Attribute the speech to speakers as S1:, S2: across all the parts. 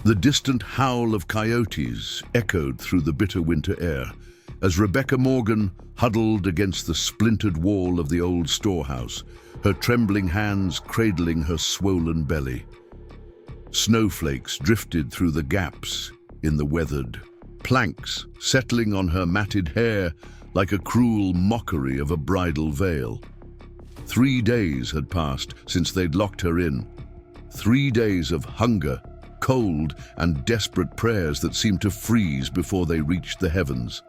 S1: The distant howl of coyotes echoed through the bitter winter air as Rebecca Morgan huddled against the splintered wall of the old storehouse, her trembling hands cradling her swollen belly. Snowflakes drifted through the gaps in the weathered planks, settling on her matted hair like a cruel mockery of a bridal veil. 3 days had passed since they'd locked her in. 3 days of hunger, cold, and desperate prayers that seemed to freeze before they reached the heavens.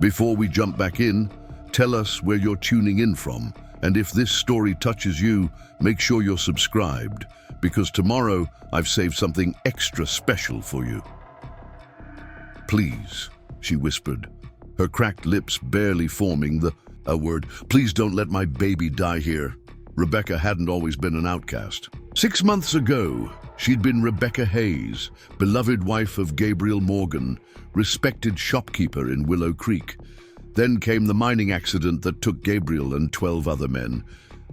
S1: Before we jump back in, tell us where you're tuning in from, and if this story touches you, make sure you're subscribed, because tomorrow I've saved something extra special for you. Please, she whispered, her cracked lips barely forming a word. Please don't let my baby die here. Rebecca hadn't always been an outcast. 6 months ago, she'd been Rebecca Hayes, beloved wife of Gabriel Morgan, respected shopkeeper in Willow Creek. Then came the mining accident that took Gabriel and 12 other men.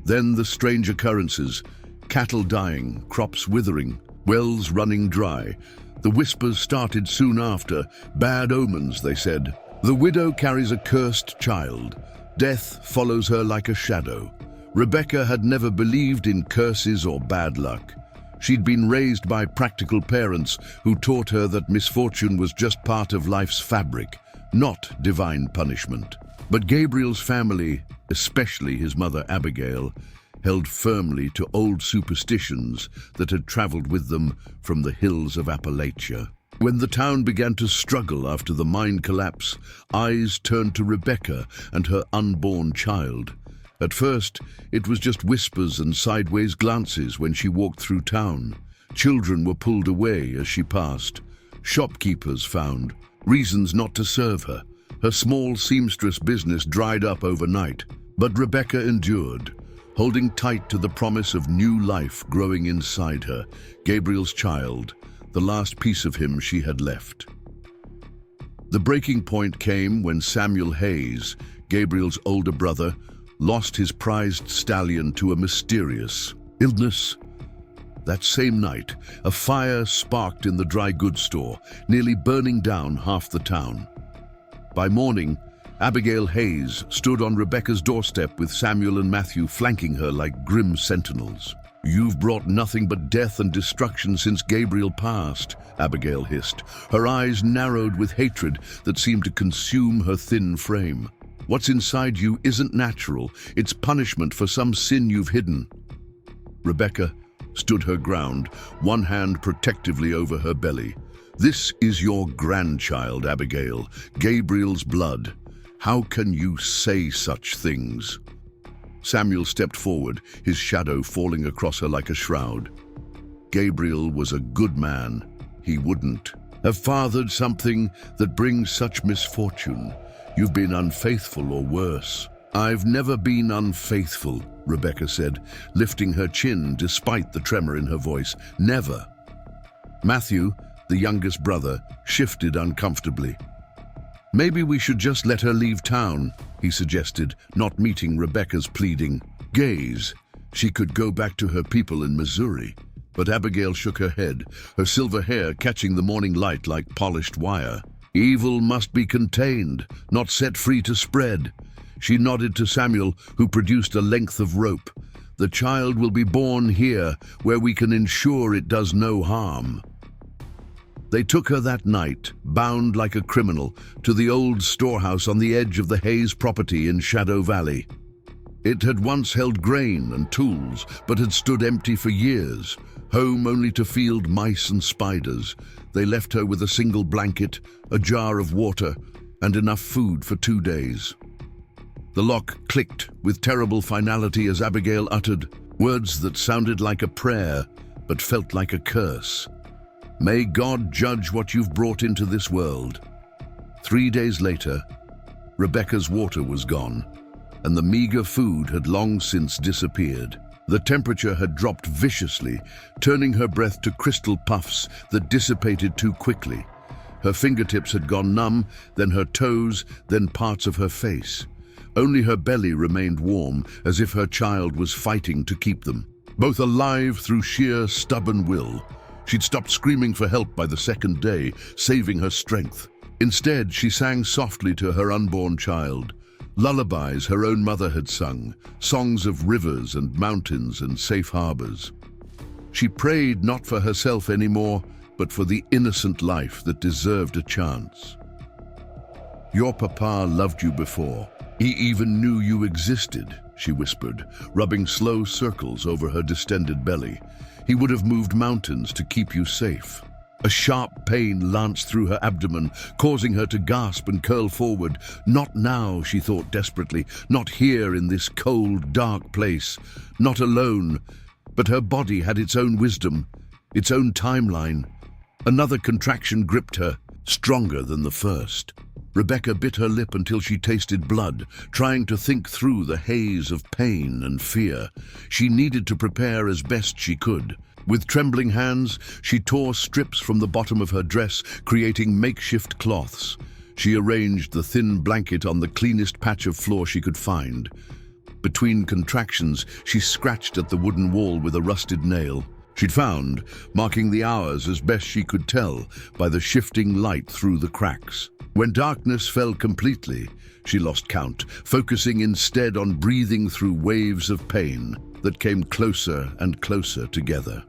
S1: Then the strange occurrences, cattle dying, crops withering, wells running dry. The whispers started soon after, bad omens, they said. The widow carries a cursed child. Death follows her like a shadow. Rebecca had never believed in curses or bad luck. She'd been raised by practical parents who taught her that misfortune was just part of life's fabric, not divine punishment. But Gabriel's family, especially his mother Abigail, held firmly to old superstitions that had traveled with them from the hills of Appalachia. When the town began to struggle after the mine collapse, eyes turned to Rebecca and her unborn child. At first, it was just whispers and sideways glances when she walked through town. Children were pulled away as she passed. Shopkeepers found reasons not to serve her. Her small seamstress business dried up overnight. But Rebecca endured, holding tight to the promise of new life growing inside her, Gabriel's child, the last piece of him she had left. The breaking point came when Samuel Hayes, Gabriel's older brother, lost his prized stallion to a mysterious illness. That same night, a fire sparked in the dry goods store, nearly burning down half the town. By morning, Abigail Hayes stood on Rebecca's doorstep with Samuel and Matthew flanking her like grim sentinels. "You've brought nothing but death and destruction since Gabriel passed," Abigail hissed. Her eyes narrowed with hatred that seemed to consume her thin frame. "What's inside you isn't natural. It's punishment for some sin you've hidden." Rebecca stood her ground, one hand protectively over her belly. "This is your grandchild, Abigail, Gabriel's blood. How can you say such things?" Samuel stepped forward, his shadow falling across her like a shroud. Gabriel was a good man. He wouldn't have fathered something that brings such misfortune. You've been unfaithful or worse. "I've never been unfaithful," Rebecca said, lifting her chin despite the tremor in her voice. "Never." Matthew, the youngest brother, shifted uncomfortably. "Maybe we should just let her leave town," he suggested, not meeting Rebecca's pleading gaze. She could go back to her people in Missouri. But Abigail shook her head, her silver hair catching the morning light like polished wire. "Evil must be contained, not set free to spread." She nodded to Samuel, who produced a length of rope. "The child will be born here, where we can ensure it does no harm." They took her that night, bound like a criminal, to the old storehouse on the edge of the Hayes property in Shadow Valley. It had once held grain and tools, but had stood empty for years, home only to field mice and spiders. They left her with a single blanket, a jar of water, and enough food for 2 days. The lock clicked with terrible finality as Abigail uttered words that sounded like a prayer, but felt like a curse. "May God judge what you've brought into this world." 3 days later, Rebecca's water was gone, and the meager food had long since disappeared. The temperature had dropped viciously, turning her breath to crystal puffs that dissipated too quickly. Her fingertips had gone numb, then her toes, then parts of her face. Only her belly remained warm, as if her child was fighting to keep them. Both alive through sheer stubborn will, She'd stopped screaming for help by the second day, saving her strength. Instead, she sang softly to her unborn child, lullabies her own mother had sung, songs of rivers and mountains and safe harbors. She prayed not for herself anymore, but for the innocent life that deserved a chance. "Your papa loved you before. He even knew you existed," she whispered, rubbing slow circles over her distended belly. "He would have moved mountains to keep you safe." A sharp pain lanced through her abdomen, causing her to gasp and curl forward. Not now, she thought desperately. Not here in this cold, dark place. Not alone. But her body had its own wisdom, its own timeline. Another contraction gripped her, stronger than the first. Rebecca bit her lip until she tasted blood, trying to think through the haze of pain and fear. She needed to prepare as best she could. With trembling hands, she tore strips from the bottom of her dress, creating makeshift cloths. She arranged the thin blanket on the cleanest patch of floor she could find. Between contractions, she scratched at the wooden wall with a rusted nail she'd found, marking the hours as best she could tell by the shifting light through the cracks. When darkness fell completely, she lost count, focusing instead on breathing through waves of pain that came closer and closer together.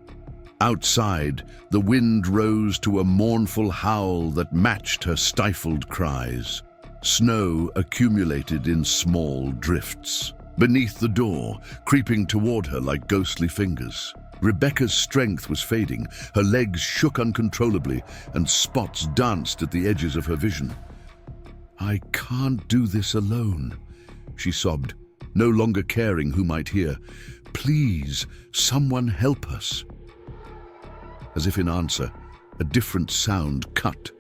S1: Outside, the wind rose to a mournful howl that matched her stifled cries. Snow accumulated in small drifts. Beneath the door, creeping toward her like ghostly fingers. Rebecca's strength was fading, her legs shook uncontrollably, and spots danced at the edges of her vision. "I can't do this alone," she sobbed, no longer caring who might hear. "Please, someone help us." As if in answer, a different sound cut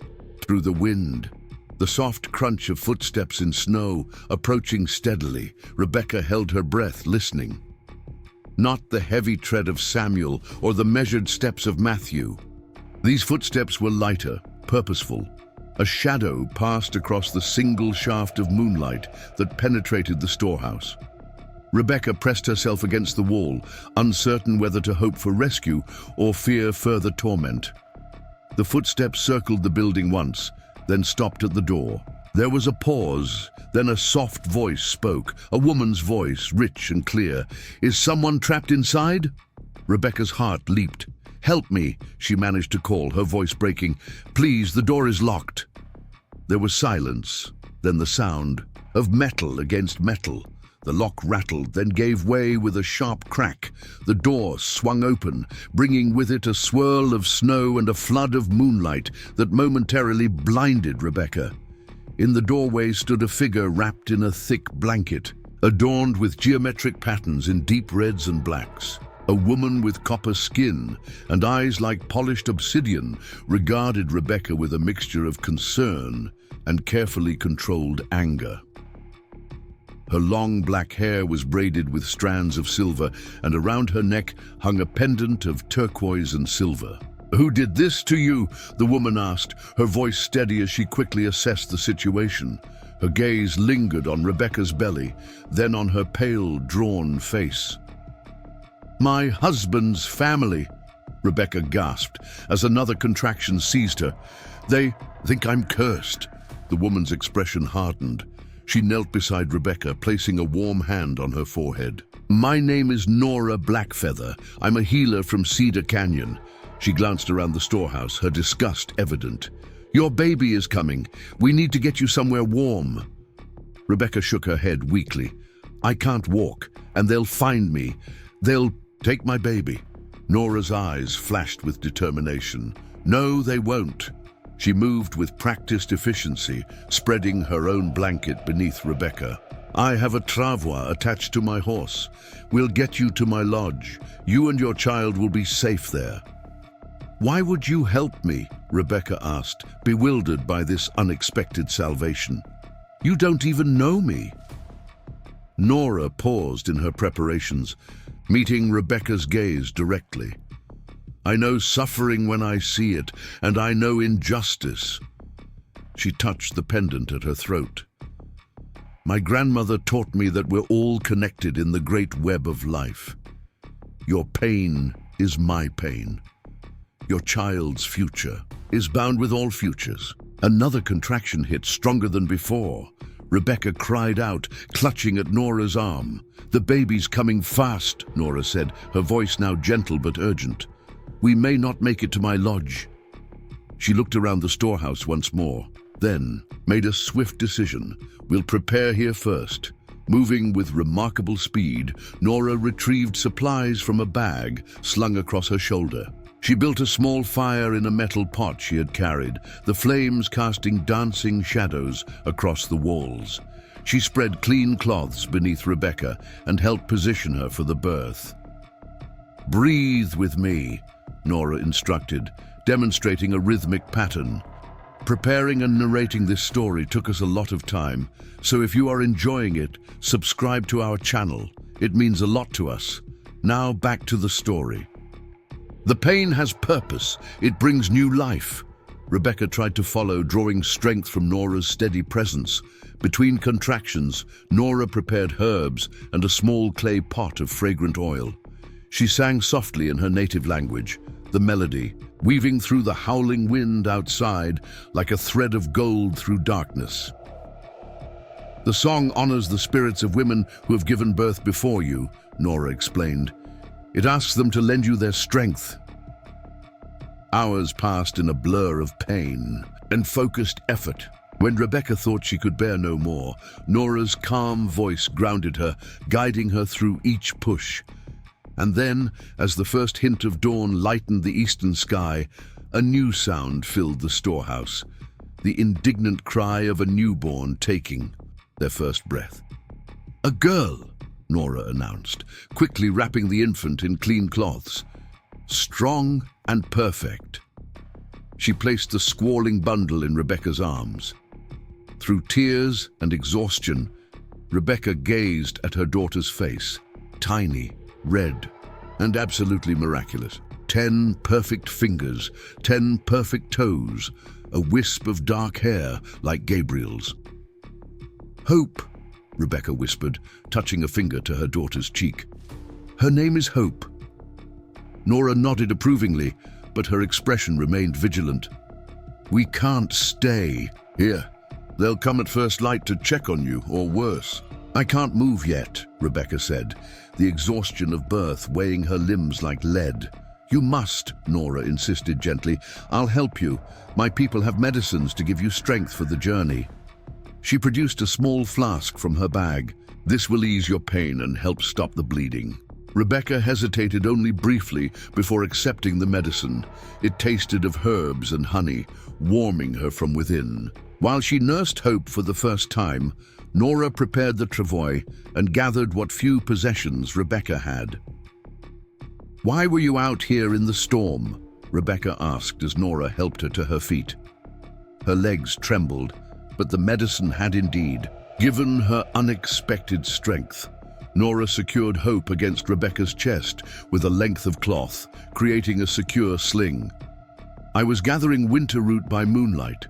S1: through the wind. The soft crunch of footsteps in snow, approaching steadily. Rebecca held her breath, listening. Not the heavy tread of Samuel or the measured steps of Matthew. These footsteps were lighter, purposeful. A shadow passed across the single shaft of moonlight that penetrated the storehouse. Rebecca pressed herself against the wall, uncertain whether to hope for rescue or fear further torment. The footsteps circled the building once, then stopped at the door. There was a pause, then a soft voice spoke, a woman's voice, rich and clear. "Is someone trapped inside?" Rebecca's heart leaped. "Help me," she managed to call, her voice breaking. "Please, the door is locked." There was silence, then the sound of metal against metal. The lock rattled, then gave way with a sharp crack. The door swung open, bringing with it a swirl of snow and a flood of moonlight that momentarily blinded Rebecca. In the doorway stood a figure wrapped in a thick blanket, adorned with geometric patterns in deep reds and blacks. A woman with copper skin and eyes like polished obsidian regarded Rebecca with a mixture of concern and carefully controlled anger. Her long black hair was braided with strands of silver, and around her neck hung a pendant of turquoise and silver. "Who did this to you?" the woman asked, her voice steady as she quickly assessed the situation. Her gaze lingered on Rebecca's belly, then on her pale, drawn face. "My husband's family," Rebecca gasped as another contraction seized her. "They think I'm cursed." The woman's expression hardened. She knelt beside Rebecca, placing a warm hand on her forehead. "My name is Nora Blackfeather. I'm a healer from Cedar Canyon." She glanced around the storehouse, her disgust evident. "Your baby is coming. We need to get you somewhere warm." Rebecca shook her head weakly. "I can't walk, and they'll find me. They'll take my baby." Nora's eyes flashed with determination. "No, they won't." She moved with practiced efficiency, spreading her own blanket beneath Rebecca. "I have a travois attached to my horse. We'll get you to my lodge. You and your child will be safe there." "Why would you help me?" Rebecca asked, bewildered by this unexpected salvation. "You don't even know me." Nora paused in her preparations, meeting Rebecca's gaze directly. "I know suffering when I see it, and I know injustice." She touched the pendant at her throat. "My grandmother taught me that we're all connected in the great web of life. Your pain is my pain. Your child's future is bound with all futures. Another contraction hit stronger than before. Rebecca cried out, clutching at Nora's arm. "The baby's coming fast," Nora said, her voice now gentle but urgent. "We may not make it to my lodge." She looked around the storehouse once more, then made a swift decision. "We'll prepare here first." Moving with remarkable speed, Nora retrieved supplies from a bag slung across her shoulder. She built a small fire in a metal pot she had carried, the flames casting dancing shadows across the walls. She spread clean cloths beneath Rebecca and helped position her for the birth. "Breathe with me," Nora instructed, demonstrating a rhythmic pattern. Preparing and narrating this story took us a lot of time, so if you are enjoying it, subscribe to our channel. It means a lot to us. Now back to the story. The pain has purpose. It brings new life. Rebecca tried to follow, drawing strength from Nora's steady presence. Between contractions, Nora prepared herbs and a small clay pot of fragrant oil. She sang softly in her native language, the melody, weaving through the howling wind outside like a thread of gold through darkness. "The song honors the spirits of women who have given birth before you," Nora explained. "It asks them to lend you their strength." Hours passed in a blur of pain and focused effort. When Rebecca thought she could bear no more, Nora's calm voice grounded her, guiding her through each push. And then, as the first hint of dawn lightened the eastern sky, a new sound filled the storehouse, the indignant cry of a newborn taking their first breath. "A girl," Nora announced, quickly wrapping the infant in clean cloths. "Strong and perfect." She placed the squalling bundle in Rebecca's arms. Through tears and exhaustion, Rebecca gazed at her daughter's face, tiny, red, and absolutely miraculous. 10 perfect fingers, 10 perfect toes, a wisp of dark hair like Gabriel's. "Hope," Rebecca whispered, touching a finger to her daughter's cheek. "Her name is Hope." Nora nodded approvingly, but her expression remained vigilant. "We can't stay here. They'll come at first light to check on you, or worse." "I can't move yet," Rebecca said, the exhaustion of birth weighing her limbs like lead. "You must," Nora insisted gently. "I'll help you. My people have medicines to give you strength for the journey." She produced a small flask from her bag. "This will ease your pain and help stop the bleeding." Rebecca hesitated only briefly before accepting the medicine. It tasted of herbs and honey, warming her from within. While she nursed Hope for the first time, Nora prepared the travois and gathered what few possessions Rebecca had. "Why were you out here in the storm?" Rebecca asked as Nora helped her to her feet. Her legs trembled, but the medicine had indeed given her unexpected strength. Nora secured Hope against Rebecca's chest with a length of cloth, creating a secure sling. "I was gathering winter root by moonlight.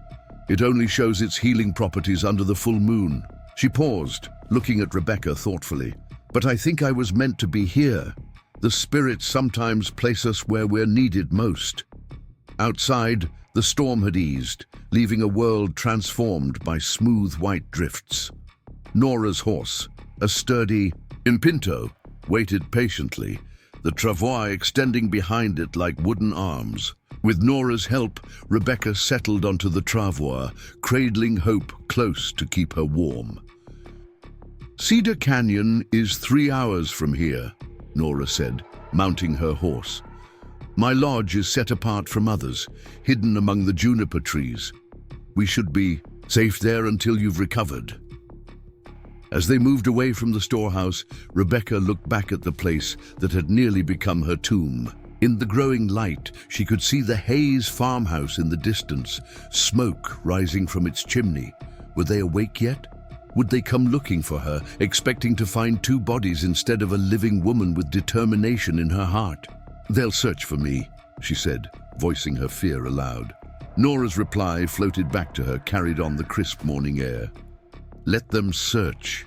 S1: It only shows its healing properties under the full moon." She paused, looking at Rebecca thoughtfully. "But I think I was meant to be here. The spirits sometimes place us where we're needed most." Outside, the storm had eased, leaving a world transformed by smooth white drifts. Nora's horse, a sturdy impinto, waited patiently, the travois extending behind it like wooden arms. With Nora's help, Rebecca settled onto the travois, cradling Hope close to keep her warm. "Cedar Canyon is 3 hours from here," Nora said, mounting her horse. "My lodge is set apart from others, hidden among the juniper trees. We should be safe there until you've recovered." As they moved away from the storehouse, Rebecca looked back at the place that had nearly become her tomb. In the growing light, she could see the Hayes farmhouse in the distance, smoke rising from its chimney. Were they awake yet? Would they come looking for her, expecting to find 2 bodies instead of a living woman with determination in her heart? "They'll search for me," she said, voicing her fear aloud. Nora's reply floated back to her, carried on the crisp morning air. "Let them search.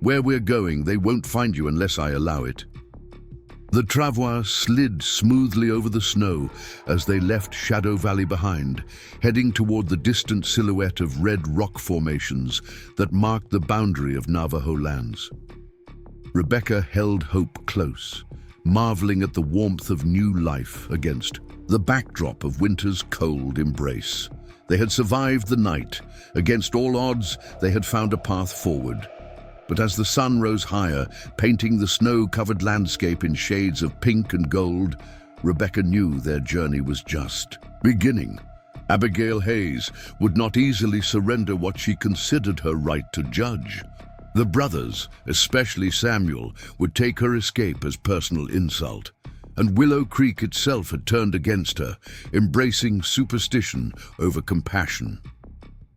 S1: Where we're going, they won't find you unless I allow it." The travois slid smoothly over the snow as they left Shadow Valley behind, heading toward the distant silhouette of red rock formations that marked the boundary of Navajo lands. Rebecca held Hope close, marveling at the warmth of new life against the backdrop of winter's cold embrace. They had survived the night. Against all odds, they had found a path forward. But as the sun rose higher, painting the snow-covered landscape in shades of pink and gold, Rebecca knew their journey was just beginning. Abigail Hayes would not easily surrender what she considered her right to judge. The brothers, especially Samuel, would take her escape as personal insult. And Willow Creek itself had turned against her, embracing superstition over compassion.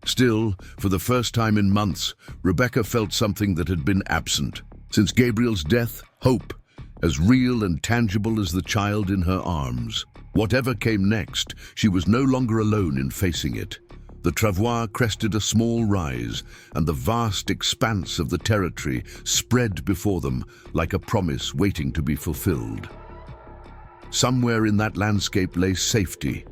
S1: Still, for the first time in months, Rebecca felt something that had been absent. Since Gabriel's death, hope, as real and tangible as the child in her arms. Whatever came next, she was no longer alone in facing it. The travois crested a small rise, and the vast expanse of the territory spread before them like a promise waiting to be fulfilled. Somewhere in that landscape lay safety,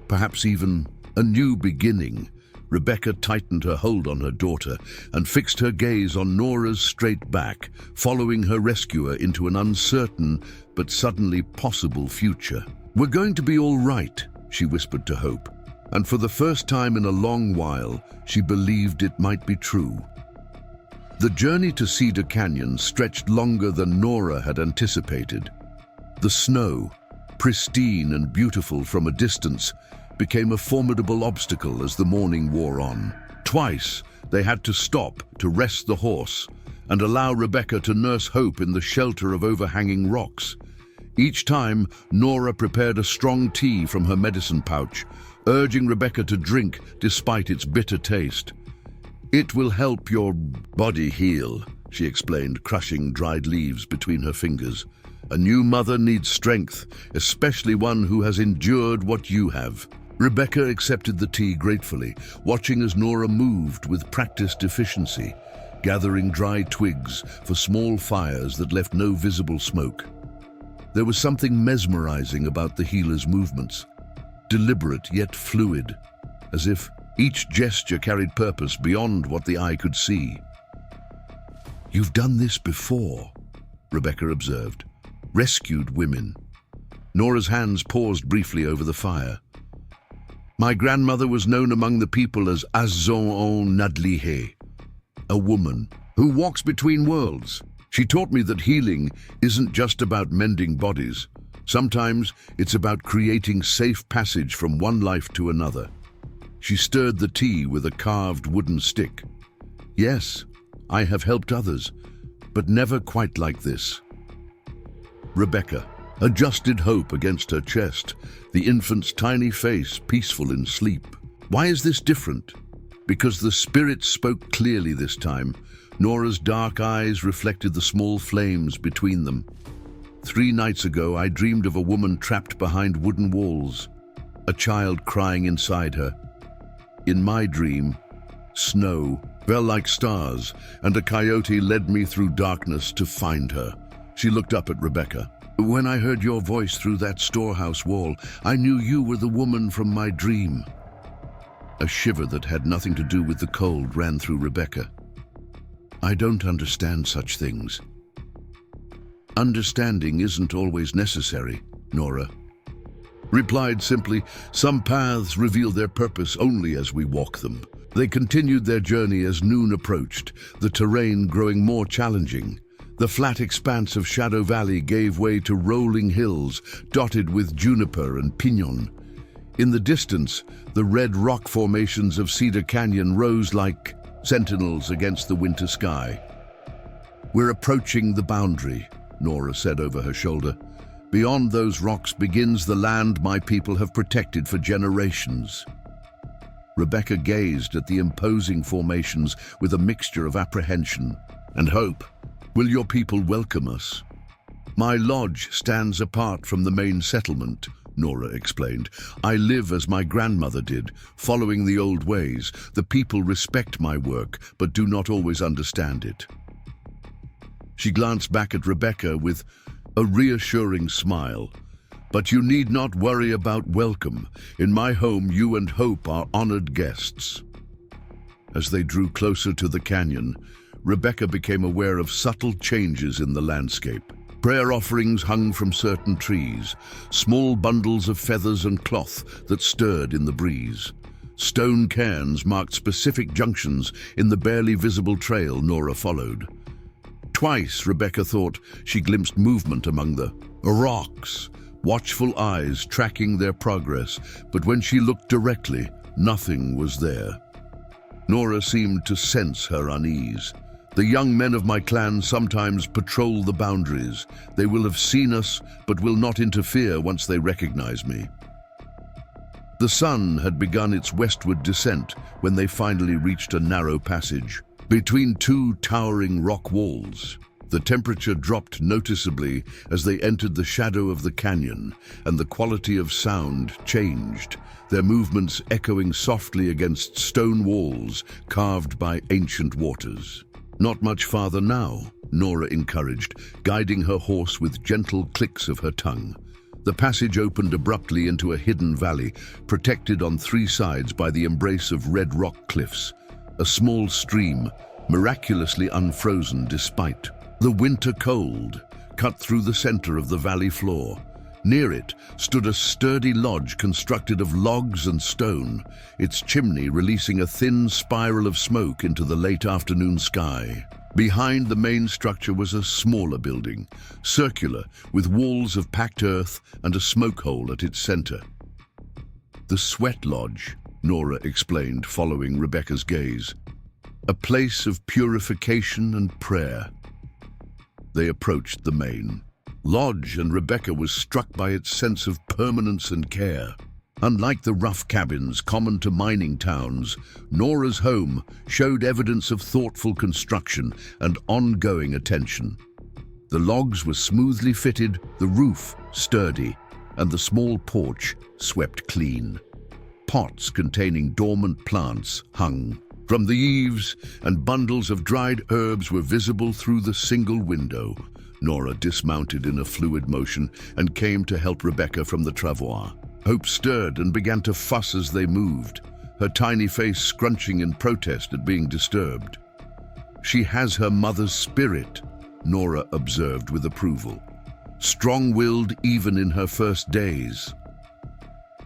S1: perhaps even a new beginning. Rebecca tightened her hold on her daughter and fixed her gaze on Nora's straight back, following her rescuer into an uncertain but suddenly possible future. "We're going to be all right," she whispered to Hope, and for the first time in a long while, she believed it might be true. The journey to Cedar Canyon stretched longer than Nora had anticipated. The snow, pristine and beautiful from a distance, became a formidable obstacle as the morning wore on. Twice, they had to stop to rest the horse and allow Rebecca to nurse Hope in the shelter of overhanging rocks. Each time, Nora prepared a strong tea from her medicine pouch, urging Rebecca to drink despite its bitter taste. "It will help your body heal," she explained, crushing dried leaves between her fingers. "A new mother needs strength, especially one who has endured what you have." Rebecca accepted the tea gratefully, watching as Nora moved with practiced efficiency, gathering dry twigs for small fires that left no visible smoke. There was something mesmerizing about the healer's movements, deliberate yet fluid, as if each gesture carried purpose beyond what the eye could see. "You've done this before," Rebecca observed. "Rescued women." Nora's hands paused briefly over the fire. "My grandmother was known among the people as Azon Nadlihe, a woman who walks between worlds. She taught me that healing isn't just about mending bodies. Sometimes it's about creating safe passage from one life to another." She stirred the tea with a carved wooden stick. "Yes, I have helped others, but never quite like this." Rebecca adjusted Hope against her chest, the infant's tiny face peaceful in sleep. "Why is this different?" Because the spirit spoke clearly this time. Nora's dark eyes reflected the small flames between them. "3 nights ago, I dreamed of a woman trapped behind wooden walls, a child crying inside her. In my dream, snow fell like stars, and a coyote led me through darkness to find her." She looked up at Rebecca. "When I heard your voice through that storehouse wall, I knew you were the woman from my dream." A shiver that had nothing to do with the cold ran through Rebecca. "I don't understand such things." "Understanding isn't always necessary," Nora replied simply. "Some paths reveal their purpose only as we walk them." They continued their journey as noon approached, the terrain growing more challenging. The flat expanse of Shadow Valley gave way to rolling hills dotted with juniper and pinon. In the distance, the red rock formations of Cedar Canyon rose like sentinels against the winter sky. "We're approaching the boundary," Nora said over her shoulder. "Beyond those rocks begins the land my people have protected for generations." Rebecca gazed at the imposing formations with a mixture of apprehension and hope. "Will your people welcome us?" "My lodge stands apart from the main settlement," Nora explained. "I live as my grandmother did, following the old ways. The people respect my work, but do not always understand it." She glanced back at Rebecca with a reassuring smile. "But you need not worry about welcome. In my home, you and Hope are honored guests." As they drew closer to the canyon, Rebecca became aware of subtle changes in the landscape. Prayer offerings hung from certain trees, small bundles of feathers and cloth that stirred in the breeze. Stone cairns marked specific junctions in the barely visible trail Nora followed. Twice, Rebecca thought, she glimpsed movement among the rocks, watchful eyes tracking their progress, but when she looked directly, nothing was there. Nora seemed to sense her unease. "The young men of my clan sometimes patrol the boundaries. They will have seen us, but will not interfere once they recognize me." The sun had begun its westward descent when they finally reached a narrow passage between two towering rock walls. The temperature dropped noticeably as they entered the shadow of the canyon, and the quality of sound changed, their movements echoing softly against stone walls carved by ancient waters. "Not much farther now," Nora encouraged, guiding her horse with gentle clicks of her tongue. The passage opened abruptly into a hidden valley, protected on three sides by the embrace of red rock cliffs. A small stream, miraculously unfrozen despite the winter cold, cut through the center of the valley floor. Near it stood a sturdy lodge constructed of logs and stone, its chimney releasing a thin spiral of smoke into the late afternoon sky. Behind the main structure was a smaller building, circular, with walls of packed earth and a smoke hole at its center. "The Sweat Lodge," Nora explained, following Rebecca's gaze. "A place of purification and prayer." They approached the main lodge, and Rebecca was struck by its sense of permanence and care. Unlike the rough cabins common to mining towns, Nora's home showed evidence of thoughtful construction and ongoing attention. The logs were smoothly fitted, the roof sturdy, and the small porch swept clean. Pots containing dormant plants hung from the eaves, and bundles of dried herbs were visible through the single window. Nora dismounted in a fluid motion and came to help Rebecca from the travois. Hope stirred and began to fuss as they moved, her tiny face scrunching in protest at being disturbed. "She has her mother's spirit," Nora observed with approval. "Strong-willed even in her first days."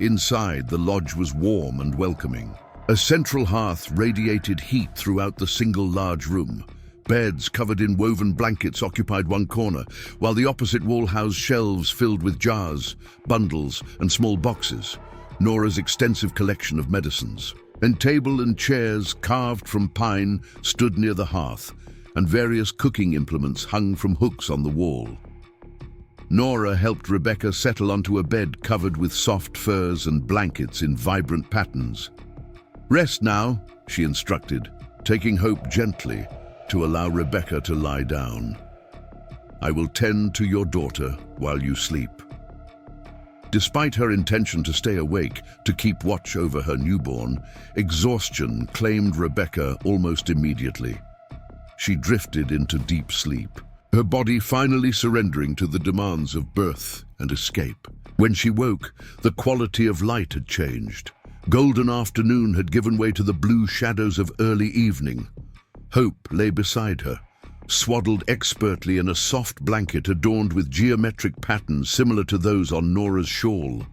S1: Inside, the lodge was warm and welcoming. A central hearth radiated heat throughout the single large room. Beds covered in woven blankets occupied one corner, while the opposite wall housed shelves filled with jars, bundles, and small boxes, Nora's extensive collection of medicines. A table and chairs carved from pine stood near the hearth, and various cooking implements hung from hooks on the wall. Nora helped Rebecca settle onto a bed covered with soft furs and blankets in vibrant patterns. "Rest now," she instructed, taking Hope gently to allow Rebecca to lie down. "I will tend to your daughter while you sleep." Despite her intention to stay awake to keep watch over her newborn, exhaustion claimed Rebecca almost immediately. She drifted into deep sleep, her body finally surrendering to the demands of birth and escape. When she woke, the quality of light had changed. Golden afternoon had given way to the blue shadows of early evening. Hope lay beside her, swaddled expertly in a soft blanket adorned with geometric patterns similar to those on Nora's shawl.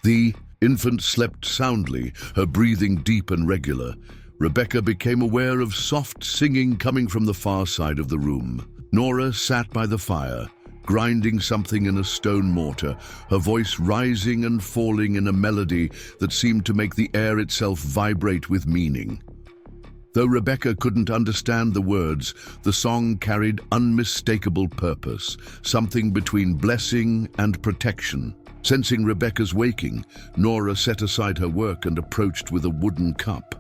S1: The infant slept soundly, her breathing deep and regular. Rebecca became aware of soft singing coming from the far side of the room. Nora sat by the fire, grinding something in a stone mortar, her voice rising and falling in a melody that seemed to make the air itself vibrate with meaning. Though Rebecca couldn't understand the words, the song carried unmistakable purpose, something between blessing and protection. Sensing Rebecca's waking, Nora set aside her work and approached with a wooden cup.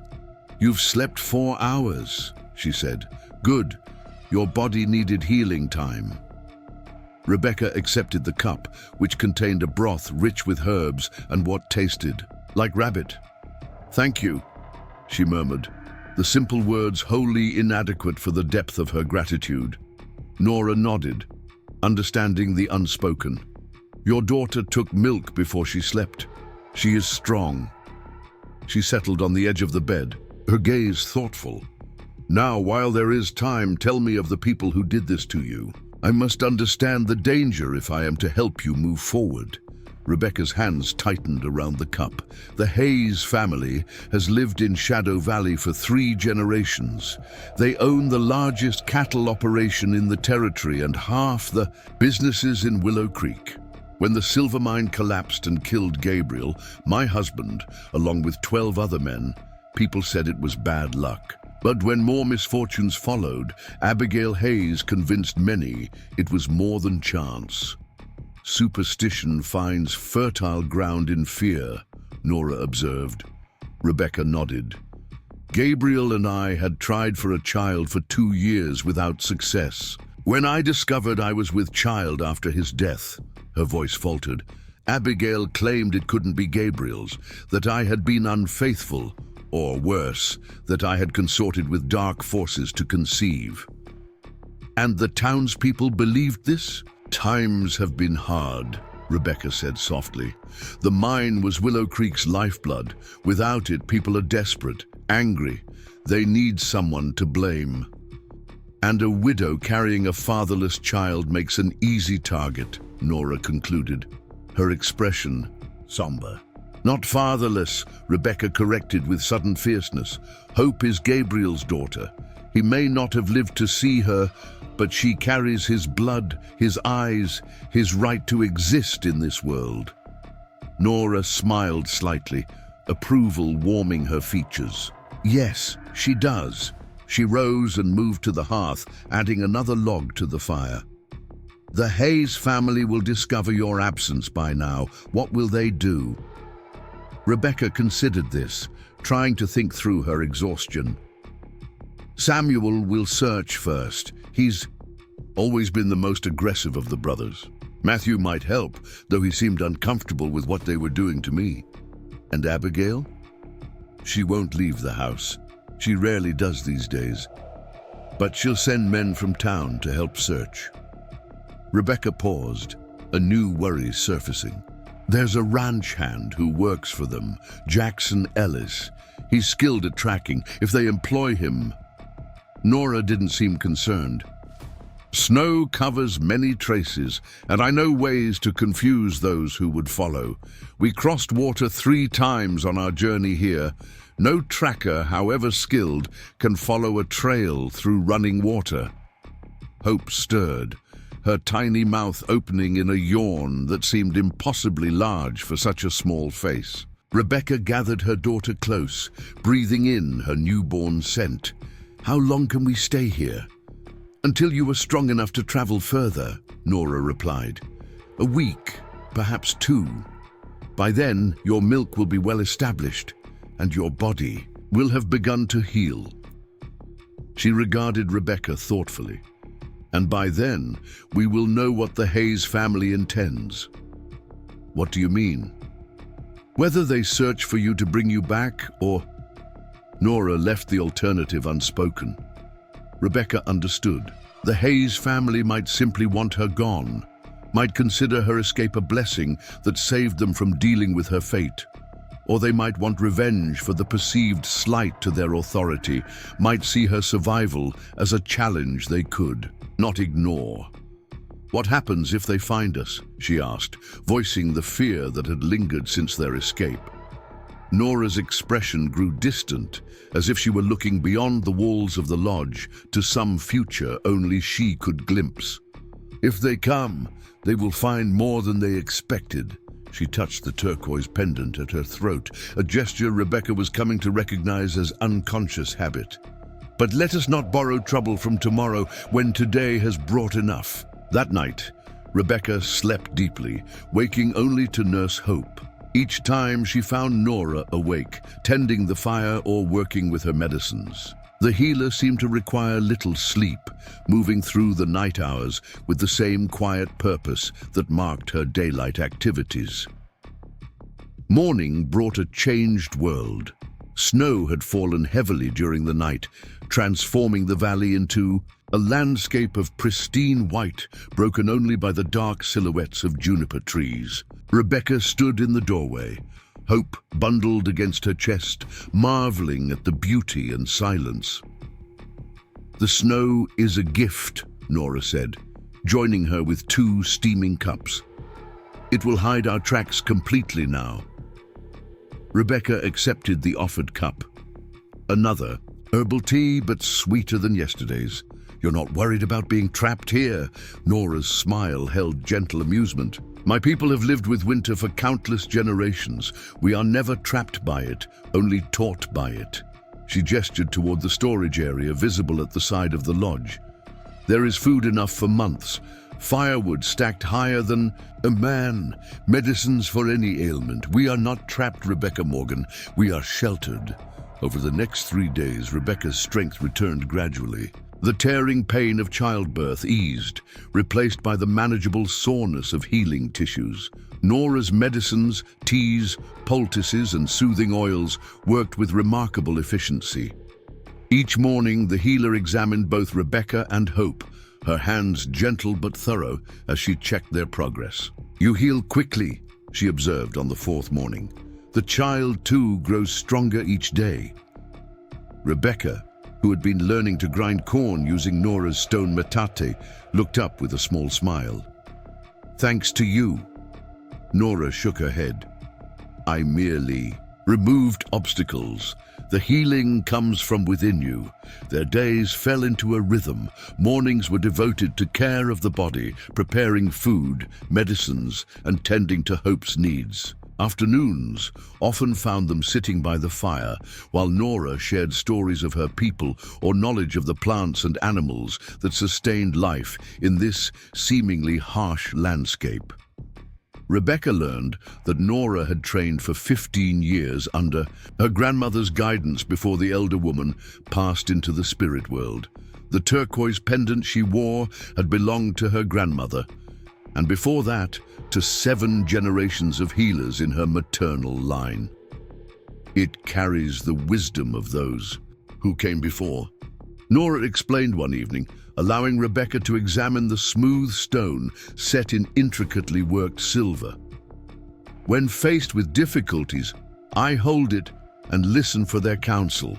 S1: "You've slept 4 hours," she said. "Good. Your body needed healing time." Rebecca accepted the cup, which contained a broth rich with herbs and what tasted like rabbit. "Thank you," she murmured, the simple words wholly inadequate for the depth of her gratitude. Nora nodded. understanding the unspoken. Your daughter took milk before she slept. She is strong. She settled on the edge of the bed, her gaze thoughtful. Now, while there is time, tell me of the people who did this to you. I must understand the danger if I am to help you move forward. Rebecca's hands tightened around the cup. The Hayes family has lived in Shadow Valley for 3 generations. They own the largest cattle operation in the territory and half the businesses in Willow Creek. When the silver mine collapsed and killed Gabriel, my husband, along with 12 other men, people said it was bad luck. But when more misfortunes followed, Abigail Hayes convinced many it was more than chance. Superstition finds fertile ground in fear, Nora observed. Rebecca nodded. Gabriel and I had tried for a child for 2 years without success. When I discovered I was with child after his death, her voice faltered, Abigail claimed it couldn't be Gabriel's, that I had been unfaithful, or worse, that I had consorted with dark forces to conceive. And the townspeople believed this? Times have been hard, Rebecca said softly. The mine was Willow Creek's lifeblood. Without it, people are desperate, angry. They need someone to blame. And a widow carrying a fatherless child makes an easy target, Nora concluded, her expression somber. Not fatherless, Rebecca corrected with sudden fierceness. Hope is Gabriel's daughter. He may not have lived to see her, but she carries his blood, his eyes, his right to exist in this world. Nora smiled slightly, approval warming her features. Yes, she does. She rose and moved to the hearth, adding another log to the fire. The Hayes family will discover your absence by now. What will they do? Rebecca considered this, trying to think through her exhaustion. Samuel will search first. He's always been the most aggressive of the brothers. Matthew might help, though he seemed uncomfortable with what they were doing to me. And Abigail? She won't leave the house. She rarely does these days. But she'll send men from town to help search. Rebecca paused, a new worry surfacing. There's a ranch hand who works for them, Jackson Ellis. He's skilled at tracking. If they employ him... Nora didn't seem concerned. Snow covers many traces, and I know ways to confuse those who would follow. We crossed water 3 times on our journey here. No tracker, however skilled, can follow a trail through running water. Hope stirred, her tiny mouth opening in a yawn that seemed impossibly large for such a small face. Rebecca gathered her daughter close, breathing in her newborn scent. How long can we stay here? Until you are strong enough to travel further, Nora replied. A week, perhaps 2. By then, your milk will be well established, and your body will have begun to heal. She regarded Rebecca thoughtfully. And by then, we will know what the Hayes family intends. What do you mean? Whether they search for you to bring you back, or... Nora left the alternative unspoken. Rebecca understood. The Hayes family might simply want her gone, might consider her escape a blessing that saved them from dealing with her fate. Or they might want revenge for the perceived slight to their authority, might see her survival as a challenge they could not ignore. What happens if they find us? She asked, voicing the fear that had lingered since their escape. Nora's expression grew distant, as if she were looking beyond the walls of the lodge to some future only she could glimpse. If they come, they will find more than they expected. She touched the turquoise pendant at her throat, a gesture Rebecca was coming to recognize as unconscious habit. But let us not borrow trouble from tomorrow when today has brought enough. That night, Rebecca slept deeply, waking only to nurse Hope. Each time she found Nora awake, tending the fire or working with her medicines. The healer seemed to require little sleep, moving through the night hours with the same quiet purpose that marked her daylight activities. Morning brought a changed world. Snow had fallen heavily during the night, transforming the valley into a landscape of pristine white, broken only by the dark silhouettes of juniper trees. Rebecca stood in the doorway, hope bundled against her chest, marveling at the beauty and silence. "The snow is a gift," Nora said, joining her with 2 steaming cups. "It will hide our tracks completely now." Rebecca accepted the offered cup. "Another, herbal tea, but sweeter than yesterday's. You're not worried about being trapped here?" Nora's smile held gentle amusement. "My people have lived with winter for countless generations. We are never trapped by it, only taught by it." She gestured toward the storage area visible at the side of the lodge. "There is food enough for months. Firewood stacked higher than a man. Medicines for any ailment. We are not trapped, Rebecca Morgan. We are sheltered." Over the next 3 days, Rebecca's strength returned gradually. The tearing pain of childbirth eased, replaced by the manageable soreness of healing tissues. Nora's medicines, teas, poultices, and soothing oils worked with remarkable efficiency. Each morning, the healer examined both Rebecca and Hope, her hands gentle but thorough as she checked their progress. "You heal quickly," she observed on the 4th morning. "The child, too, grows stronger each day." Rebecca, who had been learning to grind corn using Nora's stone metate, looked up with a small smile. "Thanks to you." Nora shook her head. "I merely removed obstacles. The healing comes from within you." Their days fell into a rhythm. Mornings were devoted to care of the body, preparing food, medicines, and tending to Hope's needs. Afternoons often found them sitting by the fire, while Nora shared stories of her people or knowledge of the plants and animals that sustained life in this seemingly harsh landscape. Rebecca learned that Nora had trained for 15 years under her grandmother's guidance before the elder woman passed into the spirit world. The turquoise pendant she wore had belonged to her grandmother, and before that, to 7 generations of healers in her maternal line. It carries the wisdom of those who came before. Nora explained one evening, allowing Rebecca to examine the smooth stone set in intricately worked silver. "When faced with difficulties, I hold it and listen for their counsel."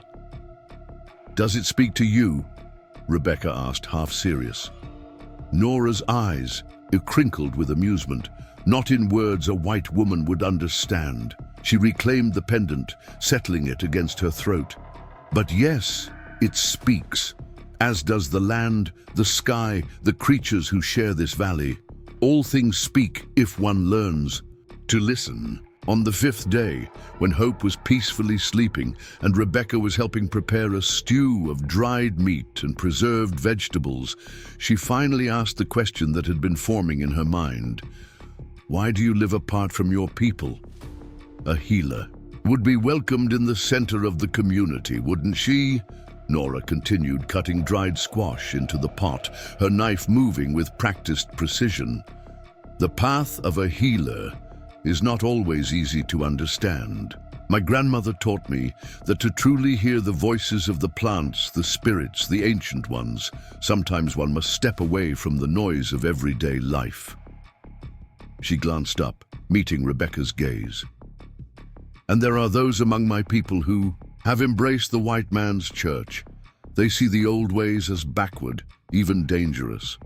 S1: "Does it speak to you?" Rebecca asked, half serious. Nora's eyes crinkled with amusement. "Not in words a white woman would understand." She reclaimed the pendant, settling it against her throat. "But yes, it speaks, as does the land, the sky, the creatures who share this valley. All things speak if one learns to listen." On the 5th day, when Hope was peacefully sleeping and Rebecca was helping prepare a stew of dried meat and preserved vegetables, she finally asked the question that had been forming in her mind. "Why do you live apart from your people?" A healer would be welcomed in the center of the community, wouldn't she? Nora continued, cutting dried squash into the pot, her knife moving with practiced precision. "The path of a healer is not always easy to understand. My grandmother taught me that to truly hear the voices of the plants, the spirits, the ancient ones, sometimes one must step away from the noise of everyday life." She glanced up, meeting Rebecca's gaze. "And there are those among my people who have embraced the white man's church. They see the old ways as backward, even dangerous."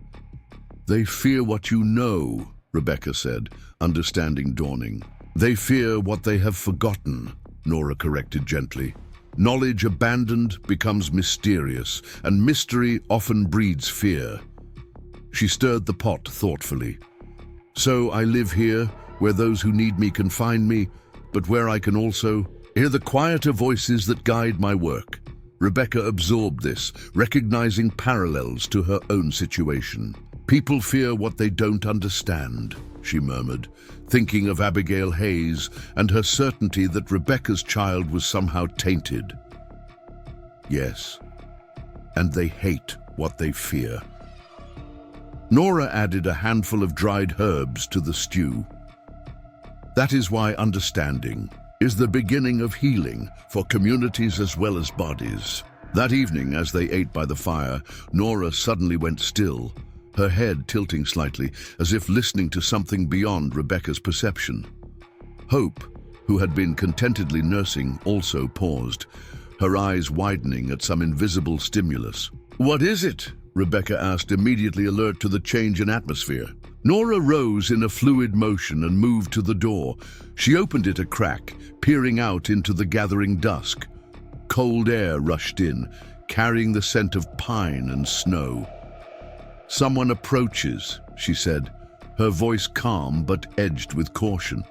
S1: "They fear what you know," Rebecca said, understanding dawning. "They fear what they have forgotten," Nora corrected gently. "Knowledge abandoned becomes mysterious, and mystery often breeds fear." She stirred the pot thoughtfully. "So I live here, where those who need me can find me, but where I can also hear the quieter voices that guide my work." Rebecca absorbed this, recognizing parallels to her own situation. "People fear what they don't understand," she murmured, thinking of Abigail Hayes and her certainty that Rebecca's child was somehow tainted. "Yes, and they hate what they fear." Nora added a handful of dried herbs to the stew. "That is why understanding, is the beginning of healing for communities as well as bodies. That evening, as they ate by the fire, Nora suddenly went still, her head tilting slightly, as if listening to something beyond Rebecca's perception. Hope, who had been contentedly nursing, also paused, her eyes widening at some invisible stimulus. "What is it?" Rebecca asked, immediately alert to the change in atmosphere. Nora rose in a fluid motion and moved to the door. She opened it a crack, peering out into the gathering dusk. Cold air rushed in, carrying the scent of pine and snow. "Someone approaches," she said, her voice calm but edged with caution.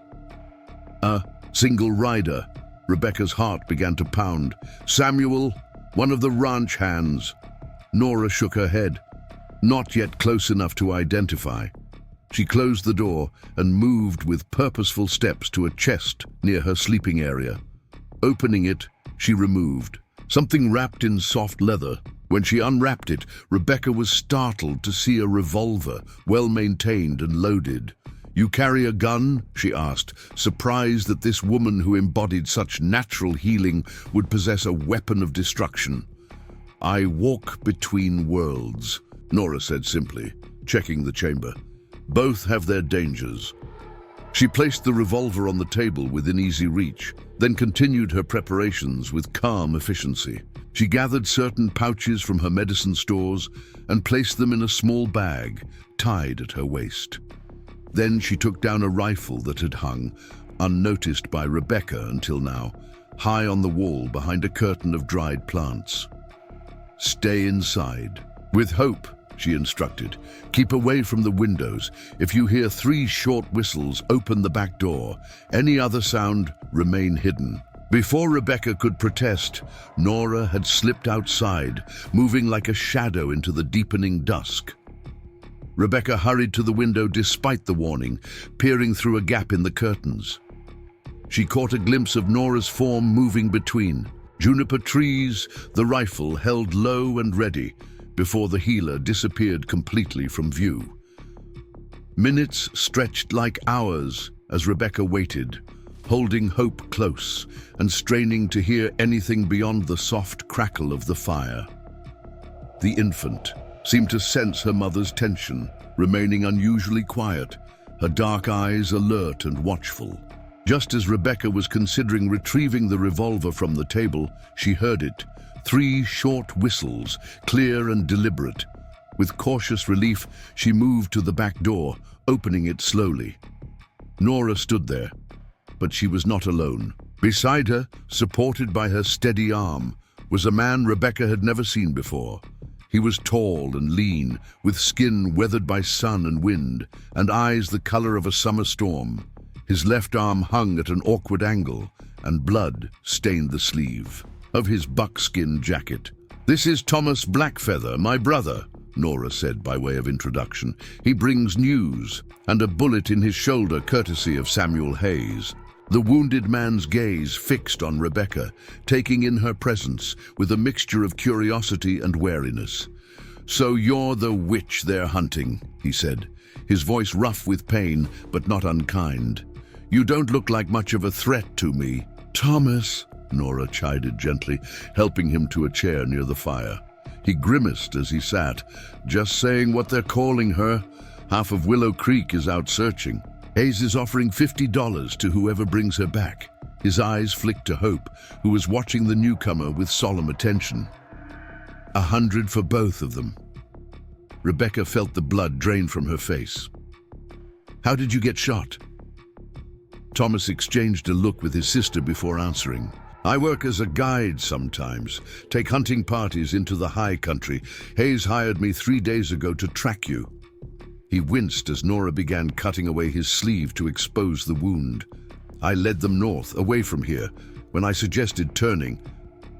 S1: "A single rider." Rebecca's heart began to pound. "Samuel, one of the ranch hands." Nora shook her head, not yet close enough to identify. She closed the door and moved with purposeful steps to a chest near her sleeping area. Opening it, she removed something wrapped in soft leather. When she unwrapped it, Rebecca was startled to see a revolver, well maintained and loaded. "You carry a gun?" she asked, surprised that this woman who embodied such natural healing would possess a weapon of destruction. "I walk between worlds," Nora said simply, checking the chamber. "Both have their dangers." She placed the revolver on the table within easy reach, then continued her preparations with calm efficiency. She gathered certain pouches from her medicine stores and placed them in a small bag, tied at her waist. Then she took down a rifle that had hung, unnoticed by Rebecca until now, high on the wall behind a curtain of dried plants. "Stay inside. With Hope," she instructed. "Keep away from the windows. If you hear 3 short whistles, open the back door. Any other sound, remain hidden." Before Rebecca could protest, Nora had slipped outside, moving like a shadow into the deepening dusk. Rebecca hurried to the window despite the warning, peering through a gap in the curtains. She caught a glimpse of Nora's form moving between juniper trees, the rifle held low and ready, before the healer disappeared completely from view. Minutes stretched like hours as Rebecca waited, holding Hope close and straining to hear anything beyond the soft crackle of the fire. The infant seemed to sense her mother's tension, remaining unusually quiet, her dark eyes alert and watchful. Just as Rebecca was considering retrieving the revolver from the table, she heard it, 3 short whistles, clear and deliberate. With cautious relief, she moved to the back door, opening it slowly. Nora stood there, but she was not alone. Beside her, supported by her steady arm, was a man Rebecca had never seen before. He was tall and lean, with skin weathered by sun and wind, and eyes the color of a summer storm. His left arm hung at an awkward angle, and blood stained the sleeve of his buckskin jacket. "This is Thomas Blackfeather, my brother," Nora said by way of introduction. "He brings news," and a bullet in his shoulder courtesy of Samuel Hayes. The wounded man's gaze fixed on Rebecca, taking in her presence with a mixture of curiosity and wariness. "So you're the witch they're hunting," he said, his voice rough with pain but not unkind. "You don't look like much of a threat to me." "Thomas," Nora chided gently, helping him to a chair near the fire. He grimaced as he sat, "Just saying what they're calling her. Half of Willow Creek is out searching. Hayes is offering $50 to whoever brings her back." His eyes flicked to Hope, who was watching the newcomer with solemn attention. 100 for both of them. Rebecca felt the blood drain from her face. "How did you get shot?" Thomas exchanged a look with his sister before answering. "I work as a guide sometimes, take hunting parties into the high country. Hayes hired me 3 days ago to track you." He winced as Nora began cutting away his sleeve to expose the wound. "I led them north, away from here, when I suggested turning.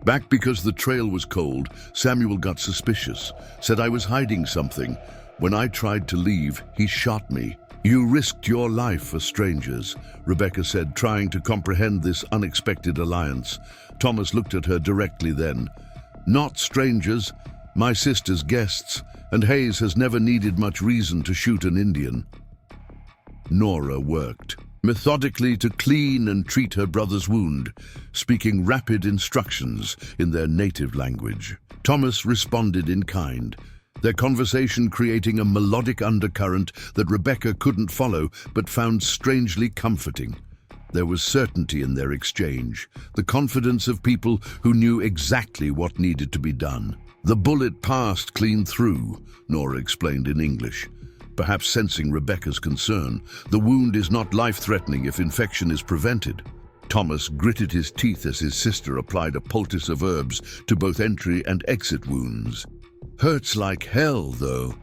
S1: Back because the trail was cold, Samuel got suspicious, said I was hiding something. When I tried to leave, he shot me." "You risked your life for strangers," Rebecca said, trying to comprehend this unexpected alliance. Thomas looked at her directly then. "Not strangers, my sister's guests, and Hayes has never needed much reason to shoot an Indian." Nora worked. methodically to clean and treat her brother's wound, speaking rapid instructions in their native language. Thomas responded in kind, their conversation creating a melodic undercurrent that Rebecca couldn't follow but found strangely comforting. There was certainty in their exchange, the confidence of people who knew exactly what needed to be done. "The bullet passed clean through," Nora explained in English, perhaps sensing Rebecca's concern. "The wound is not life-threatening if infection is prevented." Thomas gritted his teeth as his sister applied a poultice of herbs to both entry and exit wounds. "Hurts like hell, though."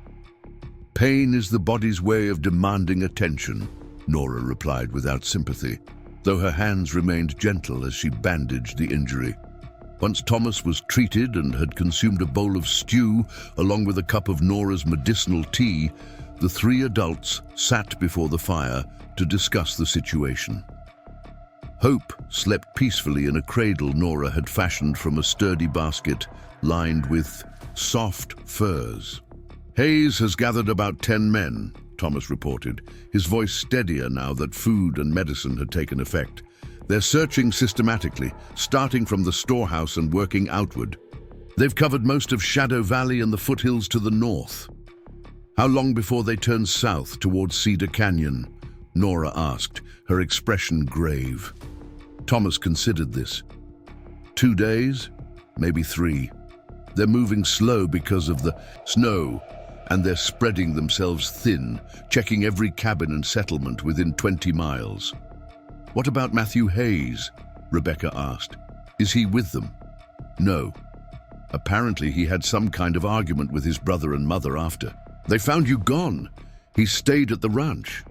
S1: "Pain is the body's way of demanding attention," Nora replied without sympathy, though her hands remained gentle as she bandaged the injury. Once Thomas was treated and had consumed a bowl of stew along with a cup of Nora's medicinal tea, the three adults sat before the fire to discuss the situation. Hope slept peacefully in a cradle Nora had fashioned from a sturdy basket lined with soft furs. "Hayes has gathered about 10 men, Thomas reported, his voice steadier now that food and medicine had taken effect. "They're searching systematically, starting from the storehouse and working outward. They've covered most of Shadow Valley and the foothills to the north." "How long before they turn south towards Cedar Canyon?" Nora asked, her expression grave. Thomas considered this. 2 days, maybe 3. They're moving slow because of the snow, and they're spreading themselves thin, checking every cabin and settlement within 20 miles. "What about Matthew Hayes?" Rebecca asked. "Is he with them?" "No. Apparently he had some kind of argument with his brother and mother after. They found you gone. He stayed at the ranch."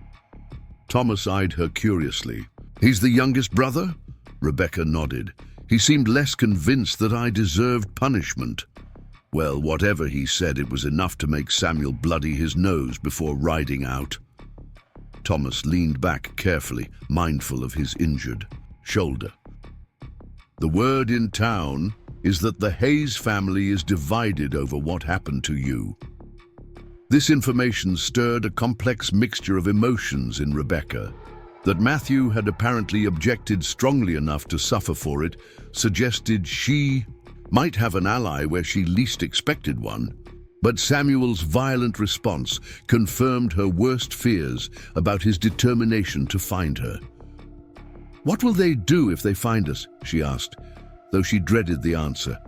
S1: Thomas eyed her curiously. "He's the youngest brother?" Rebecca nodded. "He seemed less convinced that I deserved punishment." "Well, whatever he said, it was enough to make Samuel bloody his nose before riding out." Thomas leaned back carefully, mindful of his injured shoulder. "The word in town is that the Hayes family is divided over what happened to you." This information stirred a complex mixture of emotions in Rebecca. That Matthew had apparently objected strongly enough to suffer for it suggested she might have an ally where she least expected one. But Samuel's violent response confirmed her worst fears about his determination to find her. "What will they do if they find us?" she asked, though she dreaded the answer.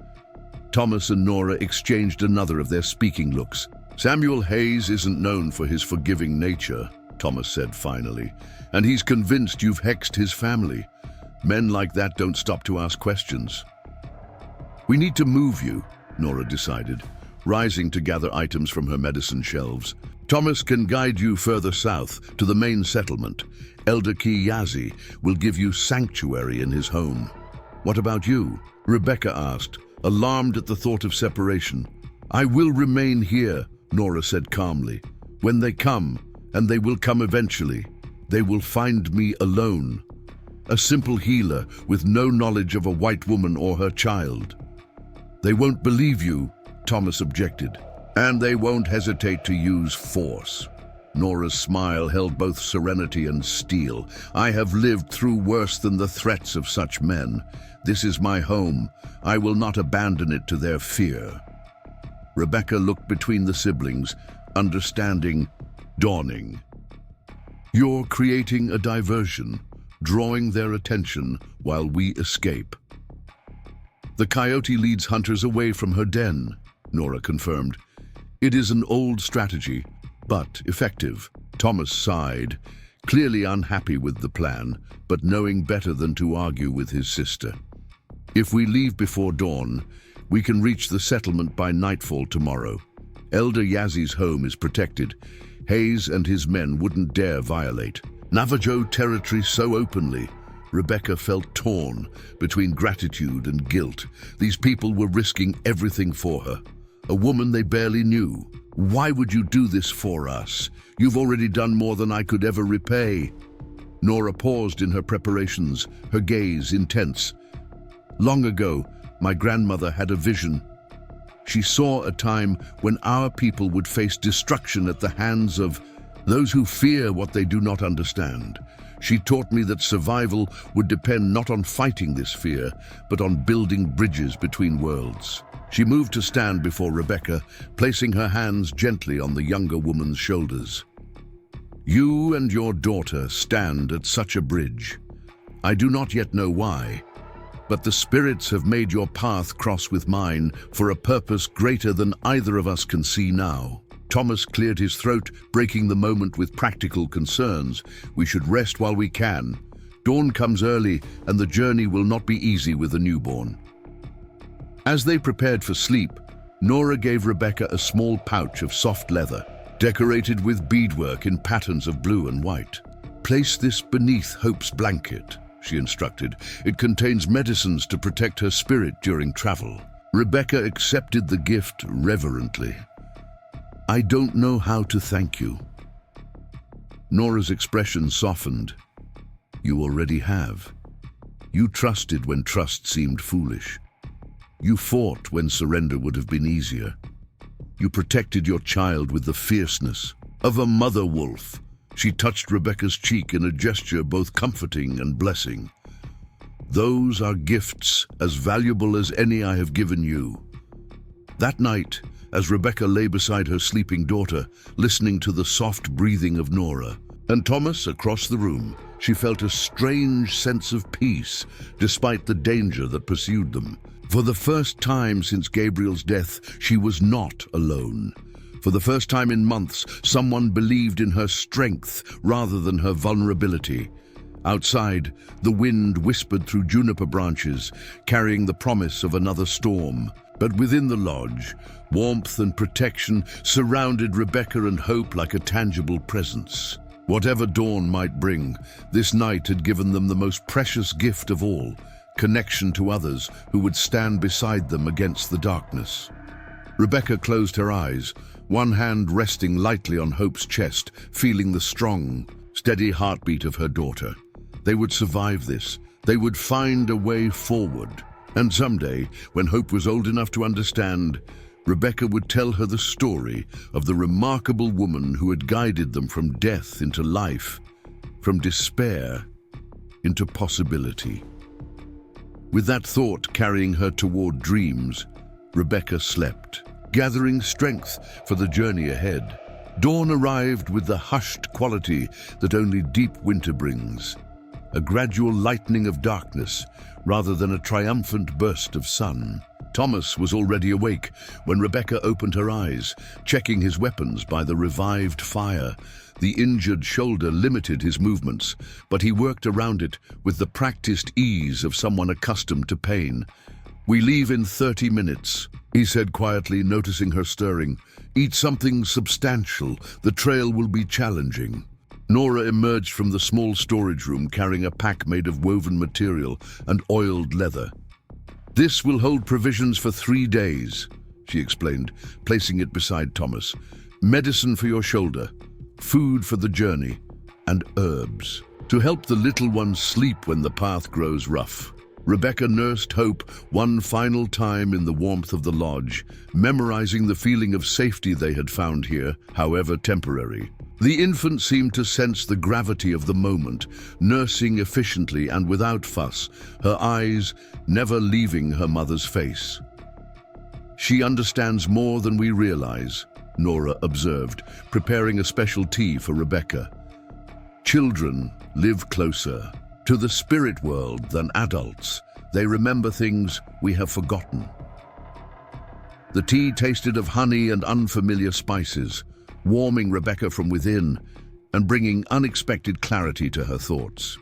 S1: Thomas and Nora exchanged another of their speaking looks. "Samuel Hayes isn't known for his forgiving nature," Thomas said finally, "and he's convinced you've hexed his family. Men like that don't stop to ask questions." "We need to move you," Nora decided, rising to gather items from her medicine shelves. "Thomas can guide you further south to the main settlement. Elder Kiyazi will give you sanctuary in his home." "What about you?" Rebecca asked, alarmed at the thought of separation. "I will remain here," Nora said calmly. "When they come, and they will come eventually, they will find me alone. A simple healer with no knowledge of a white woman or her child." "They won't believe you," Thomas objected. "And they won't hesitate to use force." Nora's smile held both serenity and steel. "I have lived through worse than the threats of such men. This is my home. I will not abandon it to their fear." Rebecca looked between the siblings, understanding dawning. "You're creating a diversion, drawing their attention while we escape." "The coyote leads hunters away from her den," Nora confirmed. "It is an old strategy, but effective." Thomas sighed, clearly unhappy with the plan, but knowing better than to argue with his sister. "If we leave before dawn, we can reach the settlement by nightfall tomorrow. Elder Yazi's home is protected. Hayes and his men wouldn't dare violate Navajo territory so openly." Rebecca felt torn between gratitude and guilt. These people were risking everything for her, a woman they barely knew. "Why would you do this for us? You've already done more than I could ever repay." Nora paused in her preparations, her gaze intense. "Long ago, my grandmother had a vision. She saw a time when our people would face destruction at the hands of those who fear what they do not understand. She taught me that survival would depend not on fighting this fear, but on building bridges between worlds. She moved to stand before Rebecca, placing her hands gently on the younger woman's shoulders. You and your daughter stand at such a bridge. I do not yet know why, but the spirits have made your path cross with mine for a purpose greater than either of us can see now. Thomas cleared his throat, breaking the moment with practical concerns. We should rest while we can. Dawn comes early, and the journey will not be easy with a newborn. As they prepared for sleep, Nora gave Rebecca a small pouch of soft leather, decorated with beadwork in patterns of blue and white. Place this beneath Hope's blanket, she instructed. It contains medicines to protect her spirit during travel. Rebecca accepted the gift reverently. I don't know how to thank you. Nora's expression softened. You already have. You trusted when trust seemed foolish. You fought when surrender would have been easier. You protected your child with the fierceness of a mother wolf. She touched Rebecca's cheek in a gesture both comforting and blessing. Those are gifts as valuable as any I have given you. That night, as Rebecca lay beside her sleeping daughter, listening to the soft breathing of Nora and Thomas across the room, she felt a strange sense of peace, despite the danger that pursued them. For the first time since Gabriel's death, she was not alone. For the first time in months, someone believed in her strength rather than her vulnerability. Outside, the wind whispered through juniper branches, carrying the promise of another storm. But within the lodge, warmth and protection surrounded Rebecca and Hope like a tangible presence. Whatever dawn might bring, this night had given them the most precious gift of all, connection to others who would stand beside them against the darkness. Rebecca closed her eyes, one hand resting lightly on Hope's chest, feeling the strong, steady heartbeat of her daughter. They would survive this. They would find a way forward. And someday, when Hope was old enough to understand, Rebecca would tell her the story of the remarkable woman who had guided them from death into life, from despair into possibility. With that thought carrying her toward dreams, Rebecca slept, gathering strength for the journey ahead. Dawn arrived with the hushed quality that only deep winter brings, a gradual lightening of darkness rather than a triumphant burst of sun. Thomas was already awake when Rebecca opened her eyes, checking his weapons by the revived fire. The injured shoulder limited his movements, but he worked around it with the practiced ease of someone accustomed to pain. We leave in 30 minutes, he said quietly, noticing her stirring. Eat something substantial. The trail will be challenging. Nora emerged from the small storage room carrying a pack made of woven material and oiled leather. This will hold provisions for 3 days, she explained, placing it beside Thomas. Medicine for your shoulder, food for the journey, and herbs to help the little ones sleep when the path grows rough. Rebecca nursed Hope one final time in the warmth of the lodge, memorizing the feeling of safety they had found here, however temporary. The infant seemed to sense the gravity of the moment, nursing efficiently and without fuss, her eyes never leaving her mother's face. She understands more than we realize, Nora observed, preparing a special tea for Rebecca. Children live closer to the spirit world than adults. They remember things we have forgotten. The tea tasted of honey and unfamiliar spices, warming Rebecca from within and bringing unexpected clarity to her thoughts.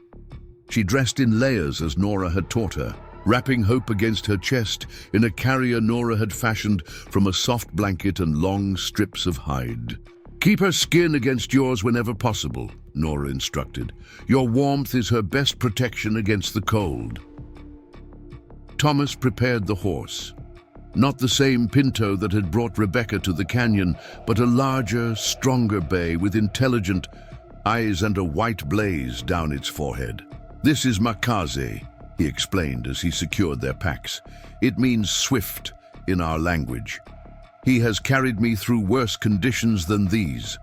S1: She dressed in layers as Nora had taught her, wrapping Hope against her chest in a carrier Nora had fashioned from a soft blanket and long strips of hide. Keep her skin against yours whenever possible, Nora instructed. Your warmth is her best protection against the cold. Thomas prepared the horse. Not the same pinto that had brought Rebecca to the canyon, but a larger, stronger bay with intelligent eyes and a white blaze down its forehead. This is Makaze, he explained as he secured their packs. It means swift in our language. He has carried me through worse conditions than these.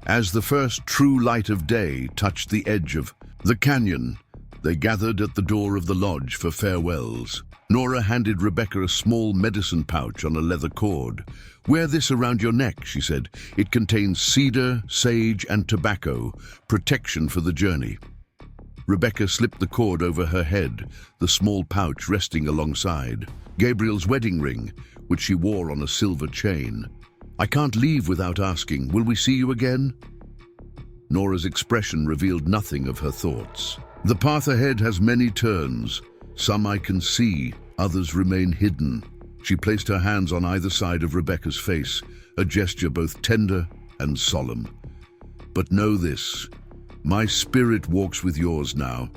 S1: As the first true light of day touched the edge of the canyon, they gathered at the door of the lodge for farewells. Nora handed Rebecca a small medicine pouch on a leather cord. "Wear this around your neck," she said. "It contains cedar, sage, and tobacco, protection for the journey." Rebecca slipped the cord over her head, the small pouch resting alongside. Gabriel's wedding ring, which she wore on a silver chain. "I can't leave without asking, will we see you again?" Nora's expression revealed nothing of her thoughts. "The path ahead has many turns. Some I can see, others remain hidden." She placed her hands on either side of Rebecca's face, a gesture both tender and solemn. "But know this, my spirit walks with yours now.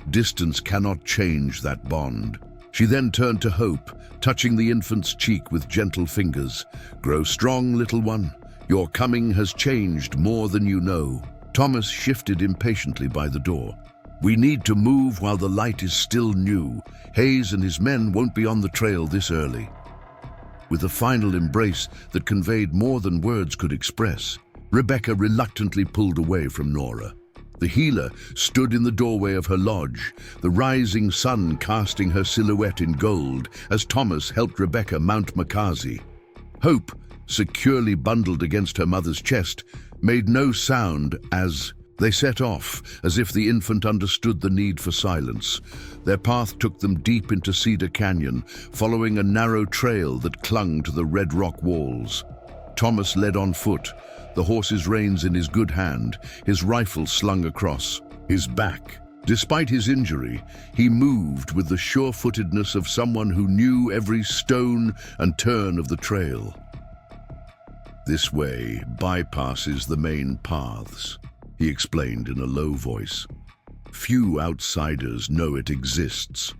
S1: Distance cannot change that bond." She then turned to Hope, touching the infant's cheek with gentle fingers. "Grow strong, little one. Your coming has changed more than you know." Thomas shifted impatiently by the door. "We need to move while the light is still new. Hayes and his men won't be on the trail this early." With a final embrace that conveyed more than words could express, Rebecca reluctantly pulled away from Nora. The healer stood in the doorway of her lodge, the rising sun casting her silhouette in gold as Thomas helped Rebecca mount Makazi. Hope, securely bundled against her mother's chest, made no sound as they set off, as if the infant understood the need for silence. Their path took them deep into Cedar Canyon, following a narrow trail that clung to the red rock walls. Thomas led on foot, the horse's reins in his good hand, his rifle slung across his back. Despite his injury, he moved with the sure-footedness of someone who knew every stone and turn of the trail. "This way bypasses the main paths," he explained in a low voice. "Few outsiders know it exists."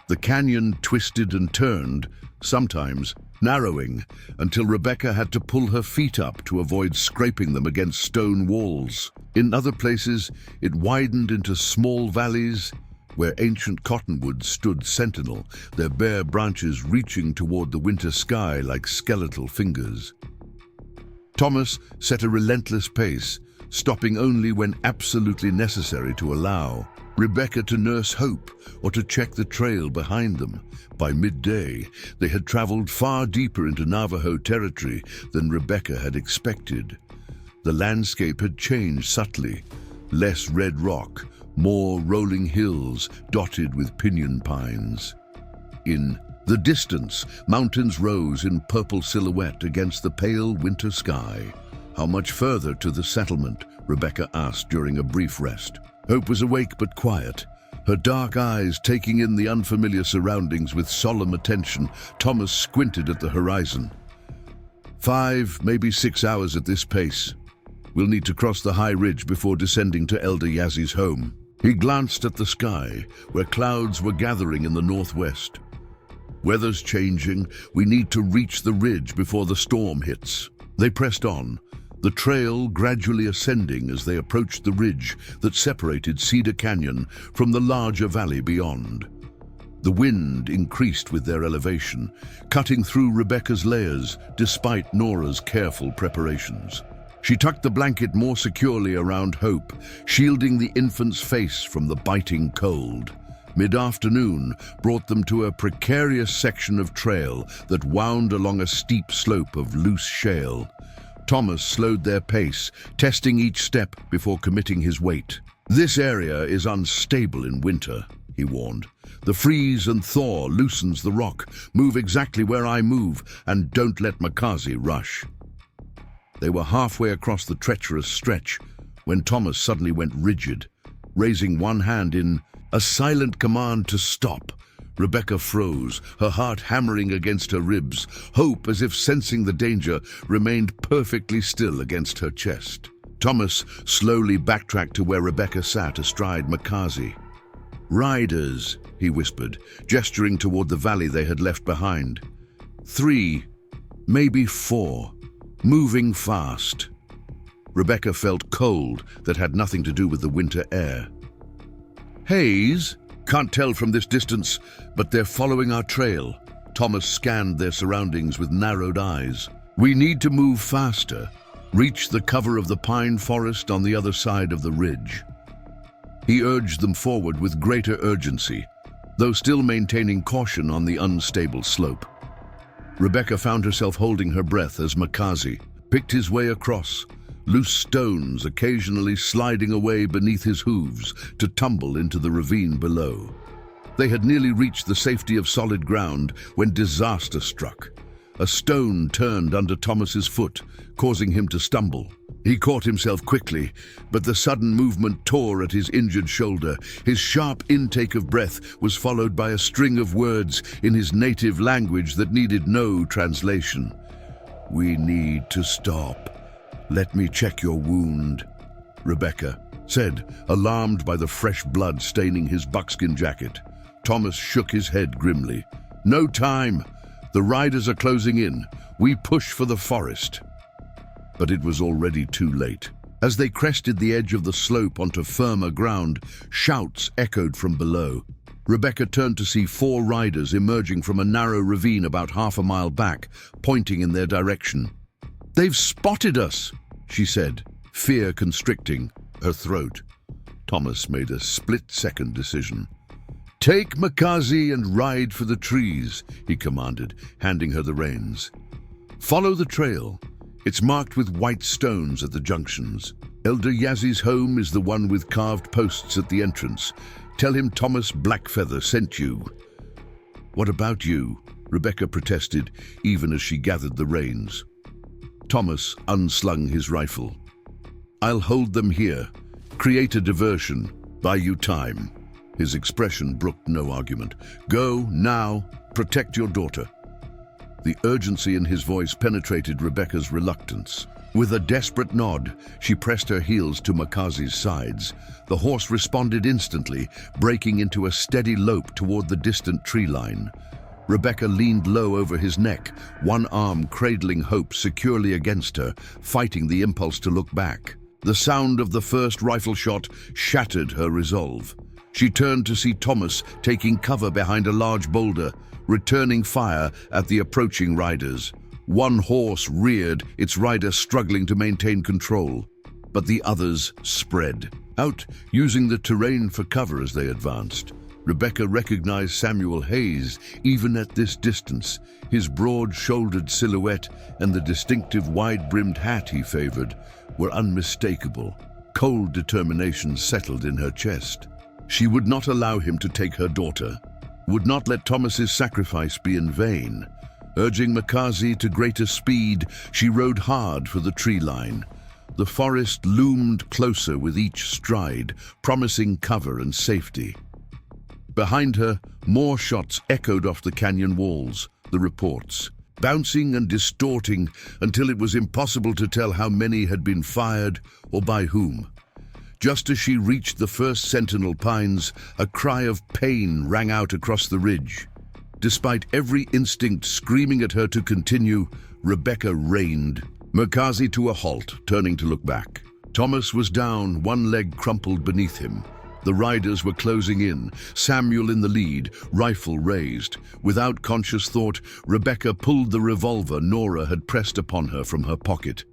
S1: The canyon twisted and turned, sometimes narrowing, until Rebecca had to pull her feet up to avoid scraping them against stone walls. In other places, it widened into small valleys where ancient cottonwoods stood sentinel, their bare branches reaching toward the winter sky like skeletal fingers. Thomas set a relentless pace, stopping only when absolutely necessary to allow Rebecca to nurse hope or to check the trail behind them. By midday, they had traveled far deeper into Navajo territory than Rebecca had expected. The landscape had changed subtly. Less red rock, more rolling hills dotted with pinyon pines. In the distance, mountains rose in purple silhouette against the pale winter sky. "How much further to the settlement?" Rebecca asked during a brief rest. Hope was awake but quiet, her dark eyes taking in the unfamiliar surroundings with solemn attention. Thomas squinted at the horizon. 5, maybe 6 hours at this pace. We'll need to cross the high ridge before descending to Elder Yazzy's home." He glanced at the sky, where clouds were gathering in the northwest. "Weather's changing. We need to reach the ridge before the storm hits." They pressed on, the trail gradually ascending as they approached the ridge that separated Cedar Canyon from the larger valley beyond. The wind increased with their elevation, cutting through Rebecca's layers despite Nora's careful preparations. She tucked the blanket more securely around Hope, shielding the infant's face from the biting cold. Mid-afternoon brought them to a precarious section of trail that wound along a steep slope of loose shale. Thomas slowed their pace, testing each step before committing his weight. "This area is unstable in winter," he warned. "The freeze and thaw loosens the rock. Move exactly where I move, and don't let Makazi rush." They were halfway across the treacherous stretch when Thomas suddenly went rigid, raising one hand in a silent command to stop. Rebecca froze, her heart hammering against her ribs. Hope, as if sensing the danger, remained perfectly still against her chest. Thomas slowly backtracked to where Rebecca sat astride Makazi. "Riders," he whispered, gesturing toward the valley they had left behind. 3, maybe 4, moving fast." Rebecca felt cold that had nothing to do with the winter air. "Hayes? Can't tell from this distance, but they're following our trail." Thomas scanned their surroundings with narrowed eyes. "We need to move faster. reached the cover of the pine forest on the other side of the ridge. He urged them forward with greater urgency, though still maintaining caution on the unstable slope. Rebecca found herself holding her breath as Makazi picked his way across, loose stones occasionally sliding away beneath his hooves to tumble into the ravine below. They had nearly reached the safety of solid ground when disaster struck. A stone turned under Thomas's foot, causing him to stumble. He caught himself quickly, but the sudden movement tore at his injured shoulder. His sharp intake of breath was followed by a string of words in his native language that needed no translation. "We need to stop. Let me check your wound," Rebecca said, alarmed by the fresh blood staining his buckskin jacket. Thomas shook his head grimly. "No time. The riders are closing in. We push for the forest." But it was already too late. As they crested the edge of the slope onto firmer ground, shouts echoed from below. Rebecca turned to see 4 riders emerging from a narrow ravine about half a mile back, pointing in their direction. "They've spotted us," she said, fear constricting her throat. Thomas made a split-second decision. "Take Makazi and ride for the trees," he commanded, handing her the reins. "Follow the trail. It's marked with white stones at the junctions. Elder Yazi's home is the one with carved posts at the entrance. Tell him Thomas Blackfeather sent you." "What about you?" Rebecca protested, even as she gathered the reins. Thomas unslung his rifle. "I'll hold them here. Create a diversion. Buy you time." His expression brooked no argument. "Go, now. Protect your daughter." The urgency in his voice penetrated Rebecca's reluctance. With a desperate nod, she pressed her heels to Makazi's sides. The horse responded instantly, breaking into a steady lope toward the distant tree line. Rebecca leaned low over his neck, one arm cradling Hope securely against her, fighting the impulse to look back. The sound of the first rifle shot shattered her resolve. She turned to see Thomas taking cover behind a large boulder, returning fire at the approaching riders. One horse reared, its rider struggling to maintain control, but the others spread out, using the terrain for cover as they advanced. Rebecca recognized Samuel Hayes even at this distance. His broad-shouldered silhouette and the distinctive wide-brimmed hat he favored were unmistakable. Cold determination settled in her chest. She would not allow him to take her daughter, would not let Thomas's sacrifice be in vain. Urging Makazi to greater speed, she rode hard for the tree line. The forest loomed closer with each stride, promising cover and safety. Behind her, more shots echoed off the canyon walls, the reports, bouncing and distorting until it was impossible to tell how many had been fired or by whom. Just as she reached the first sentinel pines, a cry of pain rang out across the ridge. Despite every instinct screaming at her to continue, Rebecca reined Makazi to a halt, turning to look back. Thomas was down, one leg crumpled beneath him. The riders were closing in, Samuel in the lead, rifle raised. Without conscious thought, Rebecca pulled the revolver Nora had pressed upon her from her pocket.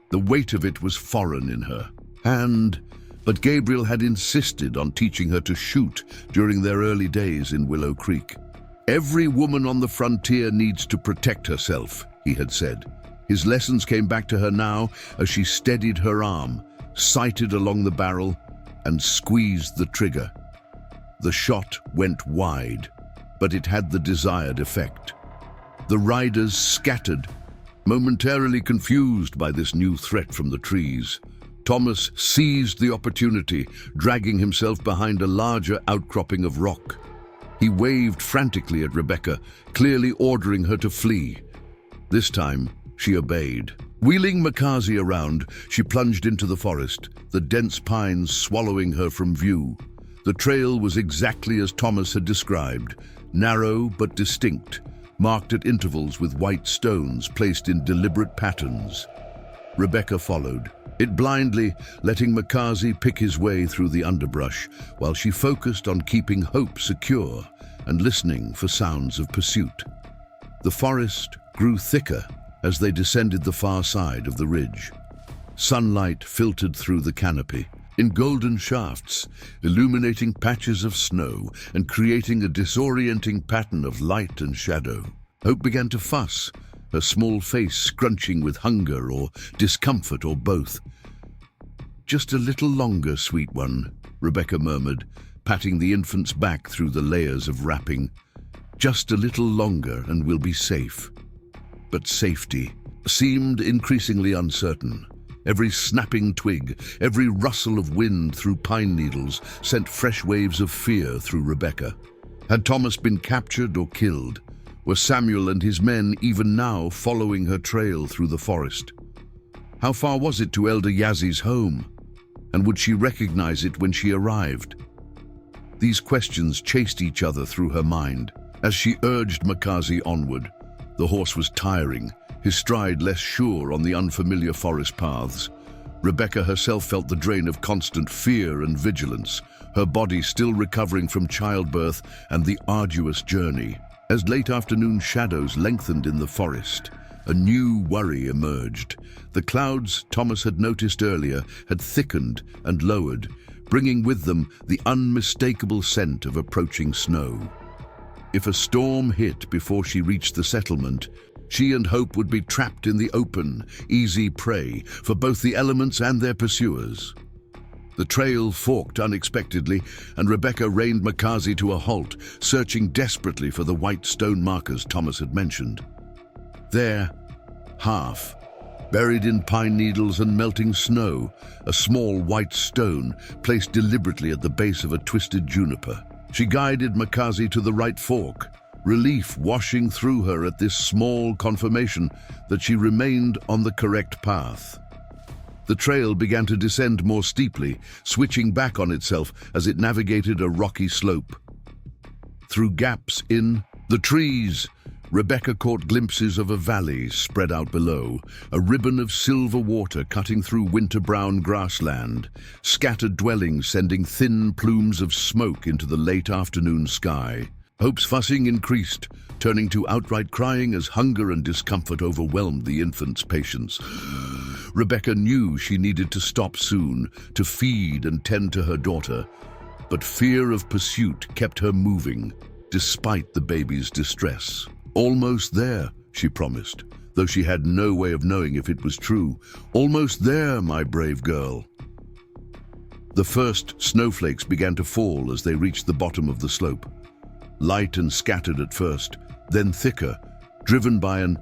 S1: The weight of it was foreign in her hand, but Gabriel had insisted on teaching her to shoot during their early days in Willow Creek. "Every woman on the frontier needs to protect herself," he had said. His lessons came back to her now as she steadied her arm, sighted along the barrel, and squeezed the trigger. The shot went wide, but it had the desired effect. The riders scattered, momentarily confused by this new threat from the trees. Thomas seized the opportunity, dragging himself behind a larger outcropping of rock. He waved frantically at Rebecca, clearly ordering her to flee. This time, she obeyed. Wheeling Makazi around, she plunged into the forest, the dense pines swallowing her from view. The trail was exactly as Thomas had described, narrow but distinct, marked at intervals with white stones placed in deliberate patterns. Rebecca followed, it blindly, letting Makazi pick his way through the underbrush, while she focused on keeping Hope secure and listening for sounds of pursuit. The forest grew thicker as they descended the far side of the ridge. Sunlight filtered through the canopy, in golden shafts, illuminating patches of snow and creating a disorienting pattern of light and shadow. Hope began to fuss, her small face scrunching with hunger or discomfort or both. "Just a little longer, sweet one," Rebecca murmured, patting the infant's back through the layers of wrapping. "Just a little longer and we'll be safe." But safety seemed increasingly uncertain. Every snapping twig, every rustle of wind through pine needles sent fresh waves of fear through Rebecca. Had Thomas been captured or killed? Were Samuel and his men even now following her trail through the forest? How far was it to Elder Yazie's home? And would she recognize it when she arrived? These questions chased each other through her mind as she urged Makazi onward. The horse was tiring, his stride less sure on the unfamiliar forest paths. Rebecca herself felt the drain of constant fear and vigilance, her body still recovering from childbirth and the arduous journey. As late afternoon shadows lengthened in the forest, a new worry emerged. The clouds Thomas had noticed earlier had thickened and lowered, bringing with them the unmistakable scent of approaching snow. If a storm hit before she reached the settlement, she and Hope would be trapped in the open, easy prey for both the elements and their pursuers. The trail forked unexpectedly, and Rebecca reined Makazi to a halt, searching desperately for the white stone markers Thomas had mentioned. There, half, buried in pine needles and melting snow, a small white stone placed deliberately at the base of a twisted juniper. She guided Makazi to the right fork, relief washing through her at this small confirmation that she remained on the correct path. The trail began to descend more steeply, switching back on itself as it navigated a rocky slope. Through gaps in the trees, Rebecca caught glimpses of a valley spread out below, a ribbon of silver water cutting through winter-brown grassland, scattered dwellings sending thin plumes of smoke into the late afternoon sky. Hope's fussing increased, turning to outright crying as hunger and discomfort overwhelmed the infant's patience. Rebecca knew she needed to stop soon, to feed and tend to her daughter, but fear of pursuit kept her moving, despite the baby's distress. "Almost there," she promised, though she had no way of knowing if it was true. "Almost there, my brave girl." The first snowflakes began to fall as they reached the bottom of the slope. Light and scattered at first, then thicker, driven by an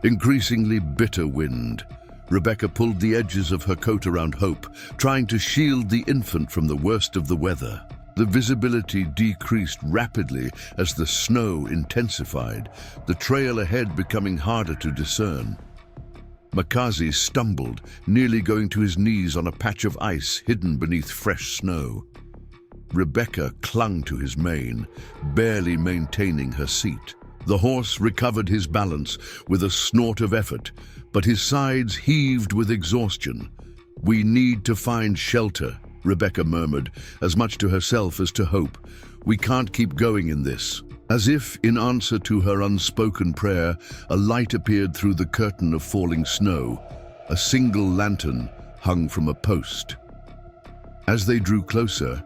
S1: increasingly bitter wind. Rebecca pulled the edges of her coat around Hope, trying to shield the infant from the worst of the weather. The visibility decreased rapidly as the snow intensified, the trail ahead becoming harder to discern. Makazi stumbled, nearly going to his knees on a patch of ice hidden beneath fresh snow. Rebecca clung to his mane, barely maintaining her seat. The horse recovered his balance with a snort of effort, but his sides heaved with exhaustion. "We need to find shelter," Rebecca murmured, as much to herself as to Hope. "We can't keep going in this." As if in answer to her unspoken prayer, a light appeared through the curtain of falling snow. A single lantern hung from a post. As they drew closer,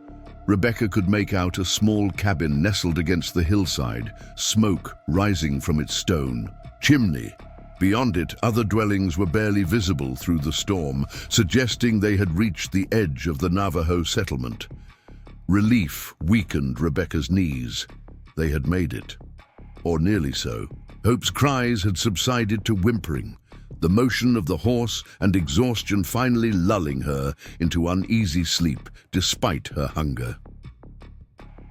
S1: Rebecca could make out a small cabin nestled against the hillside, smoke rising from its stone chimney. Beyond it, other dwellings were barely visible through the storm, suggesting they had reached the edge of the Navajo settlement. Relief weakened Rebecca's knees. They had made it. Or nearly so. Hope's cries had subsided to whimpering, the motion of the horse and exhaustion finally lulling her into uneasy sleep despite her hunger.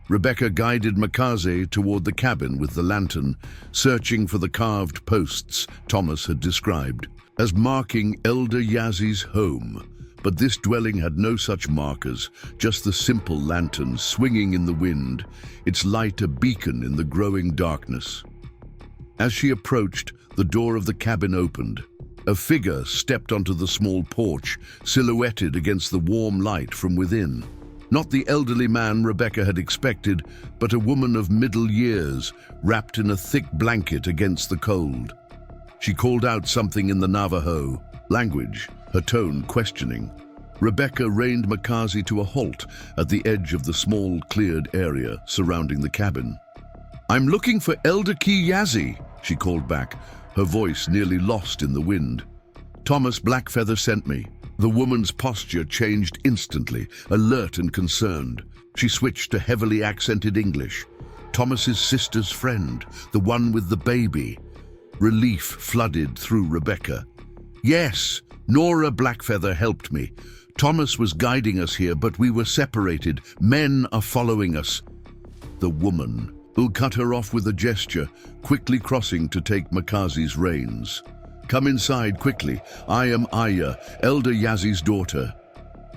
S1: Rebecca guided Makazi toward the cabin with the lantern, searching for the carved posts Thomas had described as marking Elder Yazie's home. But this dwelling had no such markers, just the simple lantern swinging in the wind, its light a beacon in the growing darkness. As she approached, the door of the cabin opened. A figure stepped onto the small porch, silhouetted against the warm light from within. Not the elderly man Rebecca had expected, but a woman of middle years, wrapped in a thick blanket against the cold. She called out something in the Navajo language, her tone questioning. Rebecca reined Makazi to a halt at the edge of the small cleared area surrounding the cabin. "I'm looking for Elder Kiyazi," she called back, her voice nearly lost in the wind. "Thomas Blackfeather sent me." The woman's posture changed instantly, alert and concerned. She switched to heavily accented English. "Thomas's sister's friend, the one with the baby." Relief flooded through Rebecca. "Yes, Nora Blackfeather helped me. Thomas was guiding us here, but we were separated. Men are following us." The woman, who cut her off with a gesture, quickly crossing to take Makazi's reins. "Come inside quickly. I am Aya, Elder Yazi's daughter."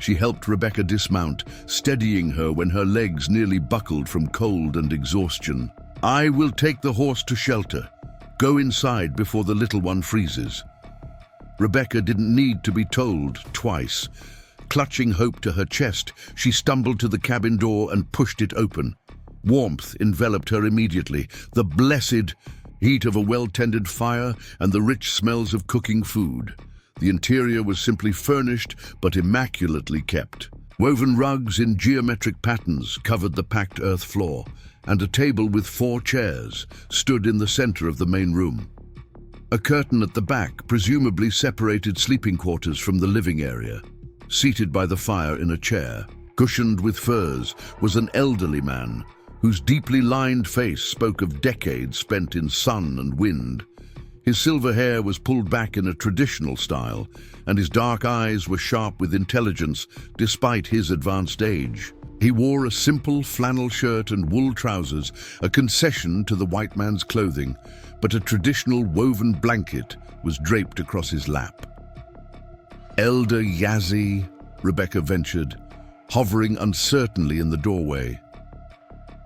S1: She helped Rebecca dismount, steadying her when her legs nearly buckled from cold and exhaustion. "I will take the horse to shelter. Go inside before the little one freezes." Rebecca didn't need to be told twice. Clutching hope to her chest, she stumbled to the cabin door and pushed it open. Warmth enveloped her immediately, the blessed heat of a well-tended fire and the rich smells of cooking food. The interior was simply furnished but immaculately kept. Woven rugs in geometric patterns covered the packed earth floor, and a table with 4 chairs stood in the center of the main room. A curtain at the back presumably separated sleeping quarters from the living area. Seated by the fire in a chair, cushioned with furs, was an elderly man whose deeply lined face spoke of decades spent in sun and wind. His silver hair was pulled back in a traditional style, and his dark eyes were sharp with intelligence despite his advanced age. He wore a simple flannel shirt and wool trousers, a concession to the white man's clothing, but a traditional woven blanket was draped across his lap. "Elder Yazi," Rebecca ventured, hovering uncertainly in the doorway.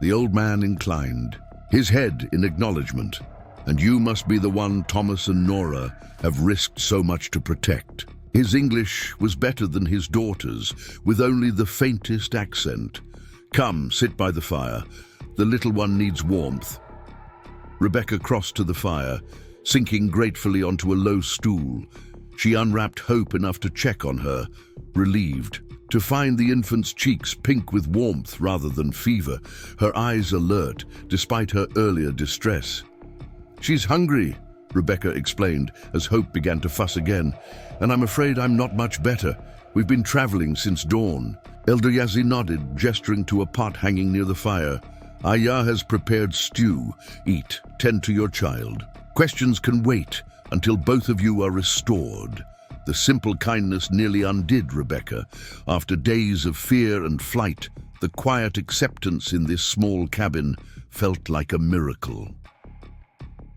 S1: The old man inclined, his head in acknowledgement. "And you must be the one Thomas and Nora have risked so much to protect." His English was better than his daughter's, with only the faintest accent. "Come, sit by the fire. The little one needs warmth." Rebecca crossed to the fire, sinking gratefully onto a low stool. She unwrapped Hope enough to check on her, relieved to find the infant's cheeks pink with warmth rather than fever, her eyes alert despite her earlier distress. "She's hungry," Rebecca explained as Hope began to fuss again. "And I'm afraid I'm not much better. We've been traveling since dawn." Elder Yazi nodded, gesturing to a pot hanging near the fire. "Aya has prepared stew. Eat, tend to your child. Questions can wait until both of you are restored." The simple kindness nearly undid Rebecca. After days of fear and flight, the quiet acceptance in this small cabin felt like a miracle.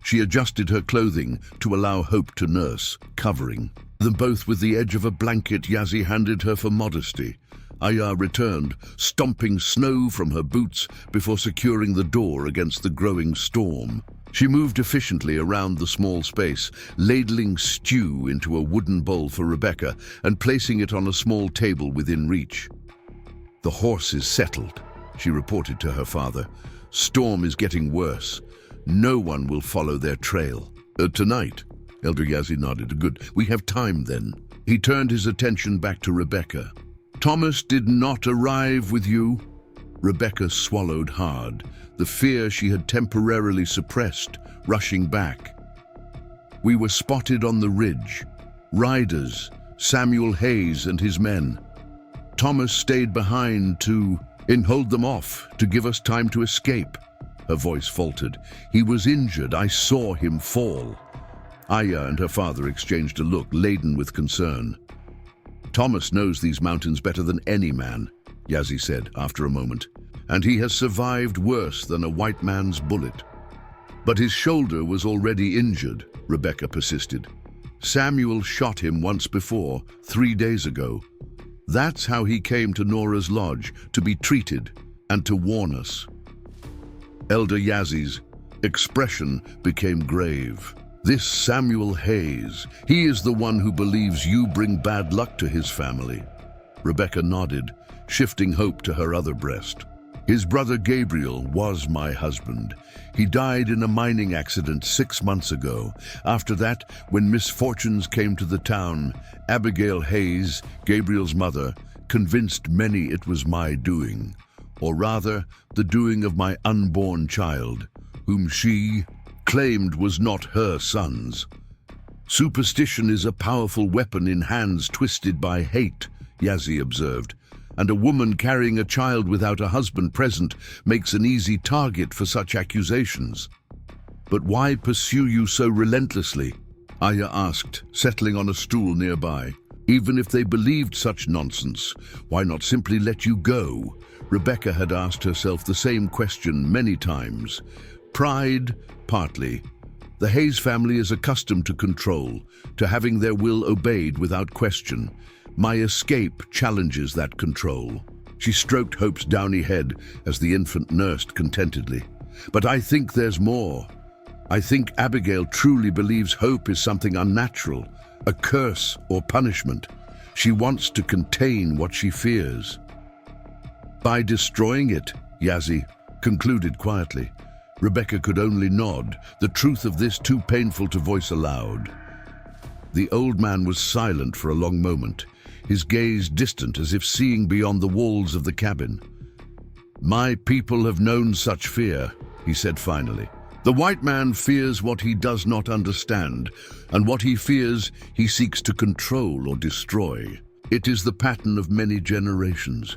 S1: She adjusted her clothing to allow Hope to nurse, covering them both with the edge of a blanket Yazi handed her for modesty. Aya returned, stomping snow from her boots before securing the door against the growing storm. She moved efficiently around the small space, ladling stew into a wooden bowl for Rebecca and placing it on a small table within reach. "The horse is settled," she reported to her father. "Storm is getting worse. No one will follow their trail." Tonight," Elder Yazi nodded. "Good. We have time then." He turned his attention back to Rebecca. "Thomas did not arrive with you?" Rebecca swallowed hard, the fear she had temporarily suppressed rushing back. "We were spotted on the ridge. Riders, Samuel Hayes and his men. Thomas stayed behind to hold them off, to give us time to escape." Her voice faltered. "He was injured. I saw him fall." Aya and her father exchanged a look laden with concern. "Thomas knows these mountains better than any man," Yazi said after a moment, "and he has survived worse than a white man's bullet." "But his shoulder was already injured," Rebecca persisted. "Samuel shot him once before, 3 days ago. That's how he came to Nora's lodge, to be treated and to warn us." Elder Yazi's expression became grave. "This Samuel Hayes, he is the one who believes you bring bad luck to his family." Rebecca nodded, shifting Hope to her other breast. His brother Gabriel was my husband. He died in a mining accident 6 months ago. After that, when misfortunes came to the town, Abigail Hayes, Gabriel's mother, convinced many it was my doing, or rather, the doing of my unborn child, whom she claimed was not her son's. Superstition is a powerful weapon in hands twisted by hate, Yazzie observed, and a woman carrying a child without a husband present makes an easy target for such accusations. But why pursue you so relentlessly? Aya asked, settling on a stool nearby. Even if they believed such nonsense, why not simply let you go? Rebecca had asked herself the same question many times. Pride, partly. The Hayes family is accustomed to control, to having their will obeyed without question. My escape challenges that control. She stroked Hope's downy head as the infant nursed contentedly. But I think there's more. I think Abigail truly believes Hope is something unnatural, a curse or punishment. She wants to contain what she fears. By destroying it, Yazzie concluded quietly. Rebecca could only nod, the truth of this too painful to voice aloud. The old man was silent for a long moment, his gaze distant as if seeing beyond the walls of the cabin. My people have known such fear, he said finally. The white man fears what he does not understand, and what he fears he seeks to control or destroy. It is the pattern of many generations.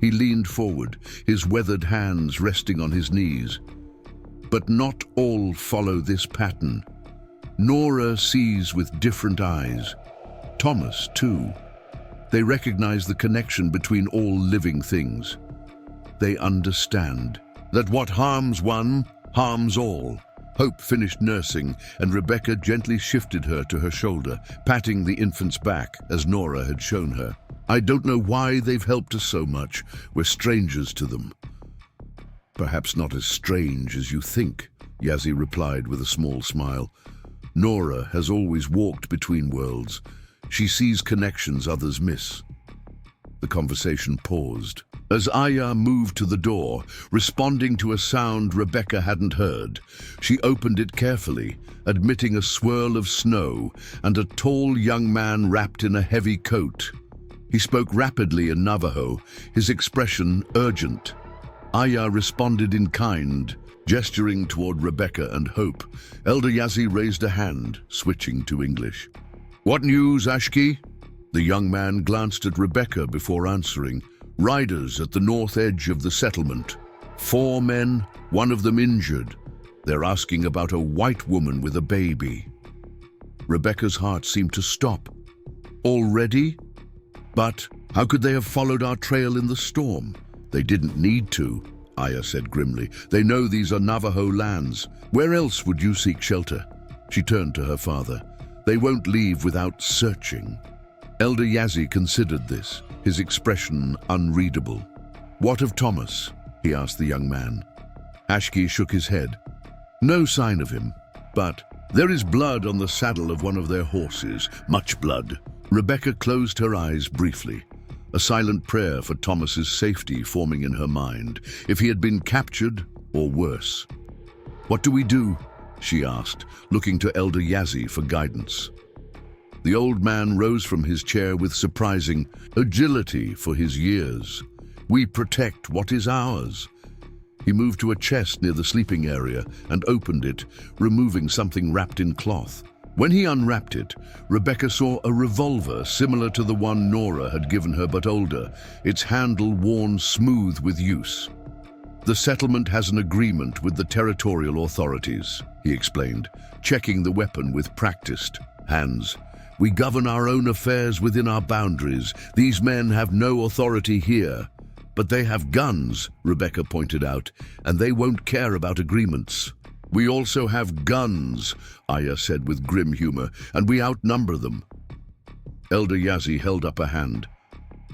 S1: He leaned forward, his weathered hands resting on his knees. But not all follow this pattern. Nora sees with different eyes. Thomas, too. They recognize the connection between all living things. They understand that what harms one harms all. Hope finished nursing, and Rebecca gently shifted her to her shoulder, patting the infant's back as Nora had shown her. I don't know why they've helped us so much. We're strangers to them. Perhaps not as strange as you think, Yazzie replied with a small smile. Nora has always walked between worlds. She sees connections others miss. The conversation paused. As Aya moved to the door, responding to a sound Rebecca hadn't heard, she opened it carefully, admitting a swirl of snow and a tall young man wrapped in a heavy coat. He spoke rapidly in Navajo, his expression urgent. Aya responded in kind, gesturing toward Rebecca and Hope. Elder Yazzie raised a hand, switching to English. What news, Ashki? The young man glanced at Rebecca before answering. Riders at the north edge of the settlement. 4 men, one of them injured. They're asking about a white woman with a baby. Rebecca's heart seemed to stop. Already? But how could they have followed our trail in the storm? They didn't need to, Aya said grimly. They know these are Navajo lands. Where else would you seek shelter? She turned to her father. They won't leave without searching. Elder Yazzie considered this, his expression unreadable. What of Thomas? He asked the young man. Ashki shook his head. No sign of him, but there is blood on the saddle of one of their horses, much blood. Rebecca closed her eyes briefly, a silent prayer for Thomas's safety forming in her mind, if he had been captured or worse. What do we do? She asked, looking to Elder Yazzie for guidance. The old man rose from his chair with surprising agility for his years. We protect what is ours. He moved to a chest near the sleeping area and opened it, removing something wrapped in cloth. When he unwrapped it, Rebecca saw a revolver similar to the one Nora had given her but older, its handle worn smooth with use. The settlement has an agreement with the territorial authorities, he explained, checking the weapon with practiced hands. We govern our own affairs within our boundaries. These men have no authority here. But they have guns, Rebecca pointed out, and they won't care about agreements. We also have guns, Aya said with grim humor, and we outnumber them. Elder Yazzie held up a hand.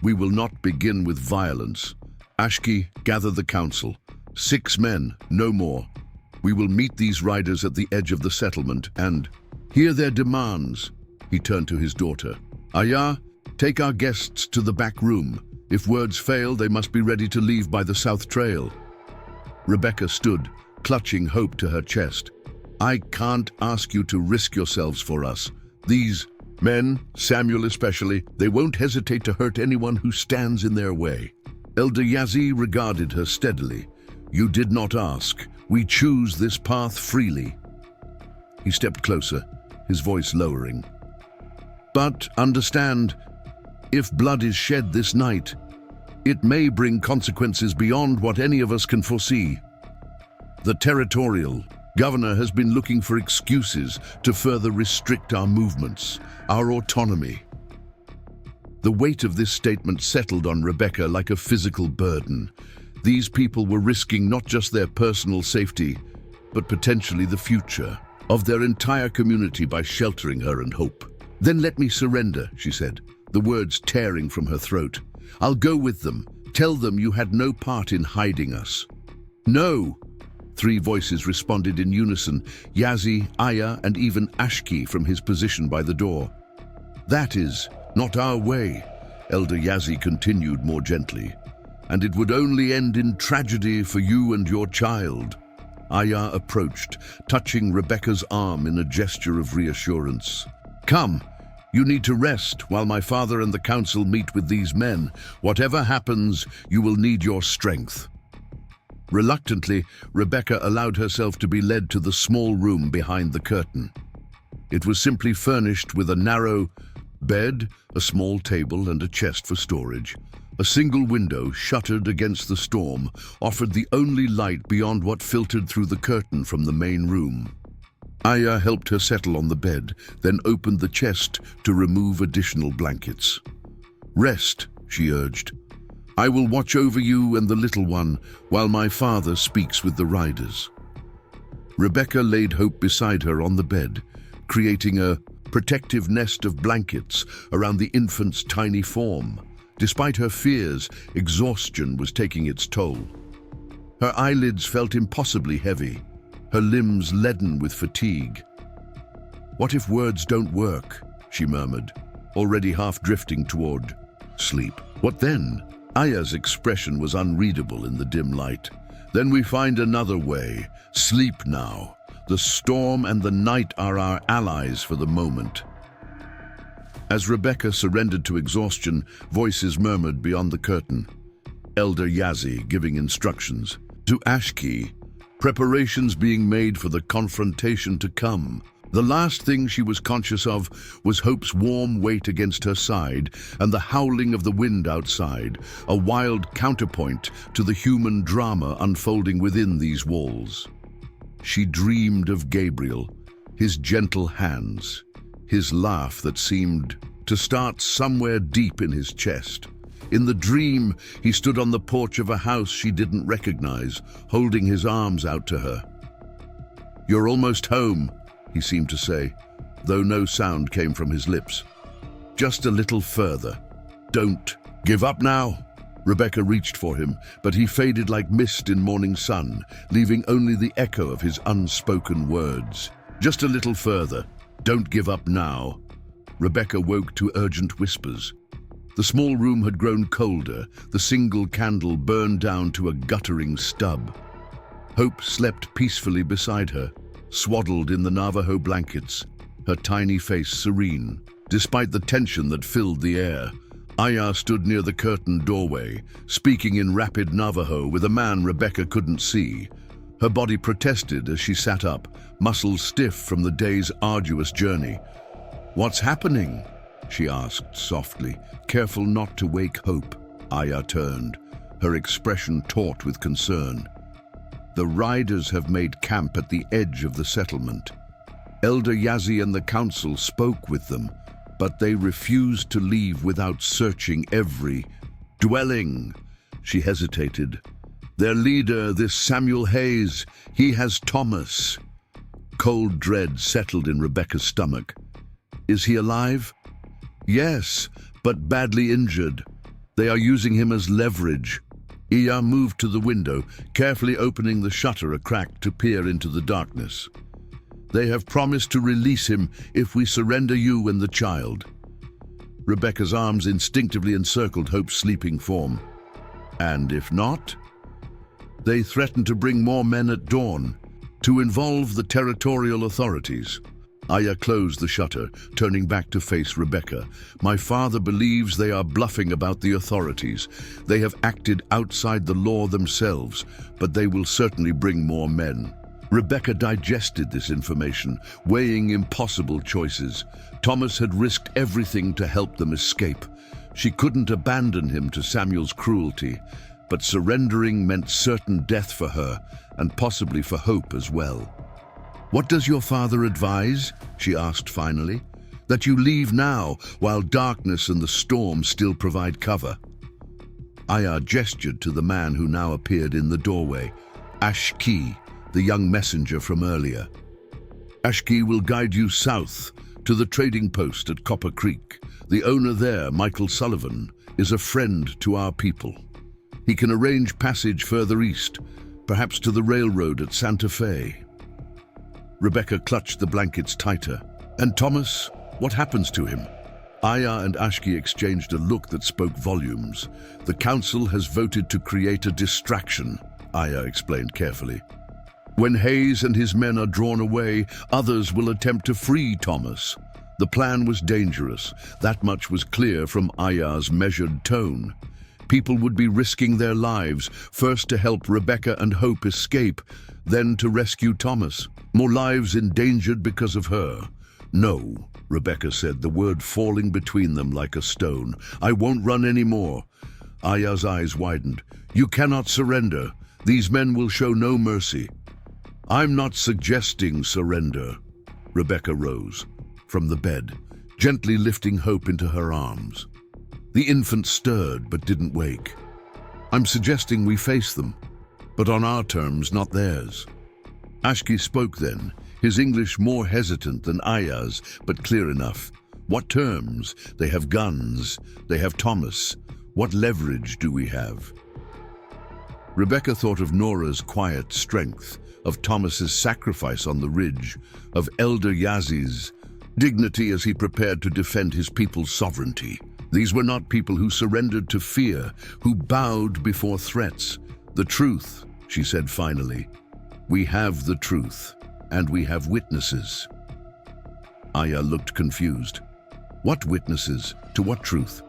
S1: We will not begin with violence. Ashki, gather the council. 6 men, no more. We will meet these riders at the edge of the settlement and hear their demands. He turned to his daughter. Aya, take our guests to the back room. If words fail, they must be ready to leave by the south trail. Rebecca stood, clutching Hope to her chest. I can't ask you to risk yourselves for us. These men, Samuel especially, they won't hesitate to hurt anyone who stands in their way. Elder Yazzie regarded her steadily. You did not ask. We choose this path freely. He stepped closer, his voice lowering. But understand, if blood is shed this night, it may bring consequences beyond what any of us can foresee. The territorial governor has been looking for excuses to further restrict our movements, our autonomy. The weight of this statement settled on Rebecca like a physical burden. These people were risking not just their personal safety, but potentially the future of their entire community by sheltering her and Hope. Then let me surrender, she said, the words tearing from her throat. I'll go with them. Tell them you had no part in hiding us. No! 3 voices responded in unison, Yazzie, Aya, and even Ashki from his position by the door. That is not our way, Elder Yazzie continued more gently, and it would only end in tragedy for you and your child. Aya approached, touching Rebecca's arm in a gesture of reassurance. Come, you need to rest while my father and the council meet with these men. Whatever happens, you will need your strength. Reluctantly, Rebecca allowed herself to be led to the small room behind the curtain. It was simply furnished with a narrow bed, a small table, and a chest for storage. A single window, shuttered against the storm, offered the only light beyond what filtered through the curtain from the main room. Aya helped her settle on the bed, then opened the chest to remove additional blankets. Rest, she urged. I will watch over you and the little one while my father speaks with the riders. Rebecca laid Hope beside her on the bed, creating a protective nest of blankets around the infant's tiny form. Despite her fears, exhaustion was taking its toll. Her eyelids felt impossibly heavy, her limbs leaden with fatigue. What if words don't work? She murmured, already half drifting toward sleep. What then? Aya's expression was unreadable in the dim light. Then we find another way. Sleep now. The storm and the night are our allies for the moment. As Rebecca surrendered to exhaustion, voices murmured beyond the curtain. Elder Yazzie giving instructions. To Ashki, preparations being made for the confrontation to come. The last thing she was conscious of was Hope's warm weight against her side and the howling of the wind outside, a wild counterpoint to the human drama unfolding within these walls. She dreamed of Gabriel, his gentle hands, his laugh that seemed to start somewhere deep in his chest. In the dream, he stood on the porch of a house she didn't recognize, holding his arms out to her. You're almost home, he seemed to say, though no sound came from his lips. Just a little further. Don't give up now. Rebecca reached for him, but he faded like mist in morning sun, leaving only the echo of his unspoken words. Just a little further. Don't give up now. Rebecca woke to urgent whispers. The small room had grown colder, the single candle burned down to a guttering stub. Hope slept peacefully beside her, swaddled in the Navajo blankets, her tiny face serene. Despite the tension that filled the air, Aya stood near the curtained doorway, speaking in rapid Navajo with a man Rebecca couldn't see. Her body protested as she sat up, muscles stiff from the day's arduous journey. What's happening? She asked softly, careful not to wake Hope. Aya turned, her expression taut with concern. The riders have made camp at the edge of the settlement. Elder Yazzie and the council spoke with them, but they refused to leave without searching every dwelling. She hesitated. Their leader, this Samuel Hayes, he has Thomas. Cold dread settled in Rebecca's stomach. Is he alive? Yes, but badly injured. They are using him as leverage. Iya moved to the window, carefully opening the shutter a crack to peer into the darkness. They have promised to release him if we surrender you and the child. Rebecca's arms instinctively encircled Hope's sleeping form. And if not? They threatened to bring more men at dawn, to involve the territorial authorities. Aya closed the shutter, turning back to face Rebecca. My father believes they are bluffing about the authorities. They have acted outside the law themselves, but they will certainly bring more men. Rebecca digested this information, weighing impossible choices. Thomas had risked everything to help them escape. She couldn't abandon him to Samuel's cruelty, but surrendering meant certain death for her, and possibly for Hope as well. What does your father advise? She asked finally. That you leave now, while darkness and the storm still provide cover. Aya gestured to the man who now appeared in the doorway. Ashki, the young messenger from earlier. Ashki will guide you south to the trading post at Copper Creek. The owner there, Michael Sullivan, is a friend to our people. He can arrange passage further east, perhaps to the railroad at Santa Fe. Rebecca clutched the blankets tighter. And Thomas, what happens to him? Aya and Ashki exchanged a look that spoke volumes. The council has voted to create a distraction, Aya explained carefully. When Hayes and his men are drawn away, others will attempt to free Thomas. The plan was dangerous. That much was clear from Aya's measured tone. People would be risking their lives, first to help Rebecca and Hope escape, then to rescue Thomas. More lives endangered because of her. No, Rebecca said, the word falling between them like a stone. I won't run anymore. Aya's eyes widened. You cannot surrender. These men will show no mercy. I'm not suggesting surrender. Rebecca rose from the bed, gently lifting Hope into her arms. The infant stirred but didn't wake. I'm suggesting we face them, but on our terms, not theirs. Ashki spoke then, his English more hesitant than Aya's, but clear enough. What terms? They have guns. They have Thomas. What leverage do we have? Rebecca thought of Nora's quiet strength, of Thomas's sacrifice on the ridge, of Elder Yazi's dignity as he prepared to defend his people's sovereignty. These were not people who surrendered to fear, who bowed before threats. The truth, she said finally. We have the truth, and we have witnesses. Aya looked confused. What witnesses? To what truth?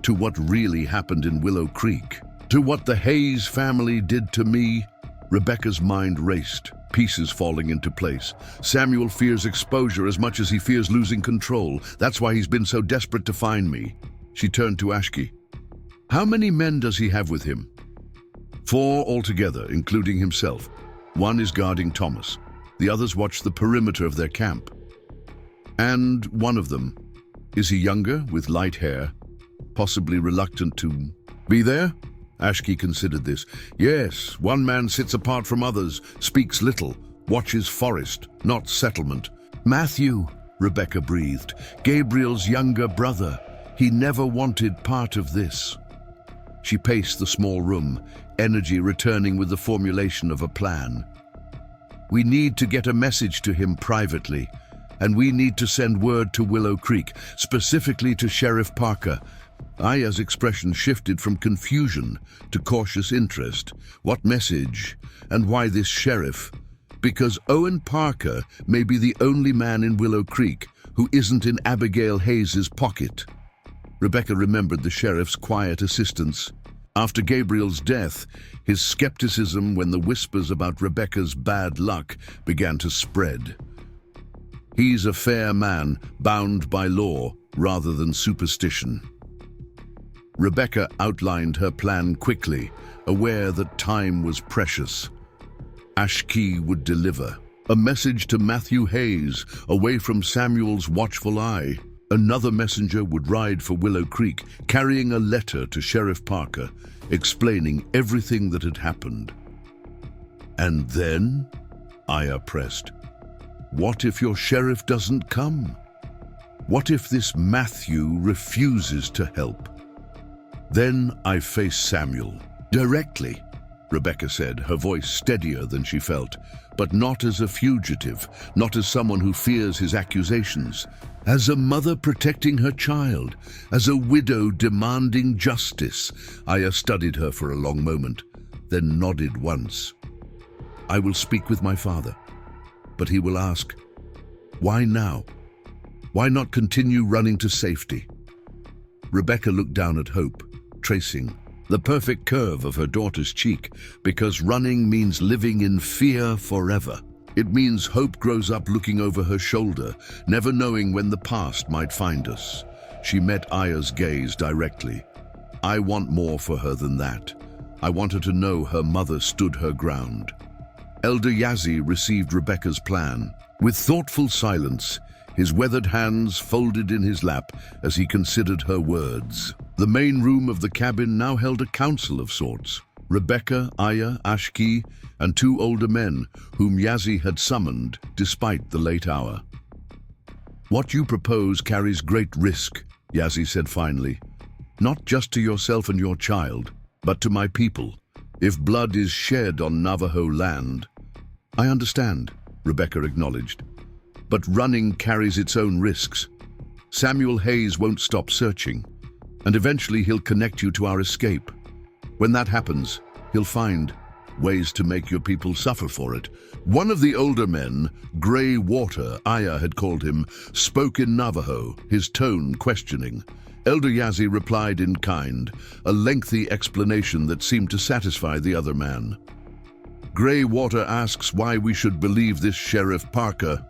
S1: To what really happened in Willow Creek? To what the Hayes family did to me? Rebecca's mind raced, pieces falling into place. Samuel fears exposure as much as he fears losing control. That's why he's been so desperate to find me. She turned to Ashki. How many men does he have with him? 4 altogether, including himself. 1 is guarding Thomas. The others watch the perimeter of their camp. And one of them, is he younger, with light hair, possibly reluctant to be there? Ashki considered this. Yes, one man sits apart from others, speaks little, watches forest, not settlement. Matthew, Rebecca breathed, Gabriel's younger brother. He never wanted part of this. She paced the small room, energy returning with the formulation of a plan. We need to get a message to him privately, and we need to send word to Willow Creek, specifically to Sheriff Parker. Aya's expression shifted from confusion to cautious interest. What message, and why this sheriff? Because Owen Parker may be the only man in Willow Creek who isn't in Abigail Hayes's pocket. Rebecca remembered the sheriff's quiet assistance. After Gabriel's death, his skepticism when the whispers about Rebecca's bad luck began to spread. He's a fair man, bound by law rather than superstition. Rebecca outlined her plan quickly, aware that time was precious. Ashki would deliver. A message to Matthew Hayes, away from Samuel's watchful eye. Another messenger would ride for Willow Creek, carrying a letter to Sheriff Parker, explaining everything that had happened. And then, Aya pressed, what if your sheriff doesn't come? What if this Matthew refuses to help? Then I face Samuel. Directly, Rebecca said, her voice steadier than she felt, but not as a fugitive, not as someone who fears his accusations. As a mother protecting her child, as a widow demanding justice. Aya studied her for a long moment, then nodded once. I will speak with my father, but he will ask, why now? Why not continue running to safety? Rebecca looked down at Hope, tracing the perfect curve of her daughter's cheek, because running means living in fear forever. It means Hope grows up looking over her shoulder, never knowing when the past might find us. She met Aya's gaze directly. I want more for her than that. I want her to know her mother stood her ground. Elder Yazzie received Rebecca's plan. With thoughtful silence, his weathered hands folded in his lap as he considered her words. The main room of the cabin now held a council of sorts. Rebecca, Aya, Ashki, and two older men whom Yazzie had summoned despite the late hour. What you propose carries great risk, Yazzie said finally. Not just to yourself and your child, but to my people. If blood is shed on Navajo land. I understand, Rebecca acknowledged. But running carries its own risks. Samuel Hayes won't stop searching, and eventually he'll connect you to our escape. When that happens, he'll find ways to make your people suffer for it. One of the older men, Gray Water, Aya had called him, spoke in Navajo, his tone questioning. Elder Yazzie replied in kind, a lengthy explanation that seemed to satisfy the other man. Gray Water asks why we should believe this Sheriff Parker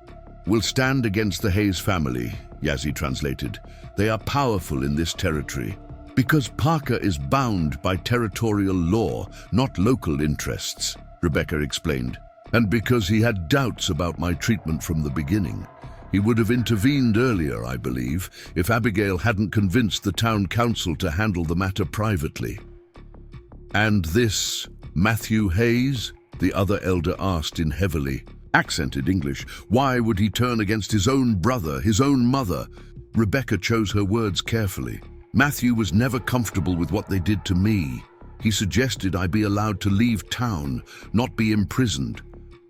S1: will stand against the Hayes family, Yazzie translated. They are powerful in this territory. Because Parker is bound by territorial law, not local interests, Rebecca explained. And because he had doubts about my treatment from the beginning. He would have intervened earlier, I believe, if Abigail hadn't convinced the town council to handle the matter privately. And this Matthew Hayes? The other elder asked in heavily accented English. Why would he turn against his own brother, his own mother? Rebecca chose her words carefully. Matthew was never comfortable with what they did to me. He suggested I be allowed to leave town, not be imprisoned.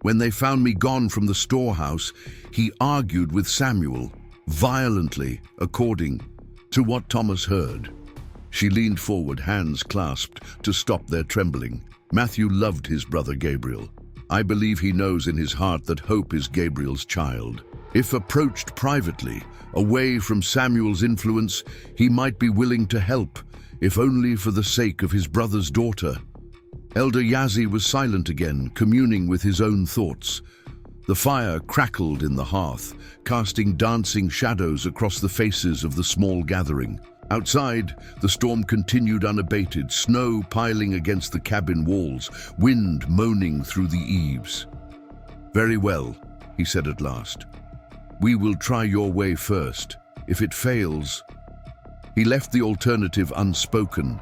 S1: When they found me gone from the storehouse, he argued with Samuel, violently, according to what Thomas heard. She leaned forward, hands clasped, to stop their trembling. Matthew loved his brother Gabriel. I believe he knows in his heart that Hope is Gabriel's child. If approached privately, away from Samuel's influence, he might be willing to help, if only for the sake of his brother's daughter. Elder Yazzie was silent again, communing with his own thoughts. The fire crackled in the hearth, casting dancing shadows across the faces of the small gathering. Outside, the storm continued unabated, snow piling against the cabin walls, wind moaning through the eaves. Very well, he said at last. We will try your way first. If it fails... He left the alternative unspoken,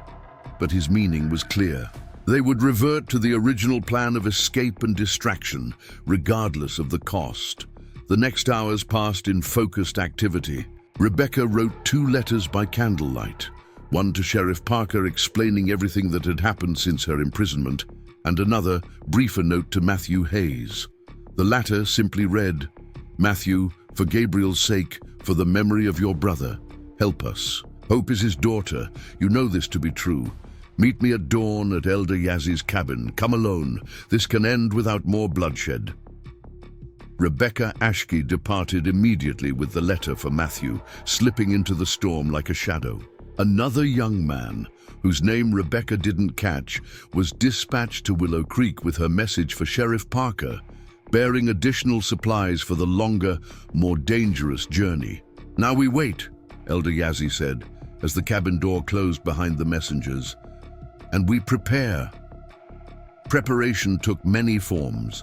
S1: but his meaning was clear. They would revert to the original plan of escape and distraction, regardless of the cost. The next hours passed in focused activity. Rebecca wrote 2 letters by candlelight, one to Sheriff Parker explaining everything that had happened since her imprisonment, and another, briefer note to Matthew Hayes. The latter simply read, Matthew, for Gabriel's sake, for the memory of your brother, help us. Hope is his daughter. You know this to be true. Meet me at dawn at Elder Yazzie's cabin. Come alone. This can end without more bloodshed. Rebecca Ashki departed immediately with the letter for Matthew, slipping into the storm like a shadow. Another young man, whose name Rebecca didn't catch, was dispatched to Willow Creek with her message for Sheriff Parker, bearing additional supplies for the longer, more dangerous journey. Now we wait, Elder Yazzie said, as the cabin door closed behind the messengers. And we prepare. Preparation took many forms.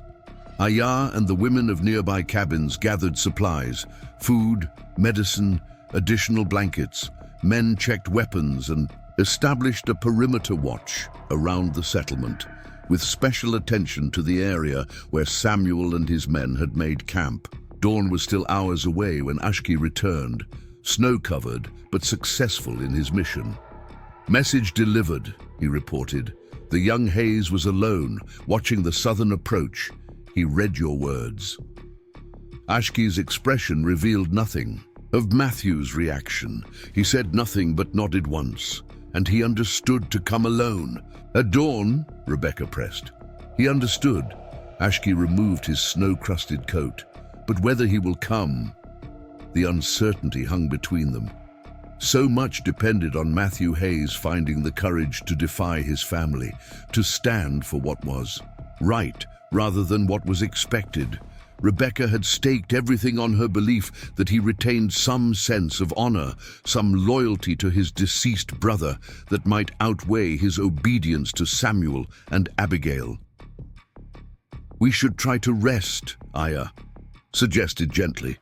S1: Aya and the women of nearby cabins gathered supplies, food, medicine, additional blankets. Men checked weapons and established a perimeter watch around the settlement, with special attention to the area where Samuel and his men had made camp. Dawn was still hours away when Ashki returned, snow-covered but successful in his mission. Message delivered, he reported. The young Hayes was alone, watching the southern approach. He read your words. Ashki's expression revealed nothing. Of Matthew's reaction, he said nothing but nodded once, and he understood to come alone. At dawn, Rebecca pressed. He understood. Ashki removed his snow-crusted coat, but whether he will come, the uncertainty hung between them. So much depended on Matthew Hayes finding the courage to defy his family, to stand for what was right rather than what was expected. Rebecca had staked everything on her belief that he retained some sense of honor, some loyalty to his deceased brother that might outweigh his obedience to Samuel and Abigail. "We should try to rest," Aya suggested gently.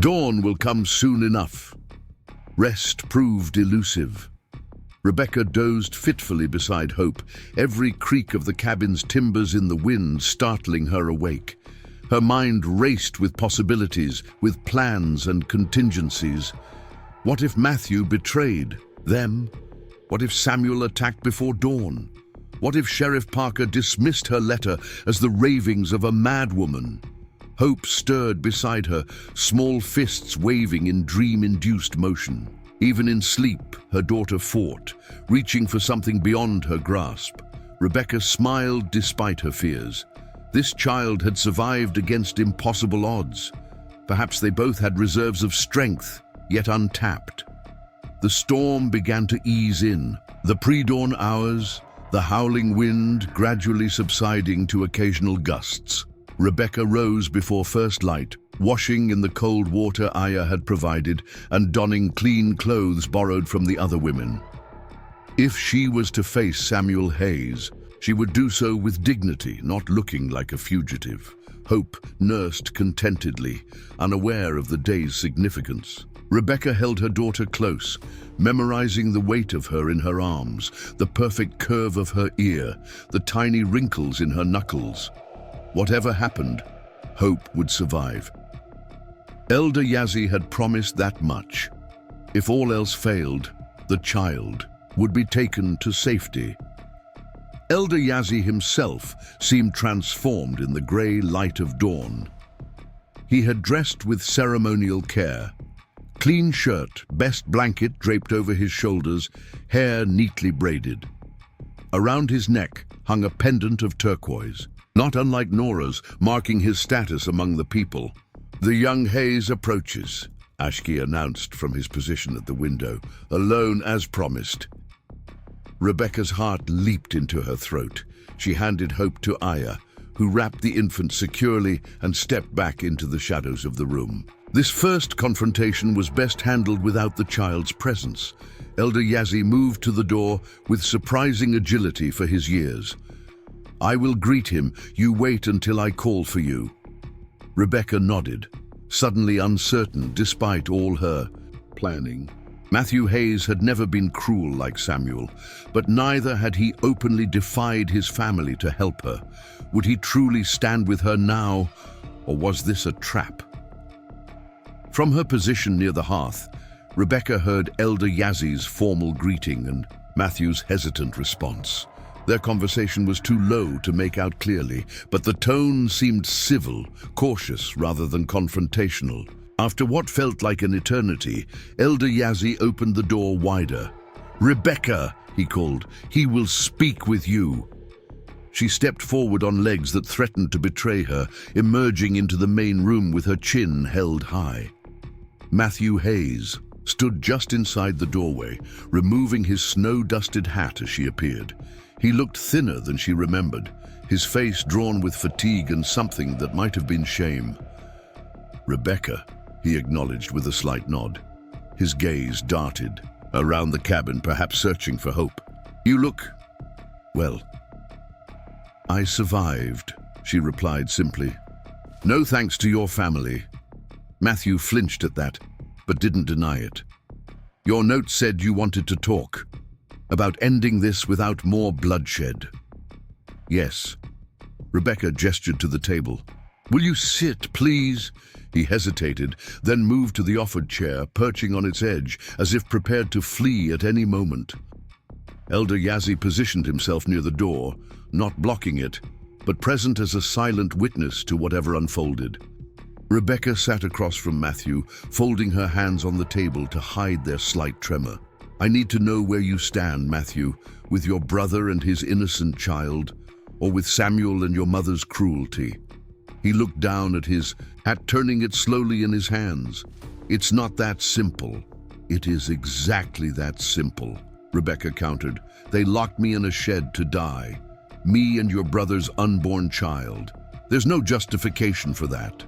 S1: "Dawn will come soon enough." Rest proved elusive. Rebecca dozed fitfully beside Hope, every creak of the cabin's timbers in the wind startling her awake. Her mind raced with possibilities, with plans and contingencies. What if Matthew betrayed them? What if Samuel attacked before dawn? What if Sheriff Parker dismissed her letter as the ravings of a madwoman? Hope stirred beside her, small fists waving in dream-induced motion. Even in sleep, her daughter fought, reaching for something beyond her grasp. Rebecca smiled despite her fears. This child had survived against impossible odds. Perhaps they both had reserves of strength, yet untapped. The storm began to ease in. The pre-dawn hours, the howling wind gradually subsiding to occasional gusts. Rebecca rose before first light, washing in the cold water Aya had provided and donning clean clothes borrowed from the other women. If she was to face Samuel Hayes, she would do so with dignity, not looking like a fugitive. Hope nursed contentedly, unaware of the day's significance. Rebecca held her daughter close, memorizing the weight of her in her arms, the perfect curve of her ear, the tiny wrinkles in her knuckles. Whatever happened, Hope would survive. Elder Yazzie had promised that much. If all else failed, the child would be taken to safety. Elder Yazzie himself seemed transformed in the grey light of dawn. He had dressed with ceremonial care. Clean shirt, best blanket draped over his shoulders, hair neatly braided. Around his neck hung a pendant of turquoise, not unlike Nora's, marking his status among the people. "The young Hayes approaches," Ashki announced from his position at the window, alone as promised. Rebecca's heart leaped into her throat. She handed Hope to Aya, who wrapped the infant securely and stepped back into the shadows of the room. This first confrontation was best handled without the child's presence. Elder Yazzie moved to the door with surprising agility for his years. "I will greet him. You wait until I call for you." Rebecca nodded, suddenly uncertain despite all her planning. Matthew Hayes had never been cruel like Samuel, but neither had he openly defied his family to help her. Would he truly stand with her now, or was this a trap? From her position near the hearth, Rebecca heard Elder Yazzie's formal greeting and Matthew's hesitant response. Their conversation was too low to make out clearly, but the tone seemed civil, cautious rather than confrontational. After what felt like an eternity, Elder Yazzie opened the door wider. "Rebecca," he called, "he will speak with you." She stepped forward on legs that threatened to betray her, emerging into the main room with her chin held high. Matthew Hayes stood just inside the doorway, removing his snow-dusted hat as she appeared. He looked thinner than she remembered, his face drawn with fatigue and something that might have been shame. "Rebecca," he acknowledged with a slight nod. His gaze darted around the cabin, perhaps searching for Hope. "You look, well." "I survived," she replied simply. "No thanks to your family." Matthew flinched at that, but didn't deny it. "Your note said you wanted to talk about ending this without more bloodshed." "Yes." Rebecca gestured to the table. "Will you sit, please?" He hesitated, then moved to the offered chair, perching on its edge, as if prepared to flee at any moment. Elder Yazzie positioned himself near the door, not blocking it, but present as a silent witness to whatever unfolded. Rebecca sat across from Matthew, folding her hands on the table to hide their slight tremor. I need to know where you stand, Matthew, with your brother and his innocent child, or with Samuel and your mother's cruelty. He looked down at his hat, turning it slowly in his hands. It's not that simple. It is exactly that simple, Rebecca countered. They locked me in a shed to die. Me and your brother's unborn child. There's no justification for that.